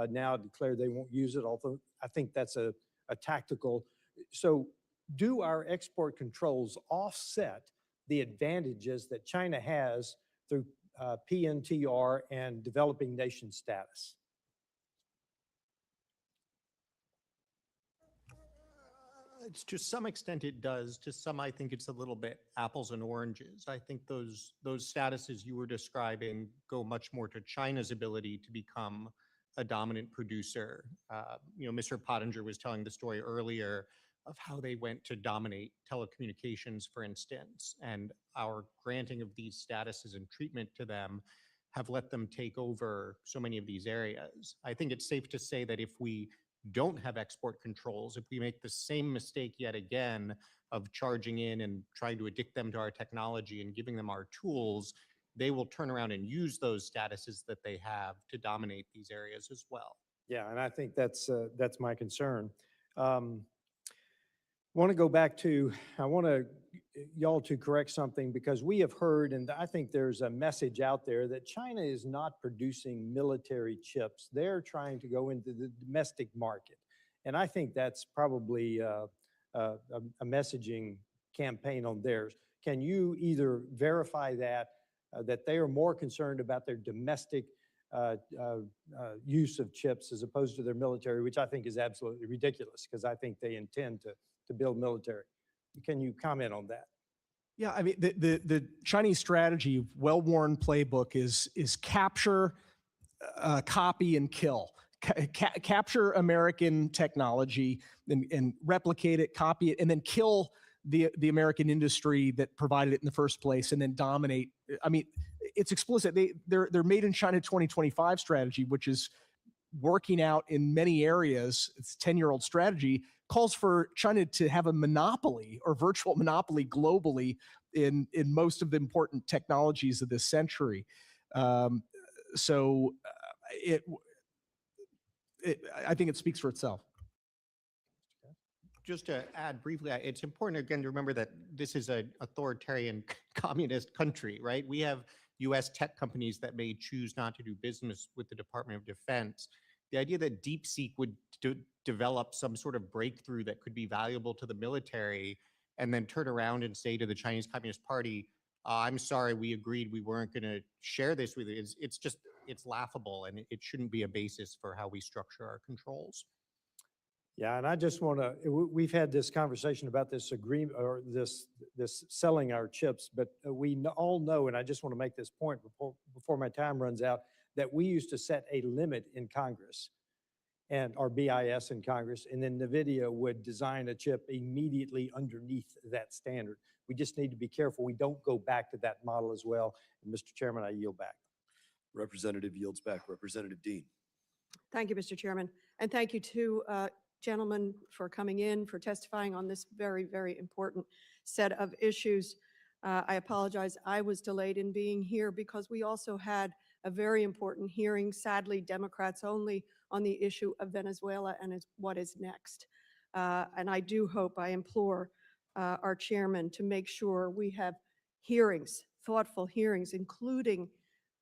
now declared they won't use it, although I think that's a tactical. So do our export controls offset the advantages that China has through PNTR and developing nation status? To some extent it does. To some, I think it's a little bit apples and oranges. I think those statuses you were describing go much more to China's ability to become a dominant producer. Mr. Pottinger was telling the story earlier of how they went to dominate telecommunications, for instance, and our granting of these statuses and treatment to them have let them take over so many of these areas. I think it's safe to say that if we don't have export controls, if we make the same mistake yet again of charging in and trying to addict them to our technology and giving them our tools, they will turn around and use those statuses that they have to dominate these areas as well. Yeah, and I think that's my concern. Want to go back to, I want y'all to correct something, because we have heard, and I think there's a message out there that China is not producing military chips. They're trying to go into the domestic market. And I think that's probably a messaging campaign on theirs. Can you either verify that they are more concerned about their domestic use of chips as opposed to their military, which I think is absolutely ridiculous, because I think they intend to build military. Can you comment on that? Yeah, I mean, the Chinese strategy, well-worn playbook is capture, copy, and kill. Capture American technology and replicate it, copy it, and then kill the American industry that provided it in the first place, and then dominate. I mean, it's explicit. Their Made in China 2025 strategy, which is working out in many areas, it's a 10-year-old strategy, calls for China to have a monopoly or virtual monopoly globally in most of the important technologies of this century. I think it speaks for itself. Just to add briefly, it's important again to remember that this is an authoritarian communist country, right? We have US tech companies that may choose not to do business with the Department of Defense. The idea that DeepSeek would develop some sort of breakthrough that could be valuable to the military and then turn around and say to the Chinese Communist Party, I'm sorry, we agreed we weren't going to share this with you. It's laughable, and it shouldn't be a basis for how we structure our controls. Yeah, and I just want to, we've had this conversation about this agreement or this selling our chips, but we all know, and I just want to make this point before my time runs out, that we used to set a limit in Congress and our BIS in Congress, and then NVIDIA would design a chip immediately underneath that standard. We just need to be careful we don't go back to that model as well. And Mr. Chairman, I yield back. Representative yields back. Representative Dean. Thank you, Mr. Chairman. And thank you to gentlemen for coming in, for testifying on this very, very important set of issues. I apologize, I was delayed in being here because we also had a very important hearing, sadly Democrats only, on the issue of Venezuela and what is next. And I do hope, I implore our chairman to make sure we have hearings, thoughtful hearings, including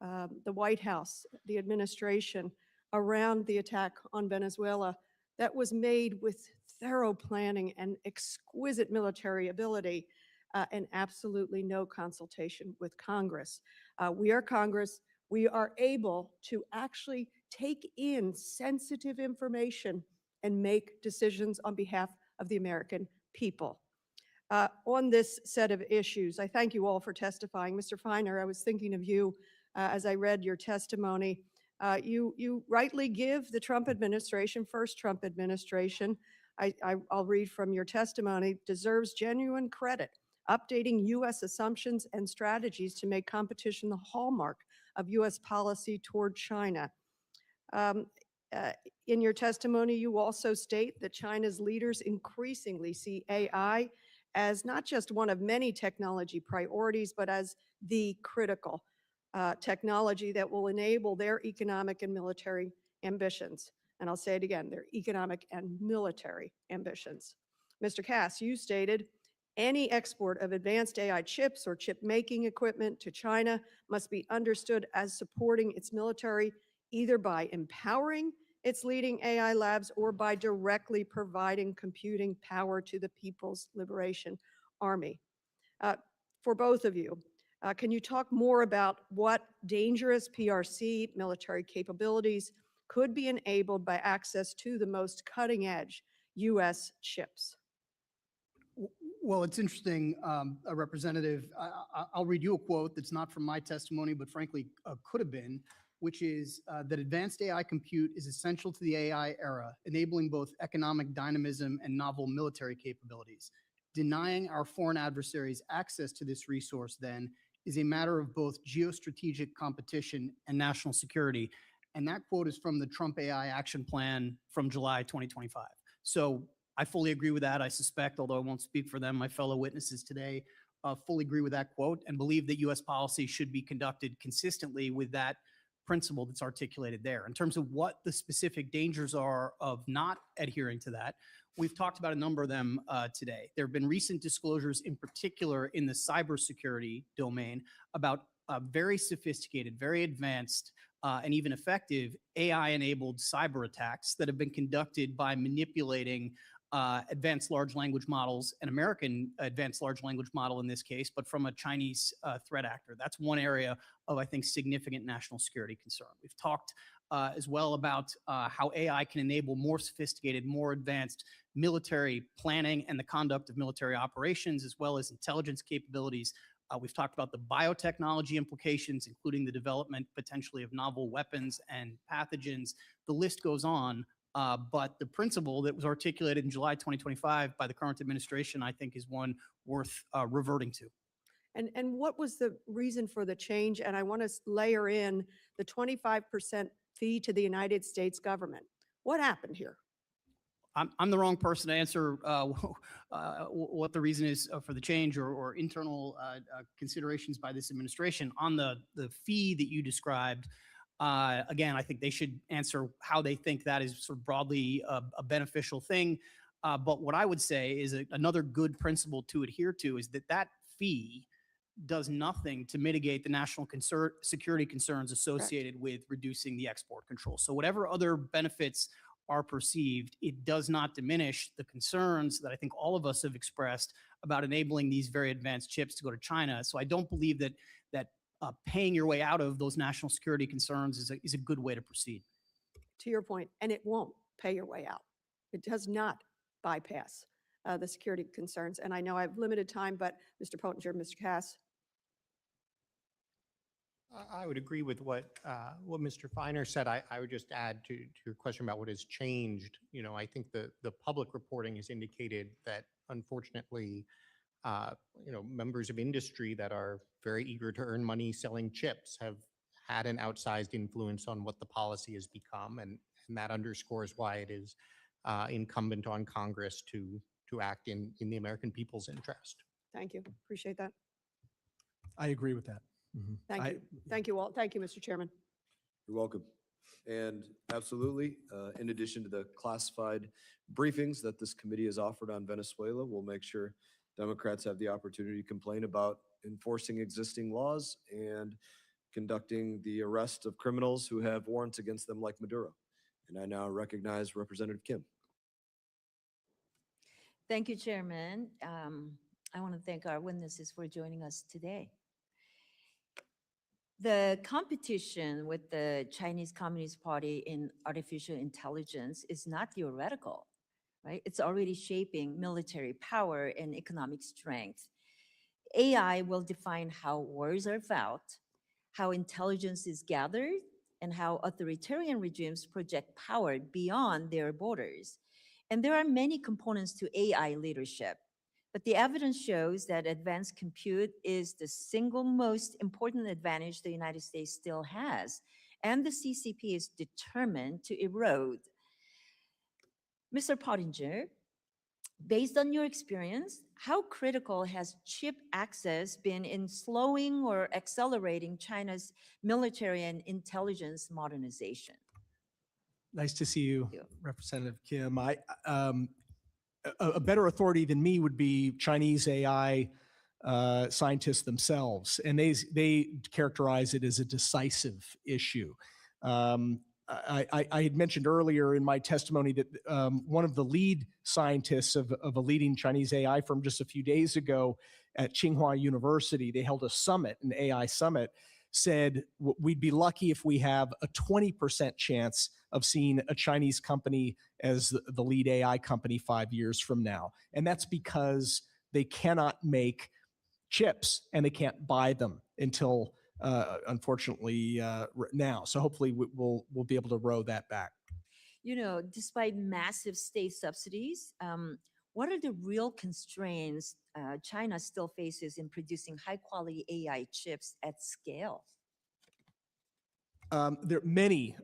the White House, the administration, around the attack on Venezuela that was made with thorough planning and exquisite military ability and absolutely no consultation with Congress. We are Congress. We are able to actually take in sensitive information and make decisions on behalf of the American people. On this set of issues, I thank you all for testifying. Mr. Feiner, I was thinking of you as I read your testimony. You rightly give the Trump administration, first Trump administration, I'll read from your testimony, deserves genuine credit, updating U.S. assumptions and strategies to make competition the hallmark of U.S. policy toward China. In your testimony, you also state that China's leaders increasingly see AI as not just one of many technology priorities, but as the critical technology that will enable their economic and military ambitions. And I'll say it again, their economic and military ambitions. Mr. Cass, you stated Any export of advanced AI chips or chip making equipment to China must be understood as supporting its military, either by empowering its leading AI labs or by directly providing computing power to the People's Liberation Army. For both of you, can you talk more about what dangerous PRC military capabilities could be enabled by access to the most cutting-edge U.S. chips? Well, it's interesting, Representative. I'll read you a quote that's not from my testimony, but frankly could have been, which is that advanced AI compute is essential to the AI era, enabling both economic dynamism and novel military capabilities. Denying our foreign adversaries access to this resource, then, is a matter of both geostrategic competition and national security. And that quote is from the Trump AI Action Plan from July 2025. So I fully agree with that. I suspect, although I won't speak for them, my fellow witnesses today fully agree with that quote and believe that U.S. policy should be conducted consistently with that principle that's articulated there. In terms of what the specific dangers are of not adhering to that, we've talked about a number of them today. There have been recent disclosures, in particular in the cybersecurity domain, about very sophisticated, very advanced, and even effective AI-enabled cyber attacks that have been conducted by manipulating advanced large language models, an American advanced large language model in this case, but from a Chinese threat actor. That's one area of, I think, significant national security concern. We've talked as well about how AI can enable more sophisticated, more advanced military planning and the conduct of military operations, as well as intelligence capabilities. We've talked about the biotechnology implications, including the development potentially of novel weapons and pathogens. The list goes on. But the principle that was articulated in July 2025 by the current administration, I think, is one worth reverting to. And what was the reason for the change? And I want to layer in the 25% fee to the United States government. What happened here? I'm the wrong person to answer what the reason is for the change or internal considerations by this administration. On the fee that you described, again, I think they should answer how they think that is sort of broadly a beneficial thing. But what I would say is another good principle to adhere to is that that fee does nothing to mitigate the national security concerns associated with reducing the export control. So whatever other benefits are perceived, it does not diminish the concerns that I think all of us have expressed about enabling these very advanced chips to go to China. So I don't believe that paying your way out of those national security concerns is a good way to proceed. To your point, and it won't pay your way out. It does not bypass the security concerns. And I know I have limited time, but Mr. Pottinger, Mr. Cass. I would agree with what Mr. Feiner said. I would just add to your question about what has changed. You know, I think the public reporting has indicated that, unfortunately, members of industry that are very eager to earn money selling chips have had an outsized influence on what the policy has become, and that underscores why it is incumbent on Congress to act in the American people's interest. Thank you. Appreciate that. I agree with that. Thank you. Thank you all. Thank you, Mr. Chairman. You're welcome. And absolutely, in addition to the classified briefings that this committee has offered on Venezuela, we'll make sure Democrats have the opportunity to complain about enforcing existing laws and conducting the arrest of criminals who have warrants against them like Maduro. And I now recognize Representative Kim. Thank you, Chairman. I want to thank our witnesses for joining us today. The competition with the Chinese Communist Party in artificial intelligence is not theoretical, right? It's already shaping military power and economic strength. AI will define how wars are fought, how intelligence is gathered, and how authoritarian regimes project power beyond their borders. And there are many components to AI leadership. But the evidence shows that advanced compute is the single most important advantage the United States still has, and the CCP is determined to erode. Mr. Pottinger, based on your experience, how critical has chip access been in slowing or accelerating China's military and intelligence modernization? Nice to see you, Representative Kim. a better authority than me would be Chinese AI scientists themselves, and they characterize it as a decisive issue. I had mentioned earlier in my testimony that one of the lead scientists of a leading Chinese AI firm just a few days ago at Tsinghua University, they held a summit, an AI summit, said we'd be lucky if we have a 20% chance of seeing a Chinese company as the lead AI company 5 years from now. And that's because they cannot make chips and they can't buy them until unfortunately now. So hopefully we'll be able to row that back. You know, despite massive state subsidies, what are the real constraints China still faces in producing high quality AI chips at scale? There are many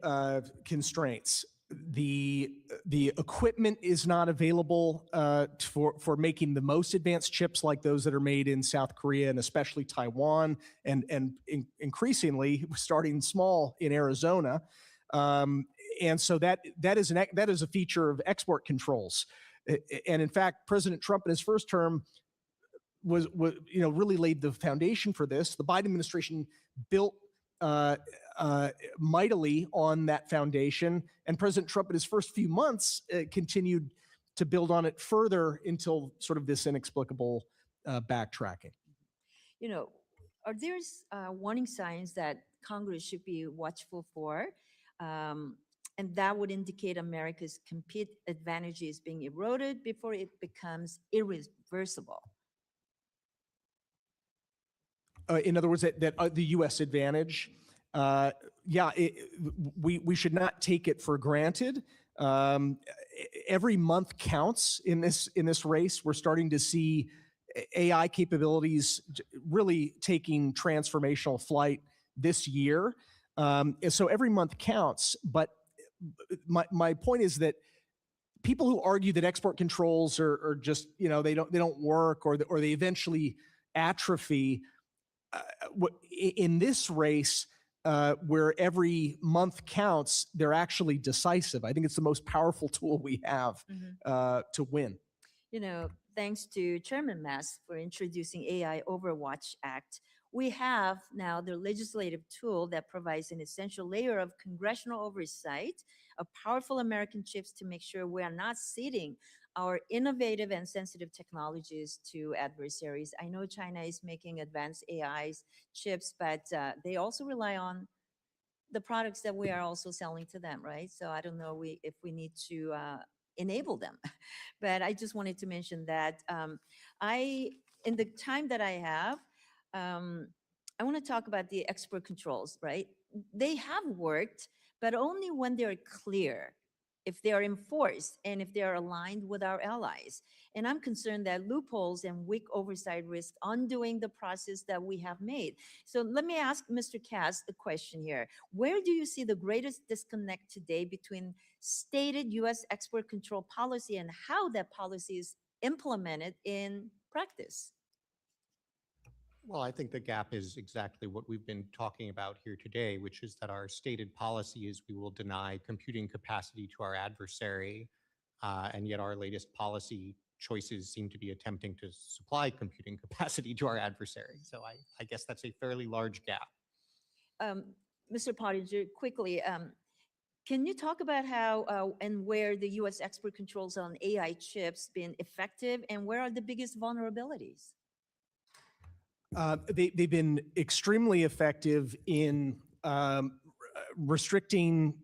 constraints. The equipment is not available for making the most advanced chips like those that are made in South Korea and especially Taiwan, and increasingly starting small in Arizona. And so that is a feature of export controls. And in fact, President Trump in his first term was really laid the foundation for this. The Biden administration built mightily on that foundation, and President Trump in his first few months continued to build on it further until sort of this inexplicable backtracking. You know, are there warning signs that Congress should be watchful for? And that would indicate America's compete advantage is being eroded before it becomes irreversible. In other words, that the U.S. advantage, we should not take it for granted. Every month counts in this race. We're starting to see AI capabilities really taking transformational flight this year. So every month counts. But my point is that people who argue that export controls are just they don't work or they eventually atrophy. In this race, where every month counts, they're actually decisive. I think it's the most powerful tool we have to win. You know, thanks to Chairman Mast for introducing AI Overwatch Act, we have now the legislative tool that provides an essential layer of congressional oversight of powerful American chips to make sure we are not ceding our innovative and sensitive technologies to adversaries. I know China is making advanced AI chips, but they also rely on the products that we are also selling to them, right? So I don't know if we need to enable them. But I just wanted to mention that in the time that I have, I want to talk about the export controls, right? They have worked, but only when they're clear, if they are enforced, and if they are aligned with our allies. And I'm concerned that loopholes and weak oversight risk undoing the process that we have made. So let me ask Mr. Cass a question here. Where do you see the greatest disconnect today between stated U.S. export control policy and how that policy is implemented in practice? Well, I think the gap is exactly what we've been talking about here today, which is that our stated policy is we will deny computing capacity to our adversary, and yet our latest policy choices seem to be attempting to supply computing capacity to our adversary. So I guess that's a fairly large gap. Mr. Pottinger, quickly, can you talk about how and where the U.S. export controls on AI chips been effective, and where are the biggest vulnerabilities? They've been extremely effective in restricting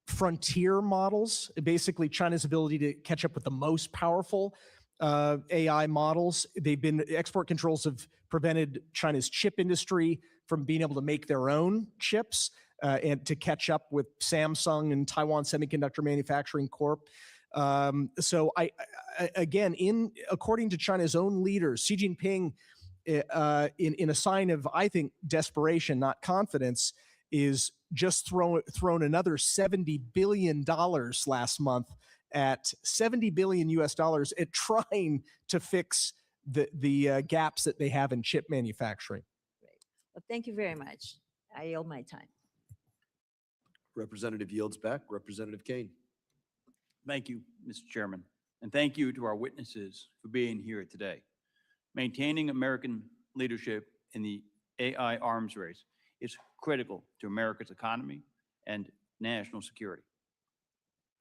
frontier models, basically China's ability to catch up with the most powerful AI models. Export controls have prevented China's chip industry from being able to make their own chips and to catch up with Samsung and Taiwan Semiconductor Manufacturing Corp. So according to China's own leaders, Xi Jinping, in a sign of, I think, desperation, not confidence, is just thrown another $70 billion last month at $70 billion US dollars at trying to fix the gaps that they have in chip manufacturing. Great. Well, thank you very much. I yield my time. Representative yields back. Representative Kane. Thank you, Mr. Chairman. And thank you to our witnesses for being here today. Maintaining American leadership in the AI arms race is critical to America's economy and national security.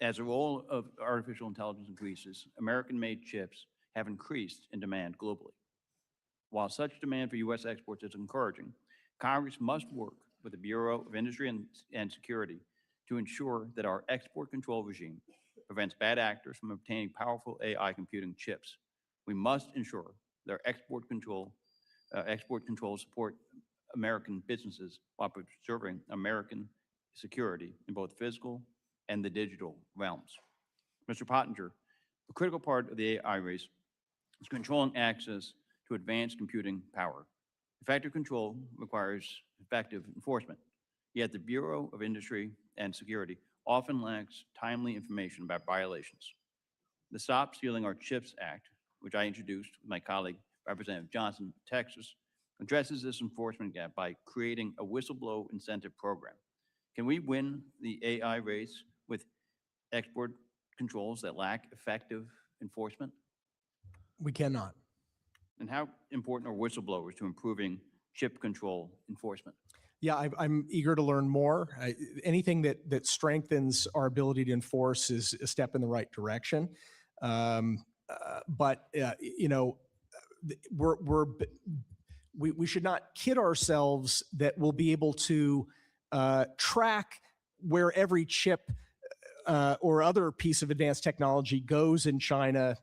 As the role of artificial intelligence increases, American-made chips have increased in demand globally. While such demand for U.S. exports is encouraging, Congress must work with the Bureau of Industry and Security to ensure that our export control regime prevents bad actors from obtaining powerful AI computing chips. We must ensure that our export controls support American businesses while preserving American security in both physical and the digital realms. Mr. Pottinger, a critical part of the AI race is controlling access to advanced computing power. Effective control requires effective enforcement, yet the Bureau of Industry and Security often lacks timely information about violations. The Stop Stealing Our Chips Act, which I introduced with my colleague, Representative Johnson of Texas, addresses this enforcement gap by creating a whistleblower incentive program. Can we win the AI race with export controls that lack effective enforcement? We cannot. And how important are whistleblowers to improving chip control enforcement? Yeah, I'm eager to learn more. Anything that strengthens our ability to enforce is a step in the right direction. But you know, we should not kid ourselves that we'll be able to track where every chip or other piece of advanced technology goes in China.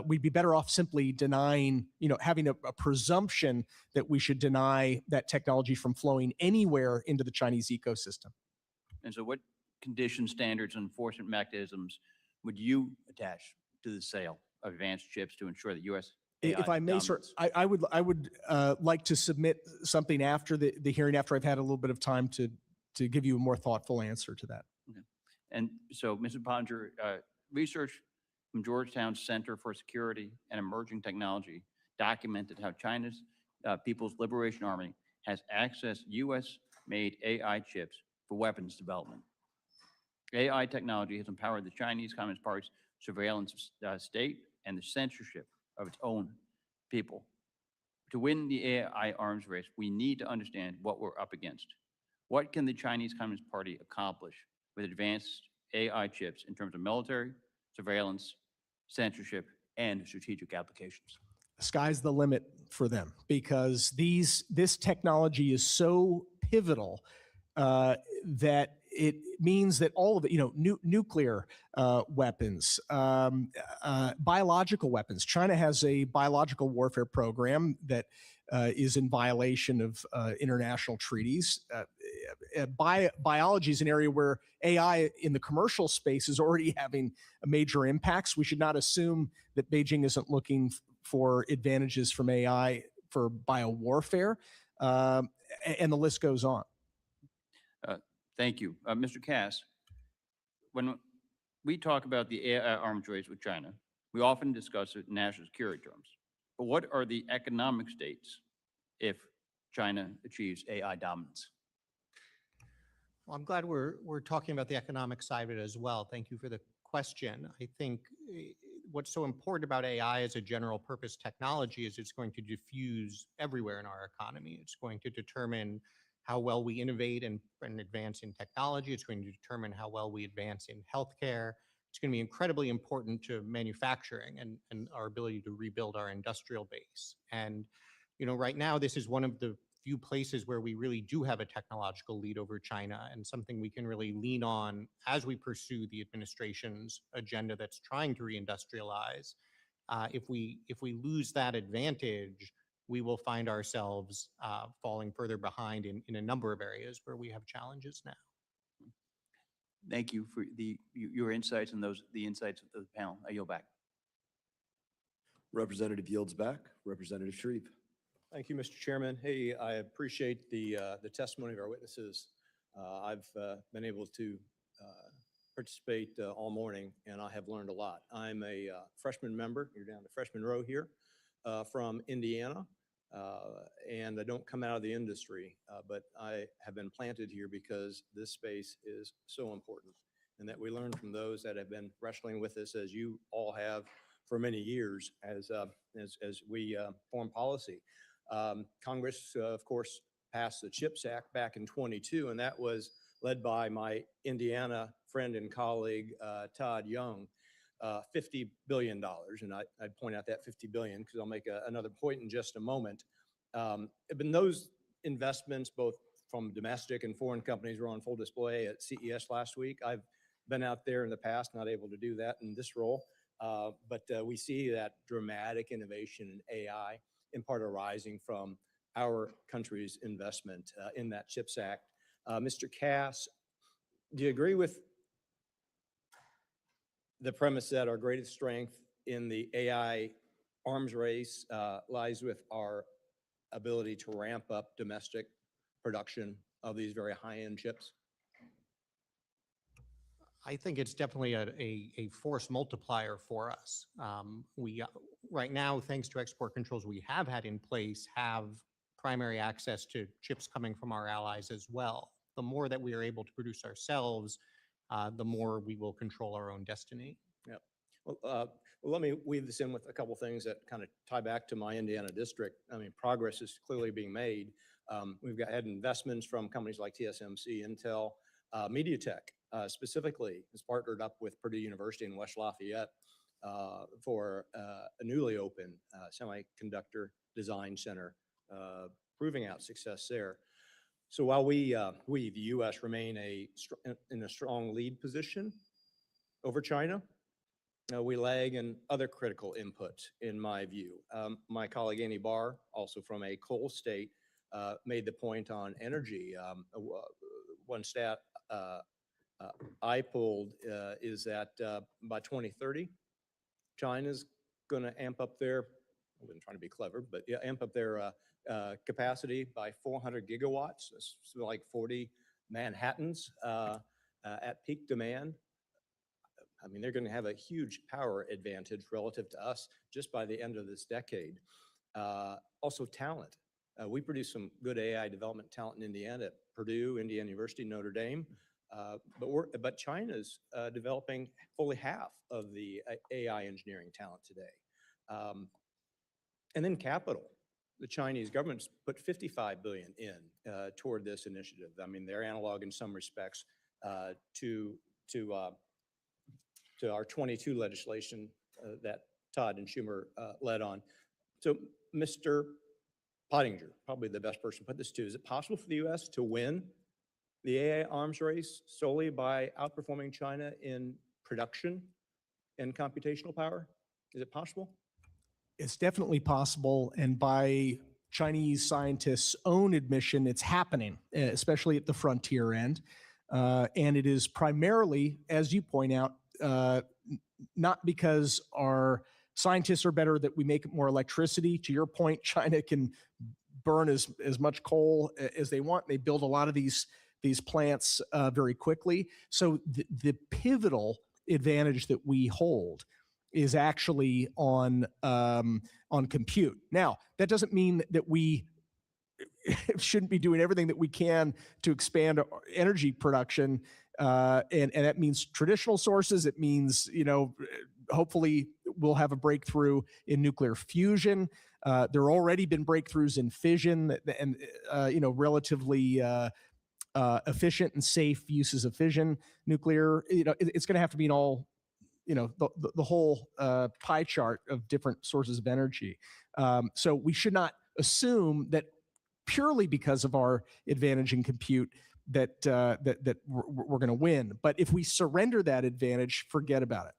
We'd be better off simply denying, having a presumption that we should deny that technology from flowing anywhere into the Chinese ecosystem. And so what conditions, standards, and enforcement mechanisms would you attach to the sale of advanced chips to ensure that U.S. AI If I may, sir, dominance? I would like to submit something after the hearing, after I've had a little bit of time to give you a more thoughtful answer to that. Okay. And so, Mr. Pottinger, research from Georgetown's Center for Security and Emerging Technology documented how China's People's Liberation Army has accessed U.S.-made AI chips for weapons development. AI technology has empowered the Chinese Communist Party's surveillance state and the censorship of its own people. To win the AI arms race, we need to understand what we're up against. What can the Chinese Communist Party accomplish with advanced AI chips in terms of military, surveillance, censorship, and strategic applications? Sky's the limit for them because this technology is so pivotal that it means that all of it, nuclear weapons, biological weapons. China has a biological warfare program that is in violation of international treaties. Biology is an area where AI in the commercial space is already having major impacts. We should not assume that Beijing isn't looking for advantages from AI for biowarfare, and the list goes on. Thank you. Mr. Cass, when we talk about the AI arms race with China, we often discuss it in national security terms. But what are the economic stakes if China achieves AI dominance? Well, I'm glad we're talking about the economic side of it as well. Thank you for the question. I think what's so important about AI as a general purpose technology is it's going to diffuse everywhere in our economy. It's going to determine how well we innovate and advance in technology. It's going to determine how well we advance in healthcare. It's going to be incredibly important to manufacturing and our ability to rebuild our industrial base. And, right now, this is one of the few places where we really do have a technological lead over China and something we can really lean on as we pursue the administration's agenda that's trying to reindustrialize. If we lose that advantage, we will find ourselves falling further behind in a number of areas where we have challenges now. Thank you for your insights and the insights of the panel. I yield back. Representative yields back. Representative Shreve. Thank you, Mr. Chairman. Hey, I appreciate the testimony of our witnesses. I've been able to participate all morning, and I have learned a lot. I'm a freshman member. You're down the freshman row here. From Indiana, and I don't come out of the industry, but I have been planted here because this space is so important. and that we learn from those that have been wrestling with this, as you all have for many years, as we form policy. Congress, of course, passed the CHIPS Act back in 22, and that was led by my Indiana friend and colleague, Todd Young, $50 billion. And I'd point out that 50 billion because I'll make another point in just a moment. But those investments, both from domestic and foreign companies, were on full display at CES last week. I've been out there in the past, not able to do that in this role. But we see that dramatic innovation in AI, in part arising from our country's investment in that CHIPS Act. Mr. Cass, do you agree with the premise that our greatest strength in the AI arms race lies with our ability to ramp up domestic production of these very high-end chips? I think it's definitely a force multiplier for us. We right now, thanks to export controls we have had in place, have primary access to chips coming from our allies as well. The more that we are able to produce ourselves, the more we will control our own destiny. Yeah. Well, let me weave this in with a couple things that kind of tie back to my Indiana district. I mean, progress is clearly being made. We've had investments from companies like TSMC, Intel, MediaTek specifically has partnered up with Purdue University in West Lafayette for a newly opened semiconductor design center, proving out success there. So while we, the U.S., remain in a strong lead position over China, we lag in other critical inputs, in my view. My colleague Annie Barr, also from a coal state, made the point on energy. One stat I pulled is that by 2030, China's going to amp up their, I wasn't trying to be clever, but yeah, amp up their capacity by 400 gigawatts. That's like 40 Manhattans at peak demand. I mean, they're going to have a huge power advantage relative to us just by the end of this decade. Also, talent. We produce some good AI development talent in Indiana at Purdue, Indiana University, Notre Dame. But China's developing fully half of the AI engineering talent today. And then capital. The Chinese government's put 55 billion in toward this initiative. I mean, they're analog in some respects to our 22 legislation that Todd and Schumer led on. So, Mr. Pottinger, probably the best person to put this to, is it possible for the U.S. to win the AI arms race solely by outperforming China in production and computational power? Is it possible? It's definitely possible, and by Chinese scientists' own admission, it's happening, especially at the frontier end. And it is primarily, as you point out, not because our scientists are better that we make more electricity. To your point, China can burn as much coal as they want. They build a lot of these plants very quickly. So the pivotal advantage that we hold is actually on compute. Now, that doesn't mean that we shouldn't be doing everything that we can to expand our energy production, and that means traditional sources. It means, hopefully we'll have a breakthrough in nuclear fusion. There have already been breakthroughs in fission and relatively efficient and safe uses of fission nuclear. It's going to have to be in all, the whole pie chart of different sources of energy. So we should not assume that purely because of our advantage in compute that we're going to win. But if we surrender that advantage, forget about it.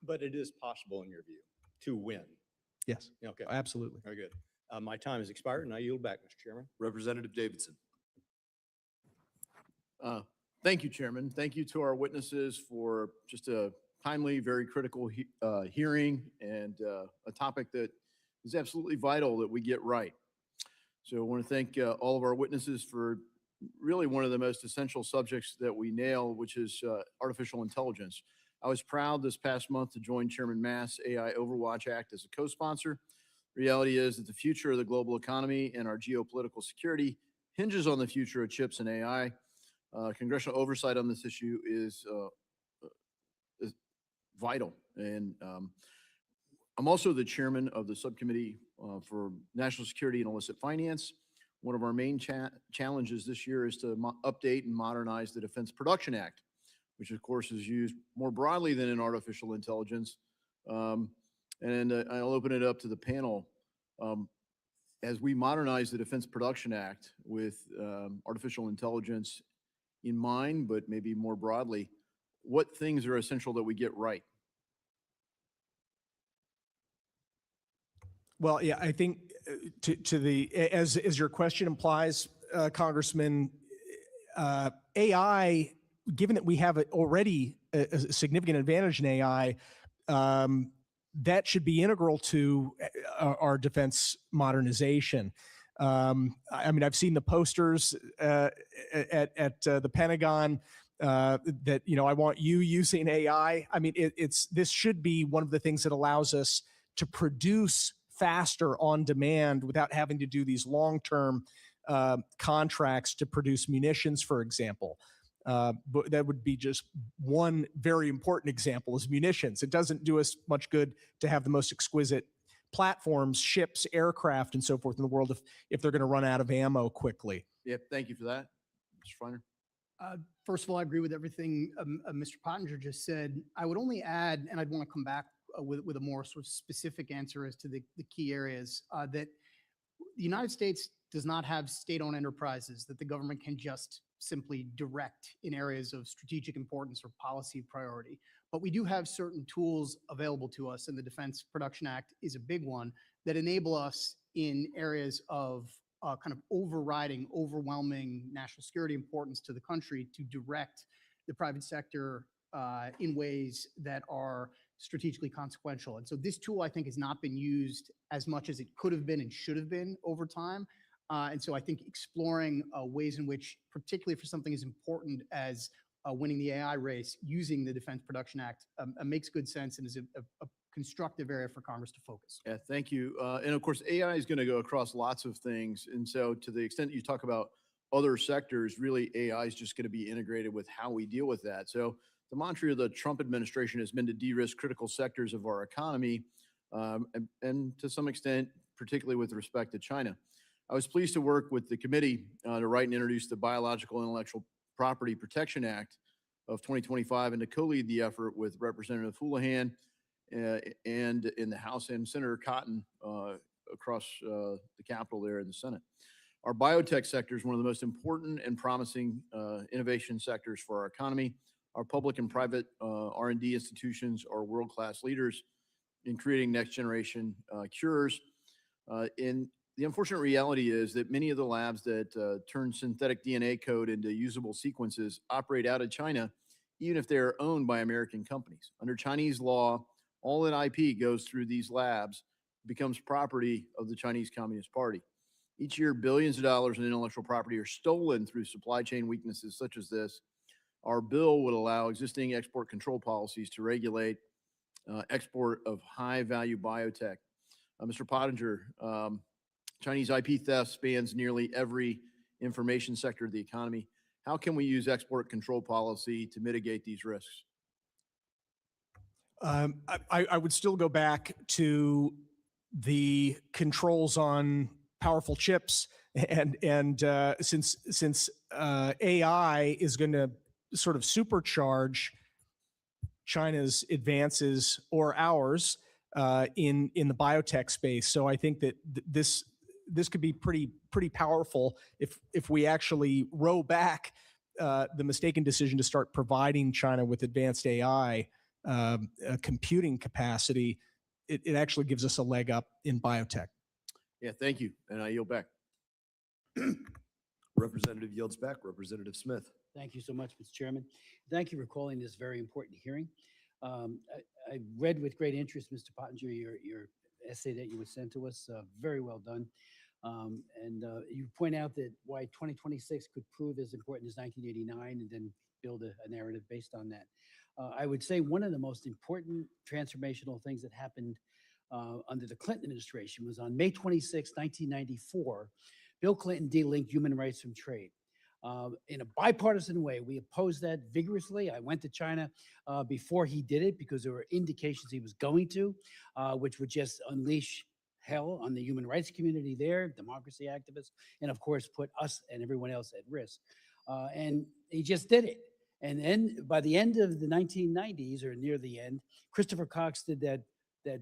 But it is possible, in your view, to win. Yes. Okay. Absolutely. Very good. My time has expired, and I yield back, Mr. Chairman. Representative Davidson. Thank you, Chairman. Thank you to our witnesses for just a timely, very critical hearing and a topic that is absolutely vital that we get right. So I want to thank all of our witnesses for really one of the most essential subjects that we nail, which is artificial intelligence. I was proud this past month to join Chairman Mast's AI Overwatch Act as a co-sponsor. Reality is that the future of the global economy and our geopolitical security hinges on the future of chips and AI. Congressional oversight on this issue is vital. And I'm also the chairman of the subcommittee for national security and illicit finance. One of our main challenges this year is to update and modernize the Defense Production Act, which of course is used more broadly than in artificial intelligence. I'll open it up to the panel. As we modernize the Defense Production Act with artificial intelligence in mind, but maybe more broadly, what things are essential that we get right? Well, yeah, I think as your question implies, Congressman, AI, given that we have already a significant advantage in AI, that should be integral to our defense modernization. I mean, I've seen the posters at the Pentagon that, you know, I want you using AI. I mean, this should be one of the things that allows us to produce faster on demand without having to do these long-term contracts to produce munitions, for example. But that would be just one very important example is munitions. It doesn't do us much good to have the most exquisite platforms, ships, aircraft, and so forth in the world if they're going to run out of ammo quickly. Yeah, thank you for that. Mr. Feiner. First of all, I agree with everything Mr. Pottinger just said. I would only add, and I'd want to come back with a more sort of specific answer as to the key areas, that the United States does not have state-owned enterprises that the government can just simply direct in areas of strategic importance or policy priority. But we do have certain tools available to us, and the Defense Production Act is a big one, that enable us in areas of kind of overriding, overwhelming national security importance to the country to direct the private sector in ways that are strategically consequential. And so this tool, I think, has not been used as much as it could have been and should have been over time. And so I think exploring ways in which, particularly for something as important as winning the AI race, using the Defense Production Act makes good sense and is a constructive area for Congress to focus. Yeah, thank you. And of course, AI is going to go across lots of things. And so to the extent that you talk about other sectors, really AI is just going to be integrated with how we deal with that. So the mantra of the Trump administration has been to de-risk critical sectors of our economy, and to some extent, particularly with respect to China. I was pleased to work with the committee to write and introduce the Biological Intellectual Property Protection Act of 2025 and to co-lead the effort with Representative Houlihan and in the House and Senator Cotton across the Capitol there in the Senate. Our biotech sector is one of the most important and promising innovation sectors for our economy. Our public and private R&D institutions are world-class leaders in creating next-generation cures. In the unfortunate reality is that many of the labs that turn synthetic DNA code into usable sequences operate out of China, even if they're owned by American companies. Under Chinese law, all that IP goes through these labs becomes property of the Chinese Communist Party. Each year, billions of dollars in intellectual property are stolen through supply chain weaknesses such as this. Our bill would allow existing export control policies to regulate export of high-value biotech. Mr. Pottinger, Chinese IP theft spans nearly every information sector of the economy. How can we use export control policy to mitigate these risks? I would still go back to the controls on powerful chips, and since AI is going to sort of supercharge China's advances or ours in the biotech space. So I think that this could be pretty powerful if we actually row back the mistaken decision to start providing China with advanced AI computing capacity. It actually gives us a leg up in biotech. Yeah, thank you. And I yield back. Representative yields back. Representative Smith. Thank you so much, Mr. Chairman. Thank you for calling this very important hearing. I read with great interest, Mr. Pottinger, your essay that you would send to us. Very well done. And you point out that why 2026 could prove as important as 1989 and then build a narrative based on that. I would say one of the most important transformational things that happened under the Clinton administration was on May 26, 1994, Bill Clinton delinked human rights from trade. in a bipartisan way. We opposed that vigorously. I went to China before he did it because there were indications he was going to, which would just unleash hell on the human rights community there, democracy activists, and of course put us and everyone else at risk. And he just did it. And then by the end of the 1990s, or near the end, Christopher Cox did that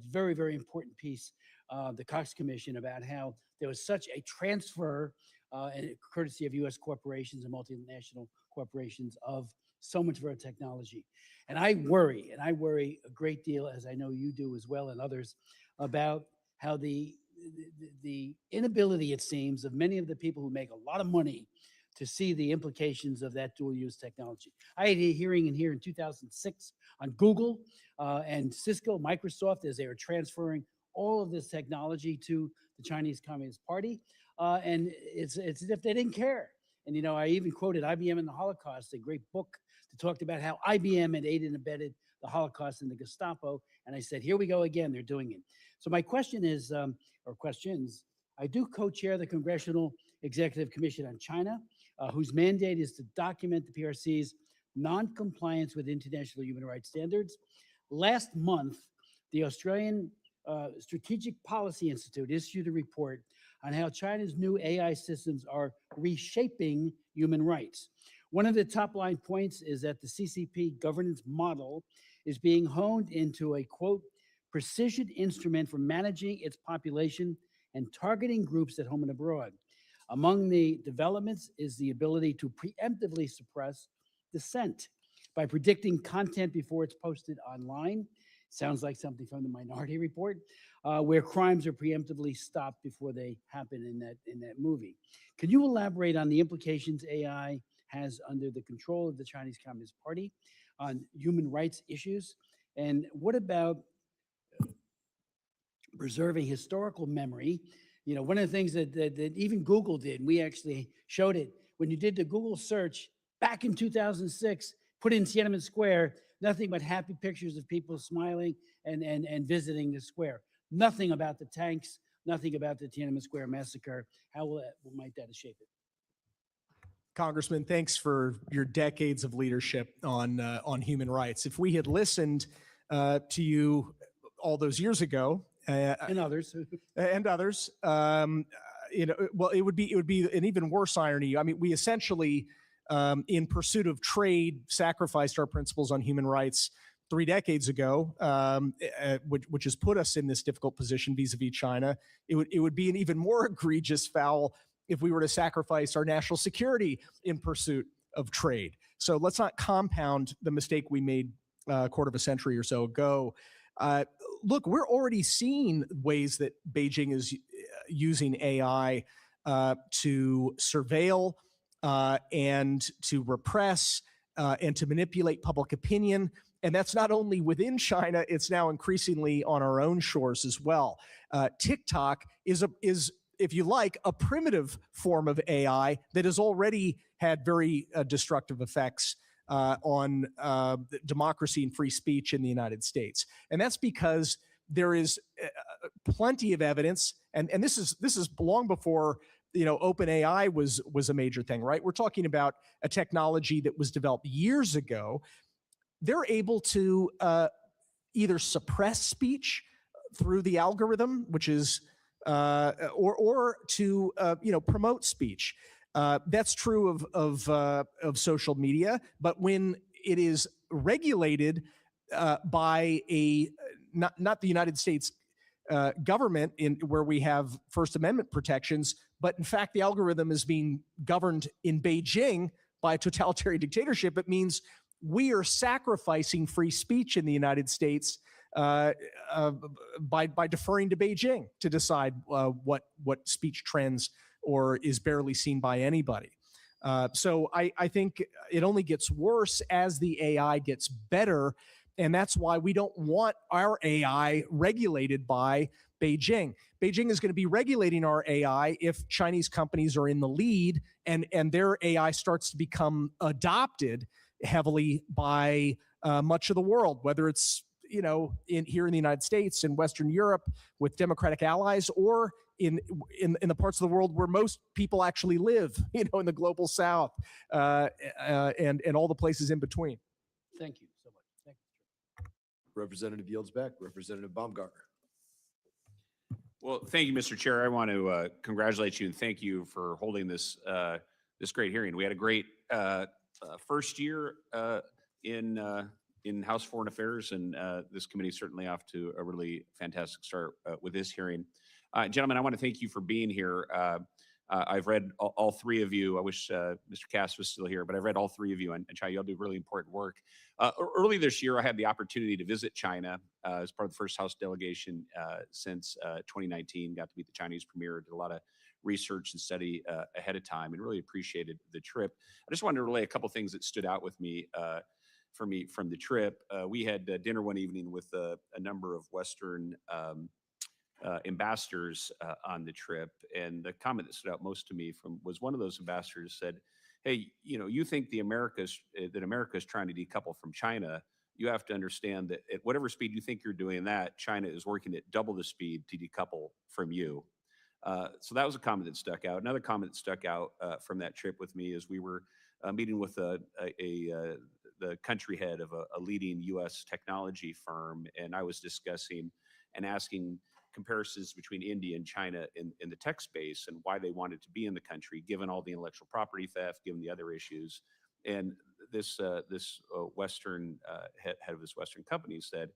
very, very important piece, the Cox Commission, about how there was such a transfer and courtesy of U.S. corporations and multinational corporations of so much of our technology. And I worry a great deal, as I know you do as well and others, about how the inability, it seems, of many of the people who make a lot of money to see the implications of that dual-use technology. I had a hearing in here in 2006 on Google and Cisco, Microsoft, as they were transferring all of this technology to the Chinese Communist Party. And it's as if they didn't care. And, you know, I even quoted IBM in the Holocaust, a great book that talked about how IBM had aided and abetted the Holocaust and the Gestapo. And I said, here we go again, they're doing it. So my question is, or questions, I do co-chair the Congressional Executive Commission on China, whose mandate is to document the PRC's non-compliance with international human rights standards. Last month, the Australian Strategic Policy Institute issued a report on how China's new AI systems are reshaping human rights. One of the top line points is that the CCP governance model is being honed into a, quote, precision instrument for managing its population and targeting groups at home and abroad. Among the developments is the ability to preemptively suppress dissent by predicting content before it's posted online. Sounds like something from the Minority Report, where crimes are preemptively stopped before they happen in that movie. Can you elaborate on the implications AI has under the control of the Chinese Communist Party on human rights issues? And what about preserving historical memory? You know, one of the things that even Google did, we actually showed it, when you did the Google search back in 2006, put in Tiananmen Square, nothing but happy pictures of people smiling and visiting the square. Nothing about the tanks, nothing about the Tiananmen Square massacre. How might that shape it? Congressman, thanks for your decades of leadership on human rights. If we had listened to you all those years ago, and others, you know, well, it would be an even worse irony. I mean, we essentially, in pursuit of trade, sacrificed our principles on human rights 3 decades ago, which has put us in this difficult position vis-a-vis China. It would be an even more egregious foul if we were to sacrifice our national security in pursuit of trade. So let's not compound the mistake we made a quarter of a century or so ago. Look, we're already seeing ways that Beijing is using AI to surveil and to repress and to manipulate public opinion. And that's not only within China, it's now increasingly on our own shores as well. TikTok is, if you like, a primitive form of AI that has already had very destructive effects on democracy and free speech in the United States. And that's because there is plenty of evidence, and this is long before, you know, OpenAI was a major thing, right? We're talking about a technology that was developed years ago. They're able to either suppress speech through the algorithm, which is or to you know, promote speech. That's true of social media, but when it is regulated by a not the United States government, in where we have First Amendment protections, but in fact the algorithm is being governed in Beijing by a totalitarian dictatorship, it means we are sacrificing free speech in the United States by deferring to Beijing to decide what speech trends or is barely seen by anybody. So I think it only gets worse as the AI gets better, and that's why we don't want our AI regulated by Beijing. Beijing is going to be regulating our AI if Chinese companies are in the lead and their AI starts to become adopted heavily by much of the world, whether it's, you know, here in the United States and Western Europe with democratic allies, or in the parts of the world where most people actually live, in the global south, and all the places in between. Thank you so much. Thank you. Representative yields back. Representative Baumgartner. Well, thank you, Mr. Chair. I want to congratulate you and thank you for holding this this great hearing. We had a great first year in House Foreign Affairs, and this committee is certainly off to a really fantastic start with this hearing. Gentlemen, I want to thank you for being here. I've read all three of you. I wish Mr. Cass was still here, but I've read all three of you, and China, y'all do really important work. Early this year, I had the opportunity to visit China as part of the first House delegation since 2019. Got to meet the Chinese premier, did a lot of research and study ahead of time, and really appreciated the trip. I just wanted to relay a couple things that stood out with me for me from the trip. We had dinner one evening with a number of Western ambassadors on the trip, and the comment that stood out most to me was one of those ambassadors said, "Hey, you think that America is trying to decouple from China? You have to understand that at whatever speed you think you're doing that, China is working at double the speed to decouple from you." So that was a comment that stuck out. Another comment that stuck out from that trip with me is we were meeting with the country head of a leading U.S. technology firm, and I was discussing and asking comparisons between India and China in the tech space and why they wanted to be in the country, given all the intellectual property theft, given the other issues. And this Western head of this Western company said,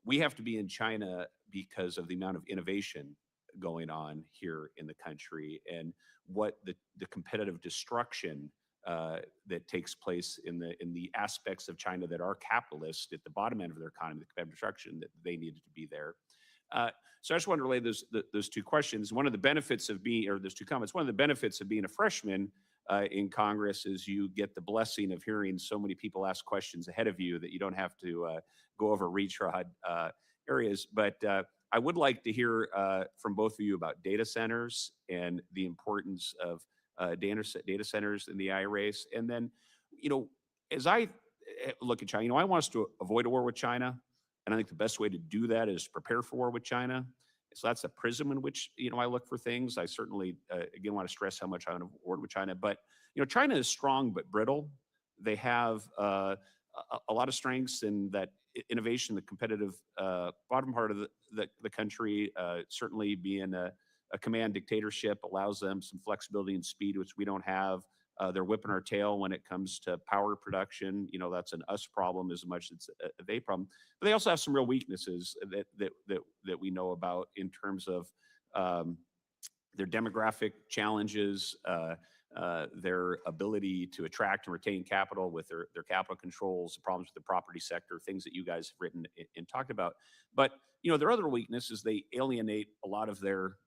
"We have to be in China because of the amount of innovation going on here in the country and what the competitive destruction that takes place in the aspects of China that are capitalist at the bottom end of their economy, the competitive destruction, that they needed to be there." So I just wanted to relay those two questions. One of the benefits of being, or those two comments, one of the benefits of being a freshman in Congress is you get the blessing of hearing so many people ask questions ahead of you that you don't have to go over retread areas. But I would like to hear from both of you about data centers and the importance of data centers in the AI race. And then, as I look at China, I want us to avoid a war with China. And I think the best way to do that is prepare for war with China. So that's the prism in which, I look for things. I certainly, again, want to stress how much I want to war with China. But, China is strong but brittle. They have a lot of strengths in that innovation, the competitive bottom part of the country, certainly being a command dictatorship allows them some flexibility and speed, which we don't have. They're whipping our tail when it comes to power production. That's an us problem as much as a they problem. But they also have some real weaknesses that we know about in terms of their demographic challenges, their ability to attract and retain capital with their capital controls, the problems with the property sector, things that you guys have written and talked about. But their other weakness is they alienate a lot of their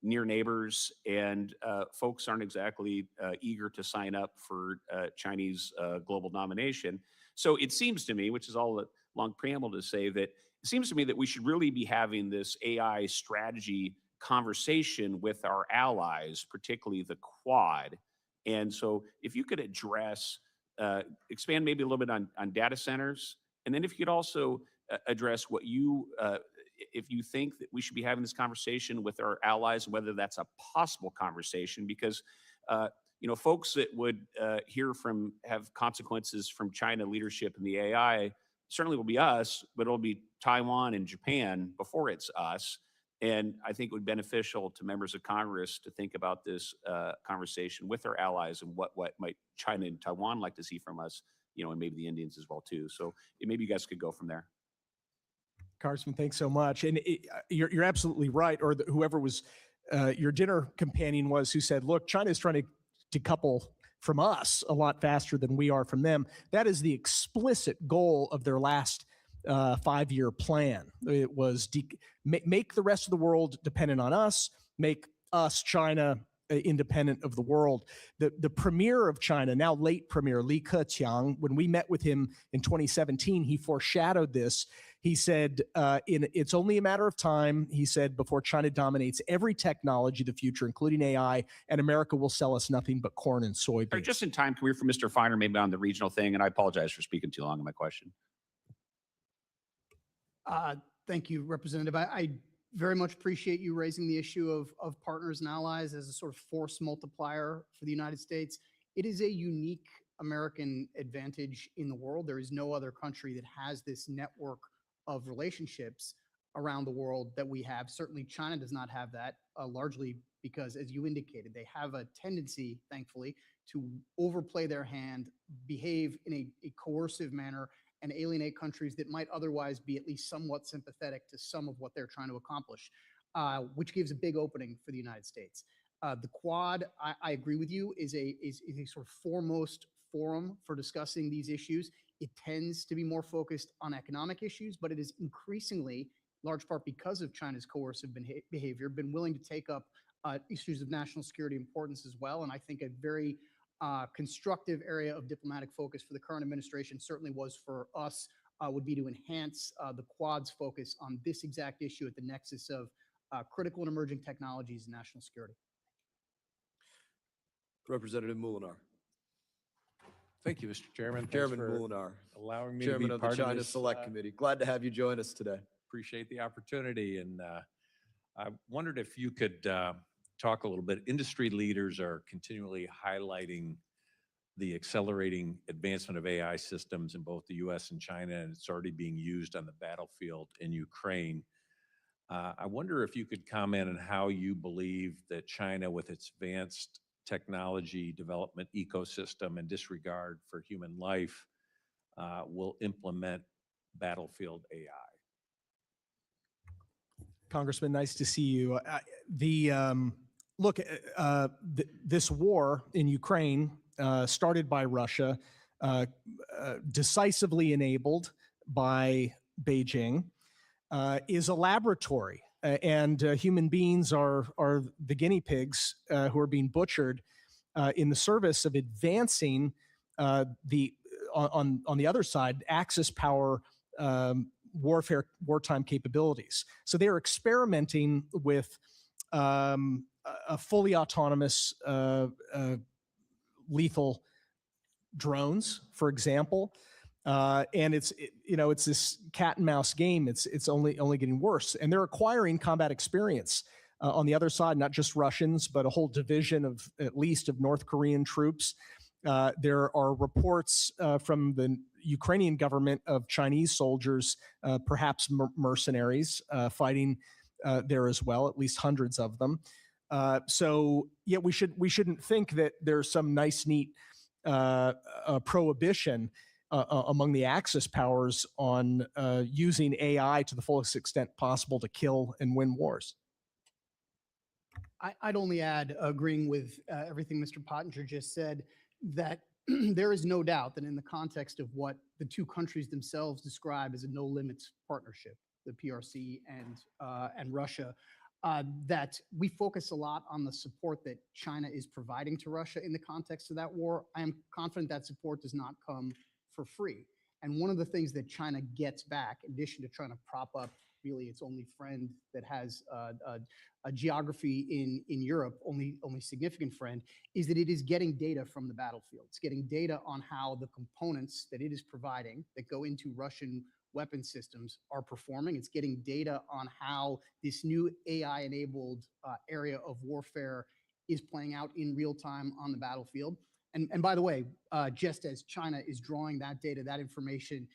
near neighbors, and folks aren't exactly eager to sign up for Chinese global domination. So it seems to me, which is all a long preamble to say, that it seems to me that we should really be having this AI strategy conversation with our allies, particularly the Quad. And so if you could address, expand maybe a little bit on data centers, and then if you could also address what if you think that we should be having this conversation with our allies, and whether that's a possible conversation, because folks that would have consequences from China leadership in the AI certainly will be us, but it'll be Taiwan and Japan before it's us. And I think it would be beneficial to members of Congress to think about this conversation with our allies and what might China and Taiwan like to see from us, and maybe the Indians as well too. So maybe you guys could go from there. Congressman, thanks so much. And you're absolutely right. Or whoever was your dinner companion was, who said, "Look, China is trying to decouple from us a lot faster than we are from them." That is the explicit goal of their last 5-year plan. It was make the rest of the world dependent on us, make us, China, independent of the world. The premier of China, now late premier, Li Keqiang, when we met with him in 2017, he foreshadowed this. He said, it's only a matter of time, he said, before China dominates every technology of the future, including AI, and America will sell us nothing but corn and soybeans. Just in time, can we hear from Mr. Feiner maybe on the regional thing? And I apologize for speaking too long on my question. Thank you, Representative. I Very much appreciate you raising the issue of partners and allies as a sort of force multiplier for the United States. It is a unique American advantage in the world. There is no other country that has this network of relationships around the world that we have. Certainly China does not have that, largely because, as you indicated, they have a tendency, thankfully, to overplay their hand, behave in a coercive manner, and alienate countries that might otherwise be at least somewhat sympathetic to some of what they're trying to accomplish, which gives a big opening for the United States. The Quad, I agree with you, is a sort of foremost forum for discussing these issues. It tends to be more focused on economic issues, but it is increasingly, large part because of China's coercive behavior, been willing to take up issues of national security importance as well. And I think a very constructive area of diplomatic focus for the current administration certainly was for us, would be to enhance the Quad's focus on this exact issue at the nexus of critical and emerging technologies and national security. Representative Molinar. Thank you, Mr. Chairman. Thanks Chairman for Molinar, allowing me Chairman to be of the part China this, Select Committee. Glad to have you join us today. Appreciate the opportunity. And I wondered if you could talk a little bit. Industry leaders are continually highlighting the accelerating advancement of AI systems in both the US and China, and it's already being used on the battlefield in Ukraine. I wonder if you could comment on how you believe that China, with its advanced technology development ecosystem and disregard for human life, will implement battlefield AI. Congressman, nice to see you. This war in Ukraine, started by Russia, decisively enabled by Beijing, is a laboratory, and human beings are the guinea pigs who are being butchered in the service of advancing on the other side Axis power wartime capabilities. So they are experimenting with a fully autonomous lethal drones, for example. And it's this cat and mouse game. It's only getting worse, and they're acquiring combat experience on the other side. Not just Russians, but a whole division of at least of North Korean troops. There are reports from the Ukrainian government of Chinese soldiers, perhaps mercenaries, fighting there as well. At least hundreds of them. So yeah, we shouldn't think that there's some nice, neat prohibition among the Axis powers on using AI to the fullest extent possible to kill and win wars. I'd only add, agreeing with everything Mr. Pottinger just said, that there is no doubt that in the context of what the two countries themselves describe as a no limits partnership, the PRC and Russia, that we focus a lot on the support that China is providing to Russia in the context of that war. I am confident that support does not come for free. And one of the things that China gets back, in addition to trying to prop up really its only friend that has a geography in Europe, only significant friend, is that it is getting data from the battlefield. It's getting data on how the components that it is providing that go into Russian weapon systems are performing. It's getting data on how this new AI-enabled area of warfare is playing out in real time on the battlefield. And by the way, just as China is drawing that data, that information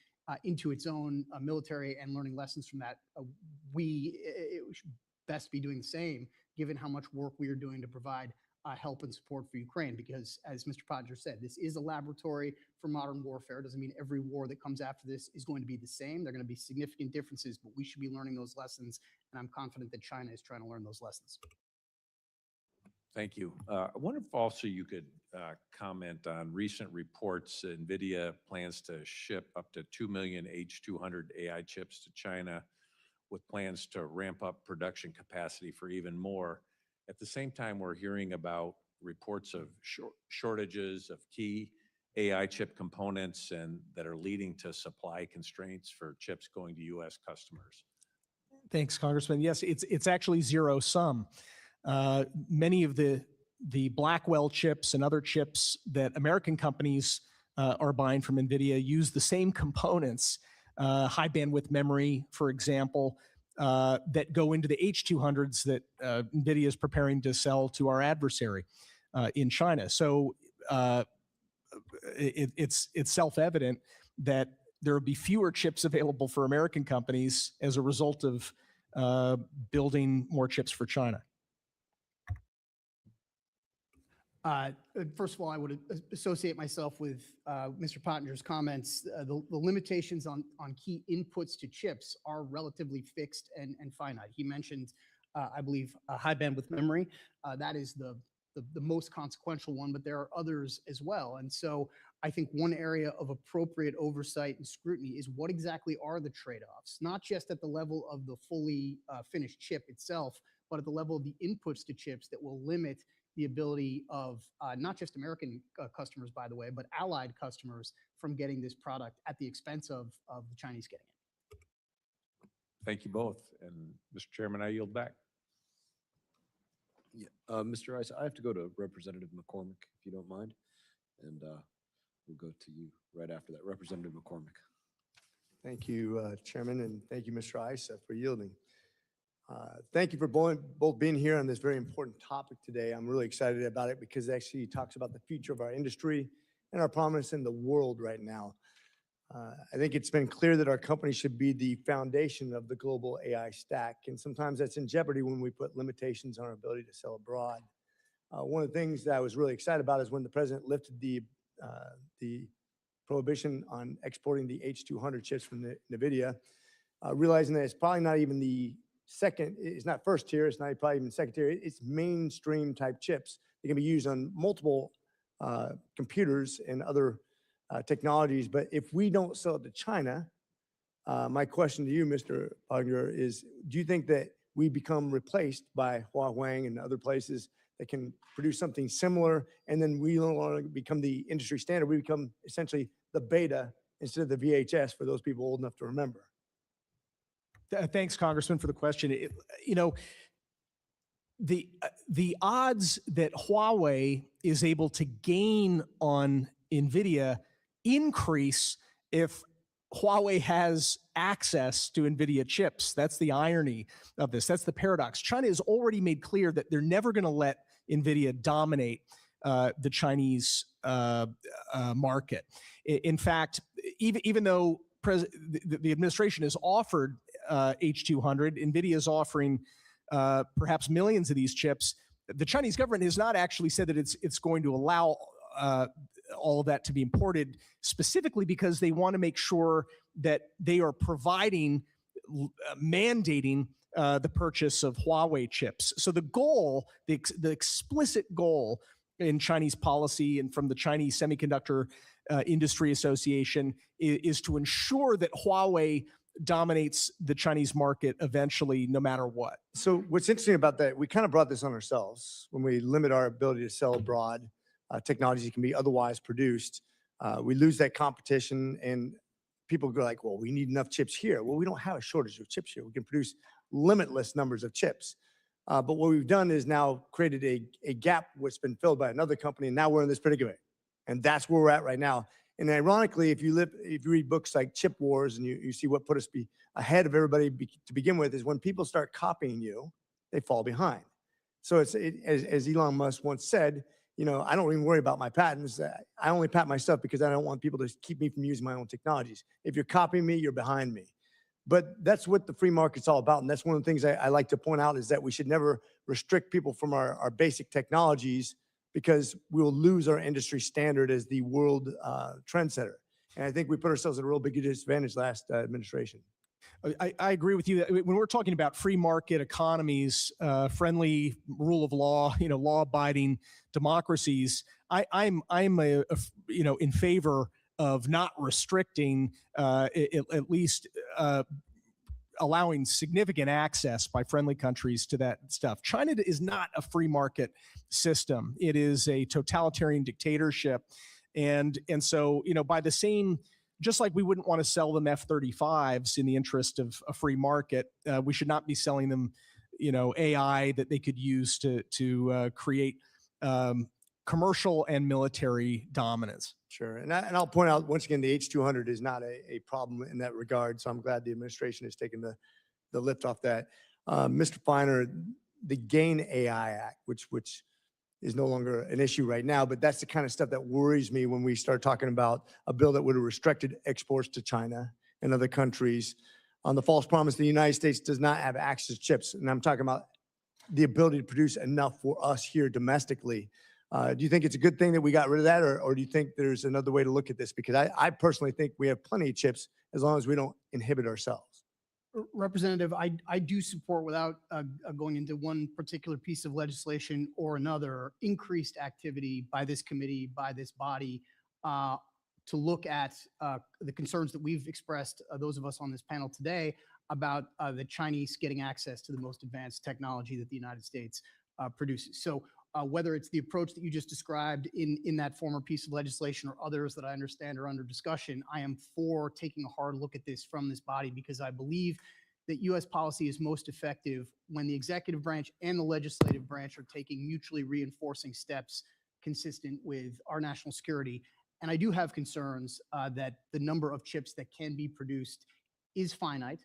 into its own military and learning lessons from that, we should best be doing the same, given how much work we are doing to provide help and support for Ukraine. Because as Mr. Pottinger said, this is a laboratory for modern warfare. It doesn't mean every war that comes after this is going to be the same. There are going to be significant differences, but we should be learning those lessons. And I'm confident that China is trying to learn those lessons. Thank you. I wonder if also you could comment on recent reports. NVIDIA plans to ship up to 2 million H200 AI chips to China, with plans to ramp up production capacity for even more. At the same time, we're hearing about reports of shortages of key AI chip components and that are leading to supply constraints for chips going to U.S. customers. Thanks, Congressman. Yes, it's actually zero sum. Many of the Blackwell chips and other chips that American companies are buying from NVIDIA use the same components, high bandwidth memory, for example, that go into the H200s that NVIDIA is preparing to sell to our adversary in China. So it's self-evident that there will be fewer chips available for American companies as a result of building more chips for China. First of all, I would associate myself with Mr. Pottinger's comments. The limitations on key inputs to chips are relatively fixed and finite. He mentioned, I believe, high bandwidth memory. That is the most consequential one, but there are others as well. And so I think one area of appropriate oversight and scrutiny is what exactly are the trade-offs, not just at the level of the fully finished chip itself, but at the level of the inputs to chips that will limit the ability of not just American customers, by the way, but allied customers from getting this product at the expense of the Chinese getting it. Thank you both. And Mr. Chairman, I yield back. Yeah. Mr. Rice, I have to go to Representative McCormick, if you don't mind. And we'll go to you right after that. Representative McCormick. Thank you, Chairman, and thank you, Mr. Rice, for yielding. Thank you for both being here on this very important topic today. I'm really excited about it because it actually talks about the future of our industry and our prominence in the world right now. I think it's been clear that our company should be the foundation of the global AI stack, and sometimes that's in jeopardy when we put limitations on our ability to sell abroad. One of the things that I was really excited about is when the president lifted the prohibition on exporting the H200 chips from NVIDIA, realizing that it's probably not even the second, it's not first tier, it's not probably even second tier, it's mainstream type chips that can be used on multiple computers and other technologies. But if we don't sell it to China, my question to you, Mr. Pottinger, is do you think that we become replaced by Huawei and other places that can produce something similar, and then we no longer become the industry standard, we become essentially the beta instead of the VHS for those people old enough to remember? Thanks, Congressman, for the question. The odds that Huawei is able to gain on NVIDIA increase if Huawei has access to NVIDIA chips. That's the irony of this. That's the paradox. China has already made clear that they're never going to let NVIDIA dominate the Chinese market. In fact, even though the administration has offered H200, NVIDIA is offering perhaps millions of these chips. The Chinese government has not actually said that it's going to allow all of that to be imported, specifically because they want to make sure that they are mandating the purchase of Huawei chips. So the goal, the explicit goal in Chinese policy and from the Chinese Semiconductor Industry Association is to ensure that Huawei dominates the Chinese market eventually, no matter what. So what's interesting about that, we kind of brought this on ourselves when we limit our ability to sell abroad technologies that can be otherwise produced. We lose that competition, and people go like, well, we need enough chips here. Well, we don't have a shortage of chips here. We can produce limitless numbers of chips. But what we've done is now created a gap which has been filled by another company, and now we're in this predicament. And that's where we're at right now. And ironically, if you read books like Chip Wars and you see what put us ahead of everybody to begin with, is when people start copying you, they fall behind. So as Elon Musk once said, I don't even worry about my patents. I only patent my stuff because I don't want people to keep me from using my own technologies. If you're copying me, you're behind me. But that's what the free market's all about. And that's one of the things I like to point out, is that we should never restrict people from our basic technologies, because we will lose our industry standard as the world trendsetter. And I think we put ourselves at a real big disadvantage last administration. I agree with you that when we're talking about free market economies, friendly rule of law, law-abiding democracies, I'm in favor of not restricting, at least allowing significant access by friendly countries to that stuff. China is not a free market system. It is a totalitarian dictatorship. And so, by the same, just like we wouldn't want to sell them F-35s in the interest of a free market, we should not be selling them, AI that they could use to create commercial and military dominance. Sure. And I'll point out, once again, the H200 is not a problem in that regard. So I'm glad the administration has taken the the lift off that. Mr. Feiner, the GAIN AI Act, which is no longer an issue right now, but that's the kind of stuff that worries me when we start talking about a bill that would have restricted exports to China and other countries on the false promise the United States does not have access to chips. And I'm talking about the ability to produce enough for us here domestically. Do you think it's a good thing that we got rid of that, or do you think there's another way to look at this? Because I personally think we have plenty of chips as long as we don't inhibit ourselves. Representative, I do support, without going into one particular piece of legislation or another, increased activity by this committee, by this body, to look at the concerns that we've expressed, those of us on this panel today, about the Chinese getting access to the most advanced technology that the United States produces. So whether it's the approach that you just described in that former piece of legislation or others that I understand are under discussion, I am for taking a hard look at this from this body, because I believe that U.S. policy is most effective when the executive branch and the legislative branch are taking mutually reinforcing steps consistent with our national security. And I do have concerns that the number of chips that can be produced is finite.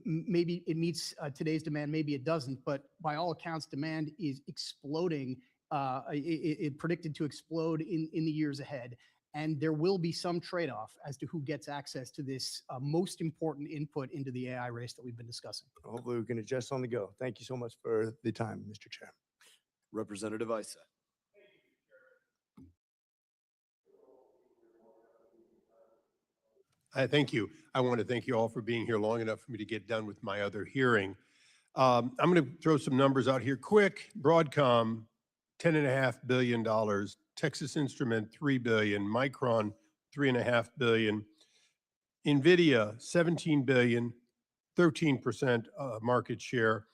Maybe it meets today's demand, maybe it doesn't, but by all accounts, demand is exploding. It predicted to explode in the years ahead. And there will be some trade-off as to who gets access to this most important input into the AI race that we've been discussing. Hopefully we can adjust on the go. Thank you so much for the time, Mr. Chair. Representative Issa. Thank you. I want to thank you all for being here long enough for me to get done with my other hearing. I'm going to throw some numbers out here quick. Broadcom, $10.5 billion. Texas Instrument, $3 billion. Micron, $3.5 billion. NVIDIA, $17 billion, 13% market share.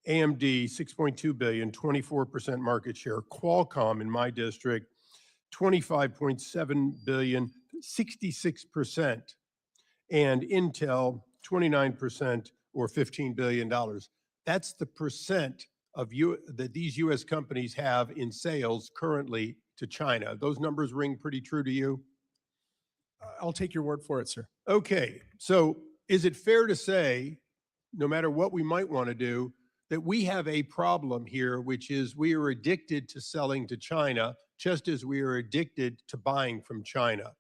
AMD, $6.2 billion, 24% market share. Qualcomm in my district, $25.7 billion, 66%, and Intel 29% or $15 billion. That's the percent of that these US companies have in sales currently to China. Those numbers ring pretty true to you? I'll take your word for it, sir. Okay, so is it fair to say, no matter what we might want to do, that we have a problem here, which is we are addicted to selling to China, just as we are addicted to buying from China?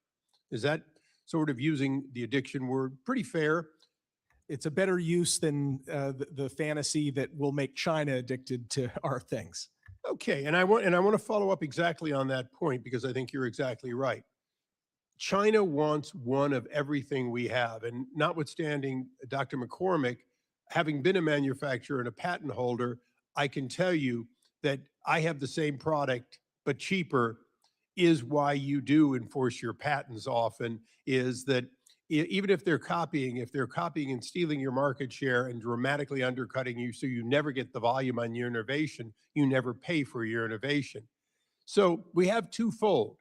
Is that sort of, using the addiction word, pretty fair? It's a better use than the fantasy that will make China addicted to our things. Okay, and I want to follow up exactly on that point, because I think you're exactly right. China wants one of everything we have, and notwithstanding Dr. McCormick, having been a manufacturer and a patent holder, I can tell you that I have the same product but cheaper is why you do enforce your patents often, is that even if they're copying and stealing your market share and dramatically undercutting you so you never get the volume on your innovation, you never pay for your innovation. So we have twofold.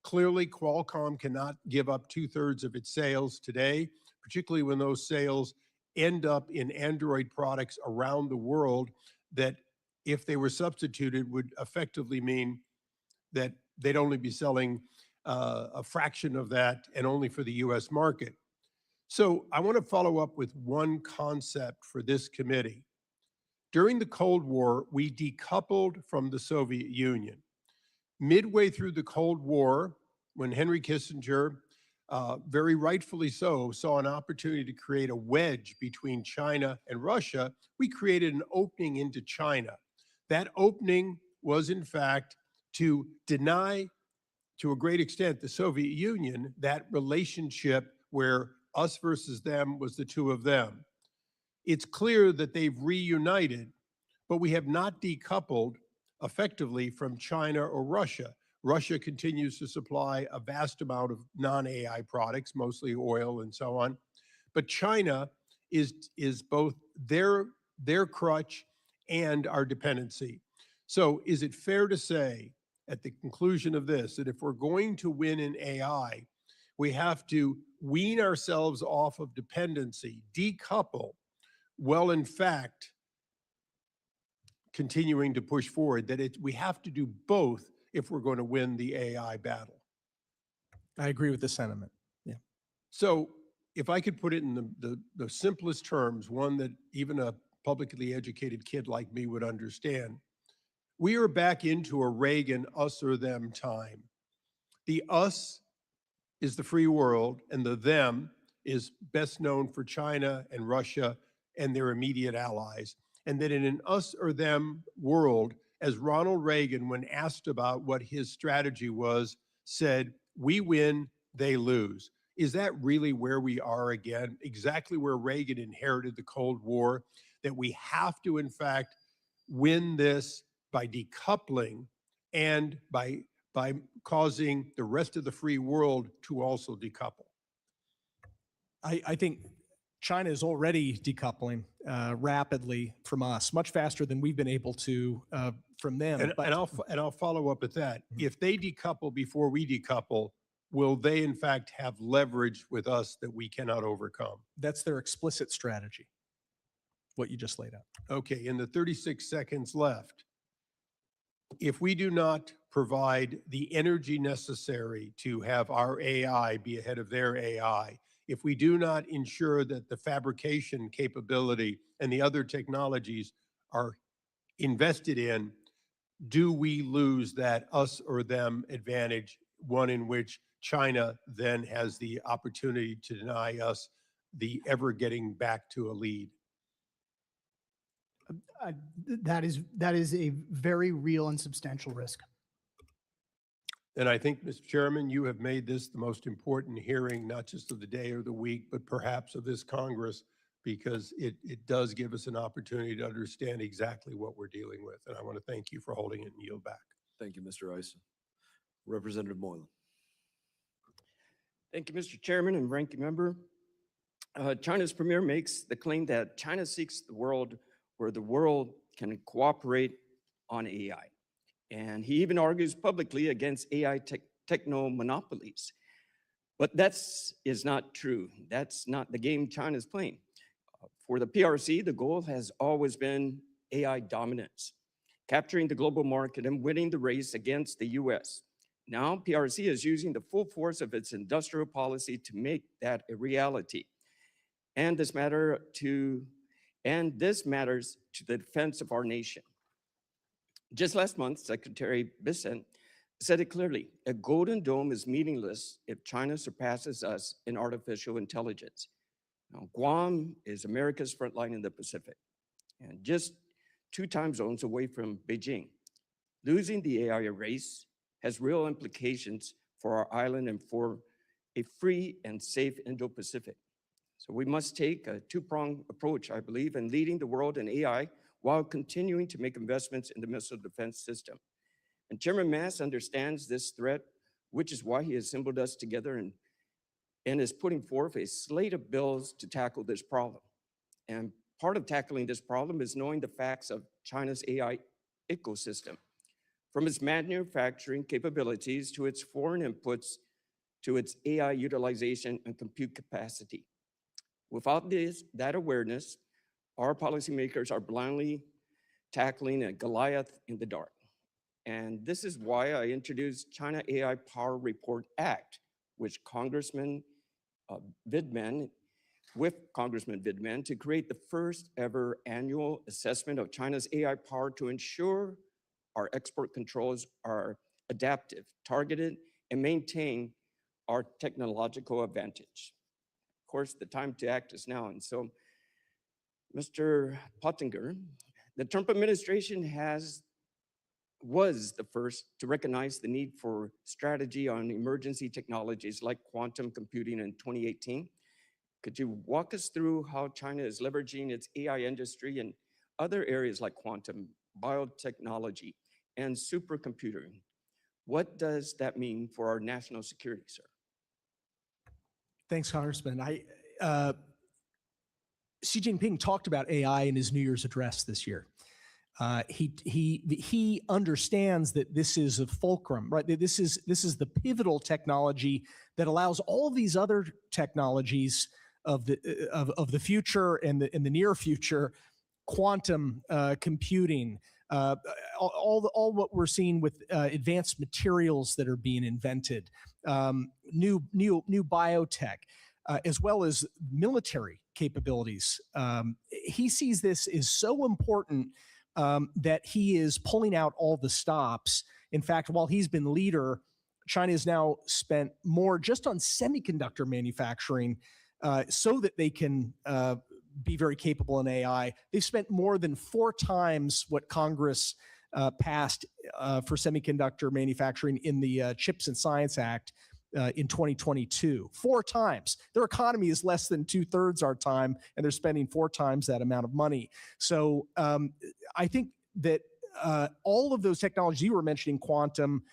Clearly, Qualcomm cannot give up 2/3 of its sales today, particularly when those sales end up in Android products around the world that, if they were substituted, would effectively mean that they'd only be selling a fraction of that, and only for the US market. So I want to follow up with one concept for this committee. During the Cold War, we decoupled from the Soviet Union. Midway through the Cold War, when Henry Kissinger, very rightfully so, saw an opportunity to create a wedge between China and Russia, we created an opening into China. That opening was, in fact, to deny, to a great extent, the Soviet Union that relationship where us versus them was the two of them. It's clear that they've reunited, but we have not decoupled effectively from China or Russia. Russia continues to supply a vast amount of non-AI products, mostly oil and so on. But China is both their crutch and our dependency. So is it fair to say, at the conclusion of this, that if we're going to win in AI, we have to wean ourselves off of dependency, decouple, while in fact continuing to push forward, that we have to do both if we're going to win the AI battle? I agree with the sentiment. Yeah. So if I could put it in the simplest terms, one that even a publicly educated kid like me would understand, we are back into a Reagan us or them time. The us is the free world, and the them is best known for China and Russia and their immediate allies. And that in an us or them world, as Ronald Reagan, when asked about what his strategy was, said, we win, they lose. Is that really where we are again? Exactly where Reagan inherited the Cold War, that we have to, in fact, win this by decoupling and by causing the rest of the free world to also decouple. I think China is already decoupling rapidly from us, much faster than we've been able to from them. And I'll follow up with that. If they decouple before we decouple, will they in fact have leverage with us that we cannot overcome? That's their explicit strategy, what you just laid out. Okay, in the 36 seconds left, if we do not provide the energy necessary to have our AI be ahead of their AI, if we do not ensure that the fabrication capability and the other technologies are invested in, do we lose that us or them advantage, one in which China then has the opportunity to deny us the ever getting back to a lead? That is a very real and substantial risk. And I think, Mr. Chairman, you have made this the most important hearing, not just of the day or the week, but perhaps of this Congress, because it does give us an opportunity to understand exactly what we're dealing with. And I want to thank you for holding it and yield back. Thank you, Mr. Issa. Representative Moylan. Thank you, Mr. Chairman and Ranking Member. China's premier makes the claim that China seeks the world where the world can cooperate on AI. And he even argues publicly against AI techno monopolies. But that is not true. That's not the game China's playing. For the PRC, the goal has always been AI dominance, capturing the global market and winning the race against the US. Now, PRC is using the full force of its industrial policy to make that a reality. And this matters to the defense of our nation. Just last month, Secretary Bissett said it clearly, a golden dome is meaningless if China surpasses us in artificial intelligence. Now, Guam is America's front line in the Pacific, and just 2 time zones away from Beijing. Losing the AI race has real implications for our island and for a free and safe Indo-Pacific. So we must take a 2-pronged approach, I believe, in leading the world in AI while continuing to make investments in the missile defense system. And Chairman Mast understands this threat, which is why he assembled us together and is putting forth a slate of bills to tackle this problem. And part of tackling this problem is knowing the facts of China's AI ecosystem, from its manufacturing capabilities to its foreign inputs to its AI utilization and compute capacity. Without that awareness, our policymakers are blindly tackling a Goliath in the dark. And this is why I introduced China AI Power Report Act, which Congressman Vidman to create the first ever annual assessment of China's AI power to ensure our export controls are adaptive, targeted, and maintain our technological advantage. Of course, the time to act is now. And so, Mr. Pottinger, the Trump administration was the first to recognize the need for strategy on emergency technologies like quantum computing in 2018. Could you walk us through how China is leveraging its AI industry in other areas like quantum, biotechnology, and supercomputing? What does that mean for our national security, sir? Thanks, Congressman. Xi Jinping talked about AI in his New Year's address this year. He understands that this is a fulcrum, right? This is the pivotal technology that allows all of these other technologies of the future and the near future, quantum computing, all what we're seeing with advanced materials that are being invented, new biotech. as well as military capabilities. He sees this as so important that he is pulling out all the stops. In fact, while he's been leader, China has now spent more just on semiconductor manufacturing so that they can be very capable in AI. They've spent more than 4 times what Congress passed for semiconductor manufacturing in the Chips and Science Act in 2022. 4 times. Their economy is less than 2/3 our time, and they're spending 4 times that amount of money. So I think that all of those technologies you were mentioning, quantum,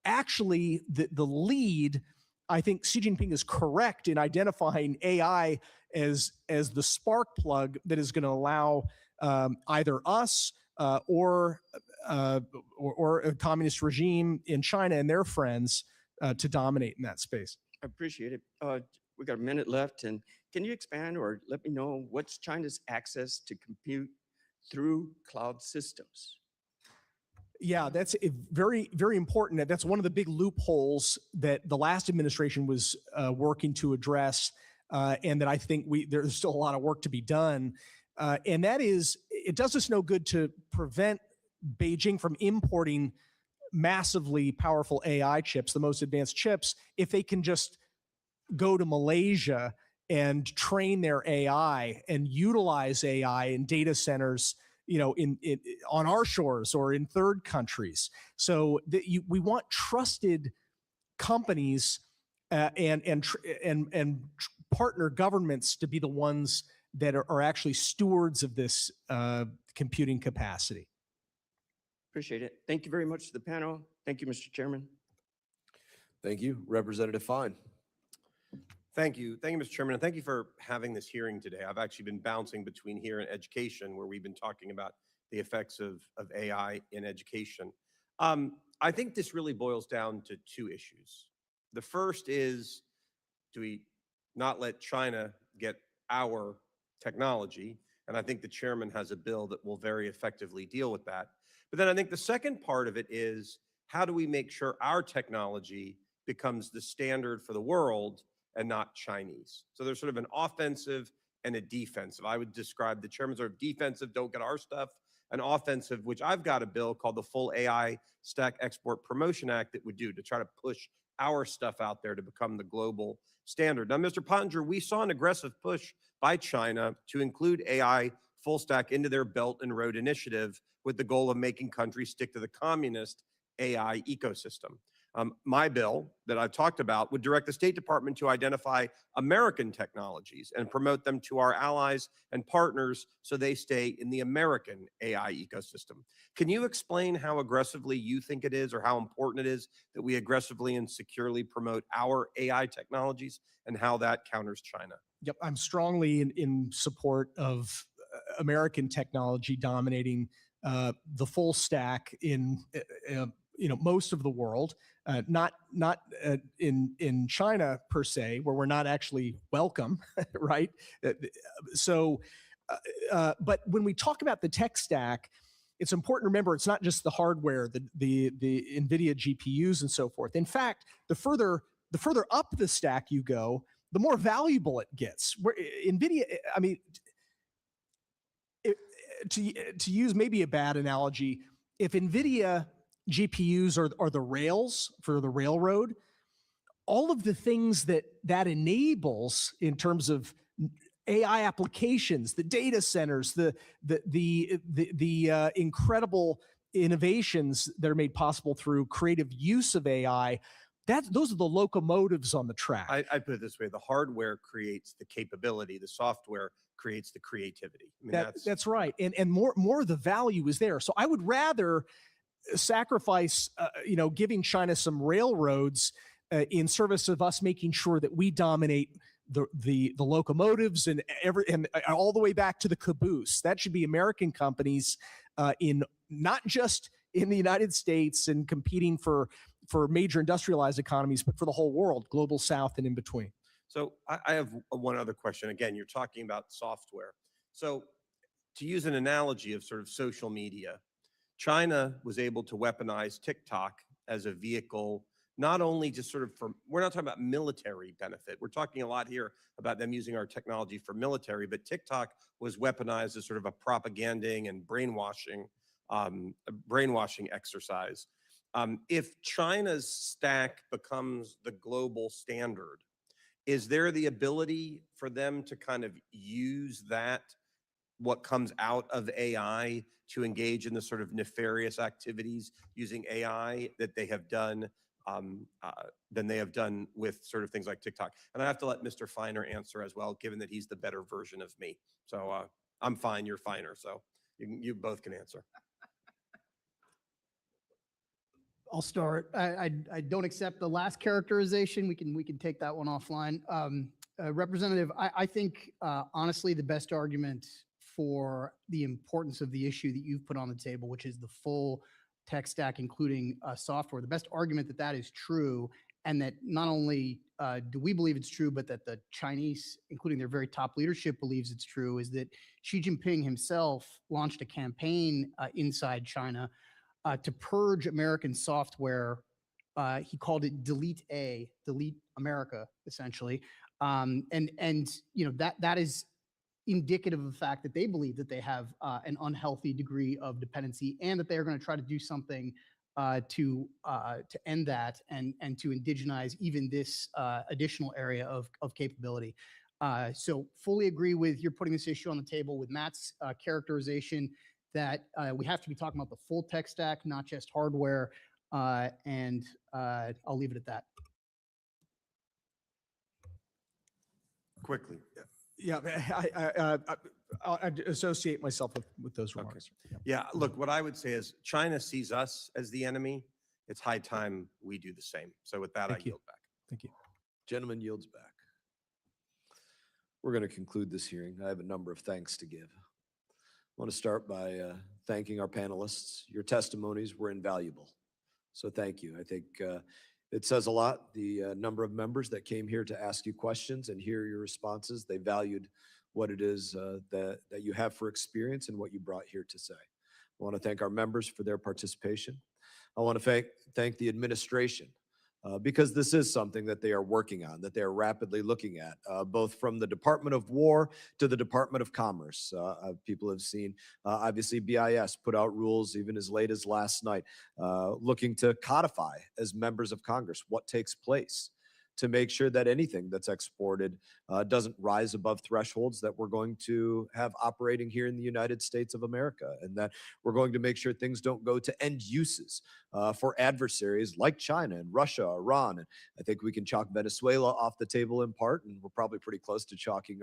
actually the lead, I think Xi Jinping is correct in identifying AI as the spark plug that is going to allow either us or a communist regime in China and their friends to dominate in that space. I appreciate it. We got a minute left, and can you expand or let me know what's China's access to compute through cloud systems? Yeah, that's very, very important. That's one of the big loopholes that the last administration was working to address, and that I think there's still a lot of work to be done. And that is, it does us no good to prevent Beijing from importing massively powerful AI chips, the most advanced chips, if they can just go to Malaysia and train their AI and utilize AI in data centers, you know, on our shores or in third countries. So we want trusted companies and partner governments to be the ones that are actually stewards of this computing capacity. Appreciate it. Thank you very much to the panel. Thank you, Mr. Chairman. Thank you, Representative Fine. Thank you. Thank you, Mr. Chairman, and thank you for having this hearing today. I've actually been bouncing between here and education, where we've been talking about the effects of AI in education. I think this really boils down to 2 issues. The first is, do we not let China get our technology? And I think the chairman has a bill that will very effectively deal with that. But then I think the second part of it is, how do we make sure our technology becomes the standard for the world and not Chinese? So there's sort of an offensive and a defensive. I would describe the chairman's sort of defensive, don't get our stuff, an offensive, which I've got a bill called the Full AI Stack Export Promotion Act that would do to try to push our stuff out there to become the global standard. Now, Mr. Pottinger, we saw an aggressive push by China to include AI full stack into their Belt and Road Initiative with the goal of making countries stick to the communist AI ecosystem. My bill that I've talked about would direct the State Department to identify American technologies and promote them to our allies and partners so they stay in the American AI ecosystem. Can you explain how aggressively you think it is, or how important it is that we aggressively and securely promote our AI technologies, and how that counters China? Yep, I'm strongly in support of American technology dominating the full stack in most of the world, not in China per se, where we're not actually welcome, right? So, but when we talk about the tech stack, it's important to remember it's not just the hardware, the NVIDIA GPUs and so forth. In fact, the further up the stack you go, the more valuable it gets. NVIDIA, I mean, to use maybe a bad analogy, if NVIDIA GPUs are the rails for the railroad, all of the things that enables in terms of AI applications, the data centers, the incredible innovations that are made possible through creative use of AI, those are the locomotives on the track. I put it this way: the hardware creates the capability, the software creates the creativity. I mean, that's right, and more of the value is there. So I would rather sacrifice, giving China some railroads in service of us making sure that we dominate the locomotives and all the way back to the caboose. That should be American companies in not just in the United States and competing for major industrialized economies, but for the whole world, global south and in between. So I have one other question. Again, you're talking about software. So to use an analogy of sort of social media, China was able to weaponize TikTok as a vehicle not only just sort of for, we're not talking about military benefit. We're talking a lot here about them using our technology for military, but TikTok was weaponized as sort of a propaganding and brainwashing exercise. If China's stack becomes the global standard, is there the ability for them to kind of use that, what comes out of AI, to engage in the sort of nefarious activities using AI that they have done than they have done with sort of things like TikTok? And I have to let Mr. Feiner answer as well, given that he's the better version of me. So I'm fine, you're finer. So you both can answer. I'll start. I don't accept the last characterization. We can take that one offline. Representative, I think honestly the best argument for the importance of the issue that you've put on the table, which is the full tech stack, including software, the best argument that that is true, and that not only do we believe it's true, but that the Chinese, including their very top leadership, believes it's true, is that Xi Jinping himself launched a campaign inside China to purge American software. He called it Delete America, essentially. And you know, that is indicative of the fact that they believe that they have an unhealthy degree of dependency, and that they are going to try to do something to end that and to indigenize even this additional area of capability. So fully agree with you're putting this issue on the table with Matt's characterization that we have to be talking about the full tech stack, not just hardware. And I'll leave it at that. Quickly. Yeah, I associate myself with those remarks. Okay. Yeah, look, what I would say is China sees us as the enemy. It's high time we do the same. So with that, I yield back. Thank you. Gentleman yields back. We're going to conclude this hearing. I have a number of thanks to give. I want to start by thanking our panelists. Your testimonies were invaluable. So thank you. I think it says a lot, the number of members that came here to ask you questions and hear your responses. They valued what it is that you have for experience and what you brought here to say. I want to thank our members for their participation. I want to thank the administration because this is something that they are working on, that they are rapidly looking at, both from the Department of War to the Department of Commerce. People have seen, obviously, BIS put out rules even as late as last night, looking to codify as members of Congress what takes place to make sure that anything that's exported doesn't rise above thresholds that we're going to have operating here in the United States of America, and that we're going to make sure things don't go to end uses for adversaries like China and Russia, Iran. And I think we can chalk Venezuela off the table in part, and we're probably pretty close to chalking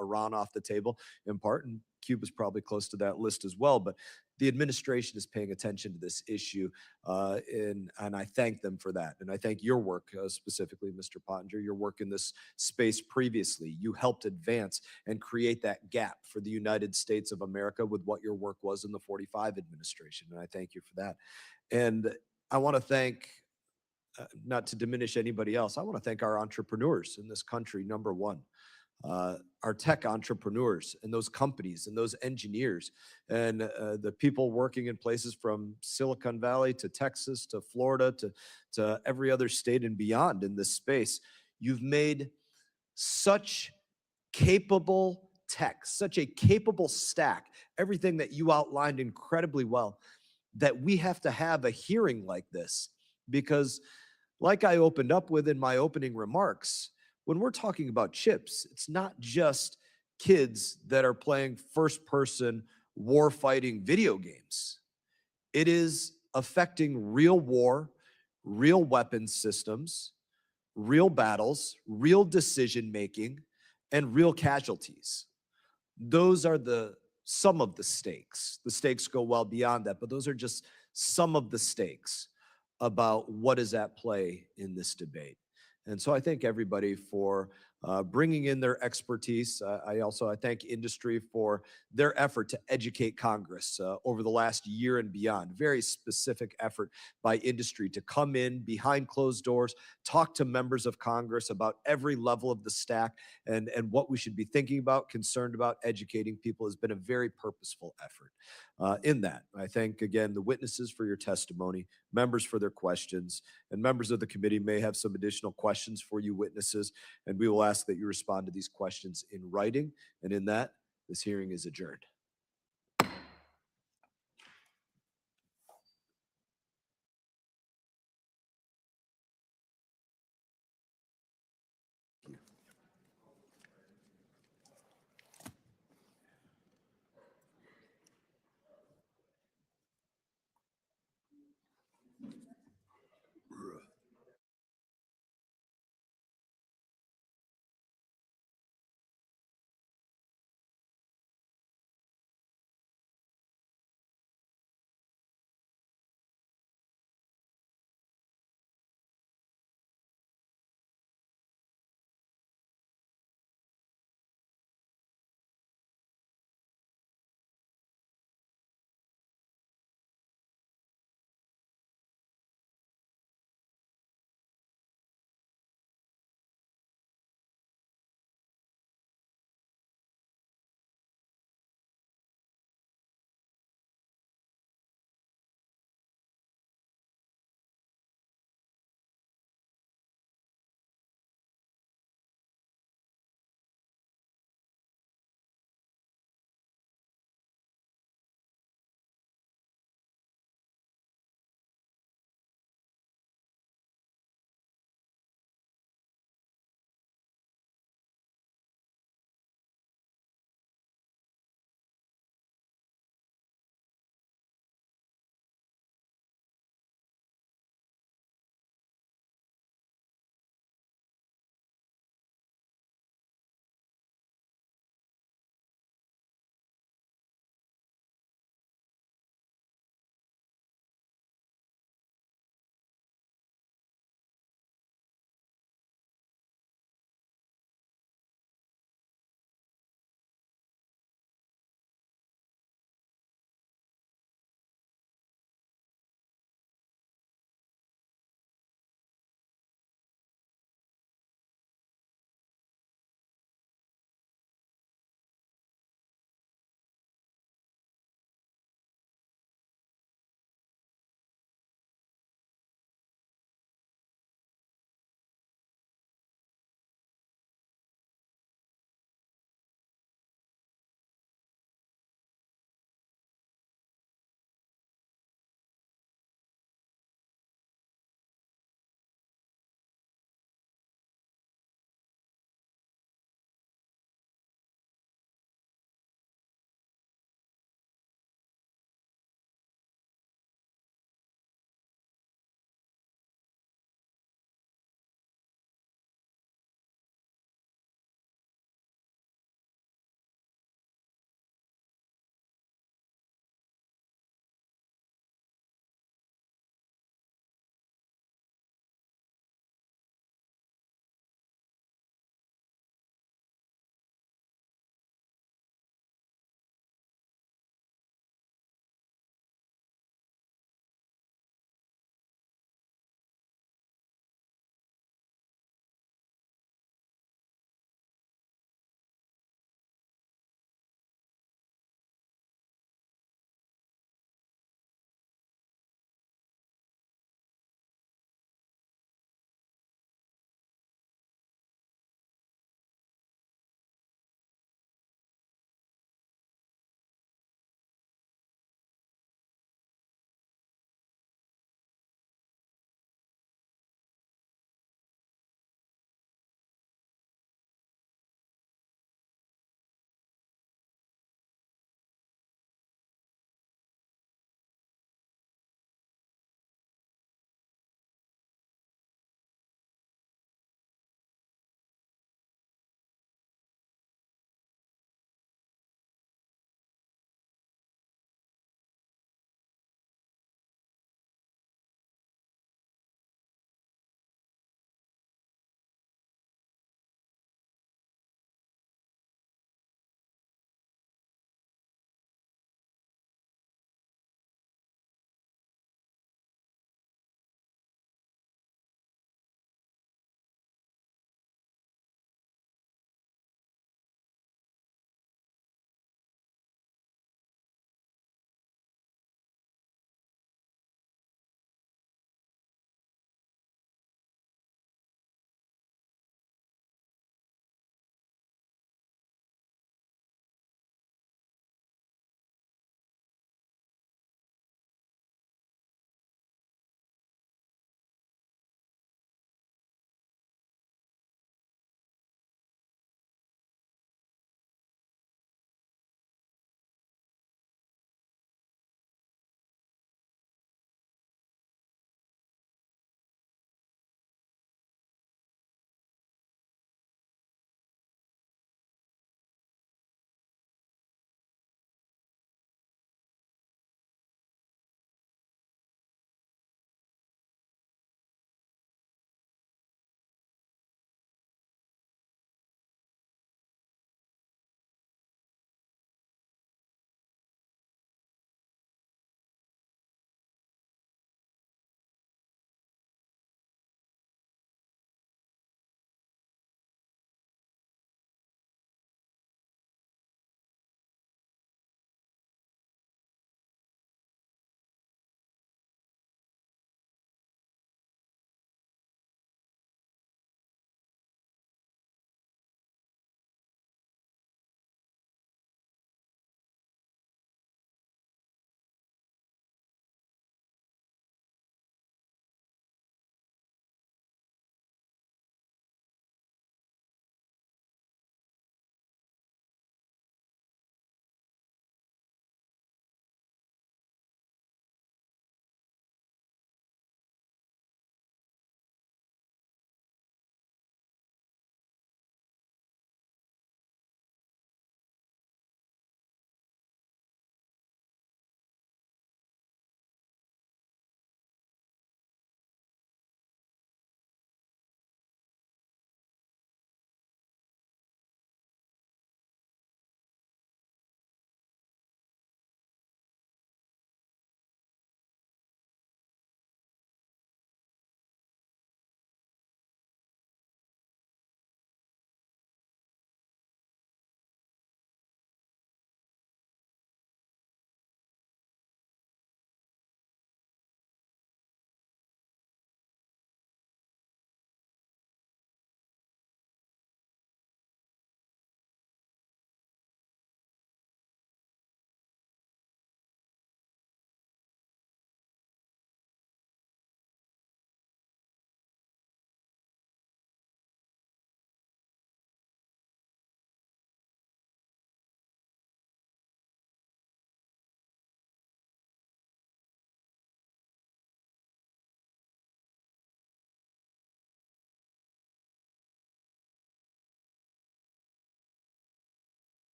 Iran off the table in part, and Cuba's probably close to that list as well. But the administration is paying attention to this issue, and I thank them for that. And I thank your work, specifically, Mr. Pottinger, your work in this space previously. You helped advance and create that gap for the United States of America with what your work was in the 45 administration, and I thank you for that. And I want to thank, not to diminish anybody else, I want to thank our entrepreneurs in this country, number one. Our tech entrepreneurs and those companies and those engineers and the people working in places from Silicon Valley to Texas to Florida to every other state and beyond in this space. You've made such capable tech, such a capable stack, everything that you outlined incredibly well, that we have to have a hearing like this. Because like I opened up with in my opening remarks, when we're talking about chips, it's not just kids that are playing first-person war-fighting video games. It is affecting real war, real weapons systems, real battles, real decision-making, and real casualties. Those are some of the stakes. The stakes go well beyond that, but those are just some of the stakes about what is at play in this debate. And so I thank everybody for bringing in their expertise. I thank industry for their effort to educate Congress over the last year and beyond. Very specific effort by industry to come in behind closed doors, talk to members of Congress about every level of the stack and what we should be thinking about, concerned about. Educating people has been a very purposeful effort in that. I thank again the witnesses for your testimony, members for their questions, and members of the committee may have some additional questions for you witnesses, and we will ask that you respond to these questions in writing. And in that, this hearing is adjourned.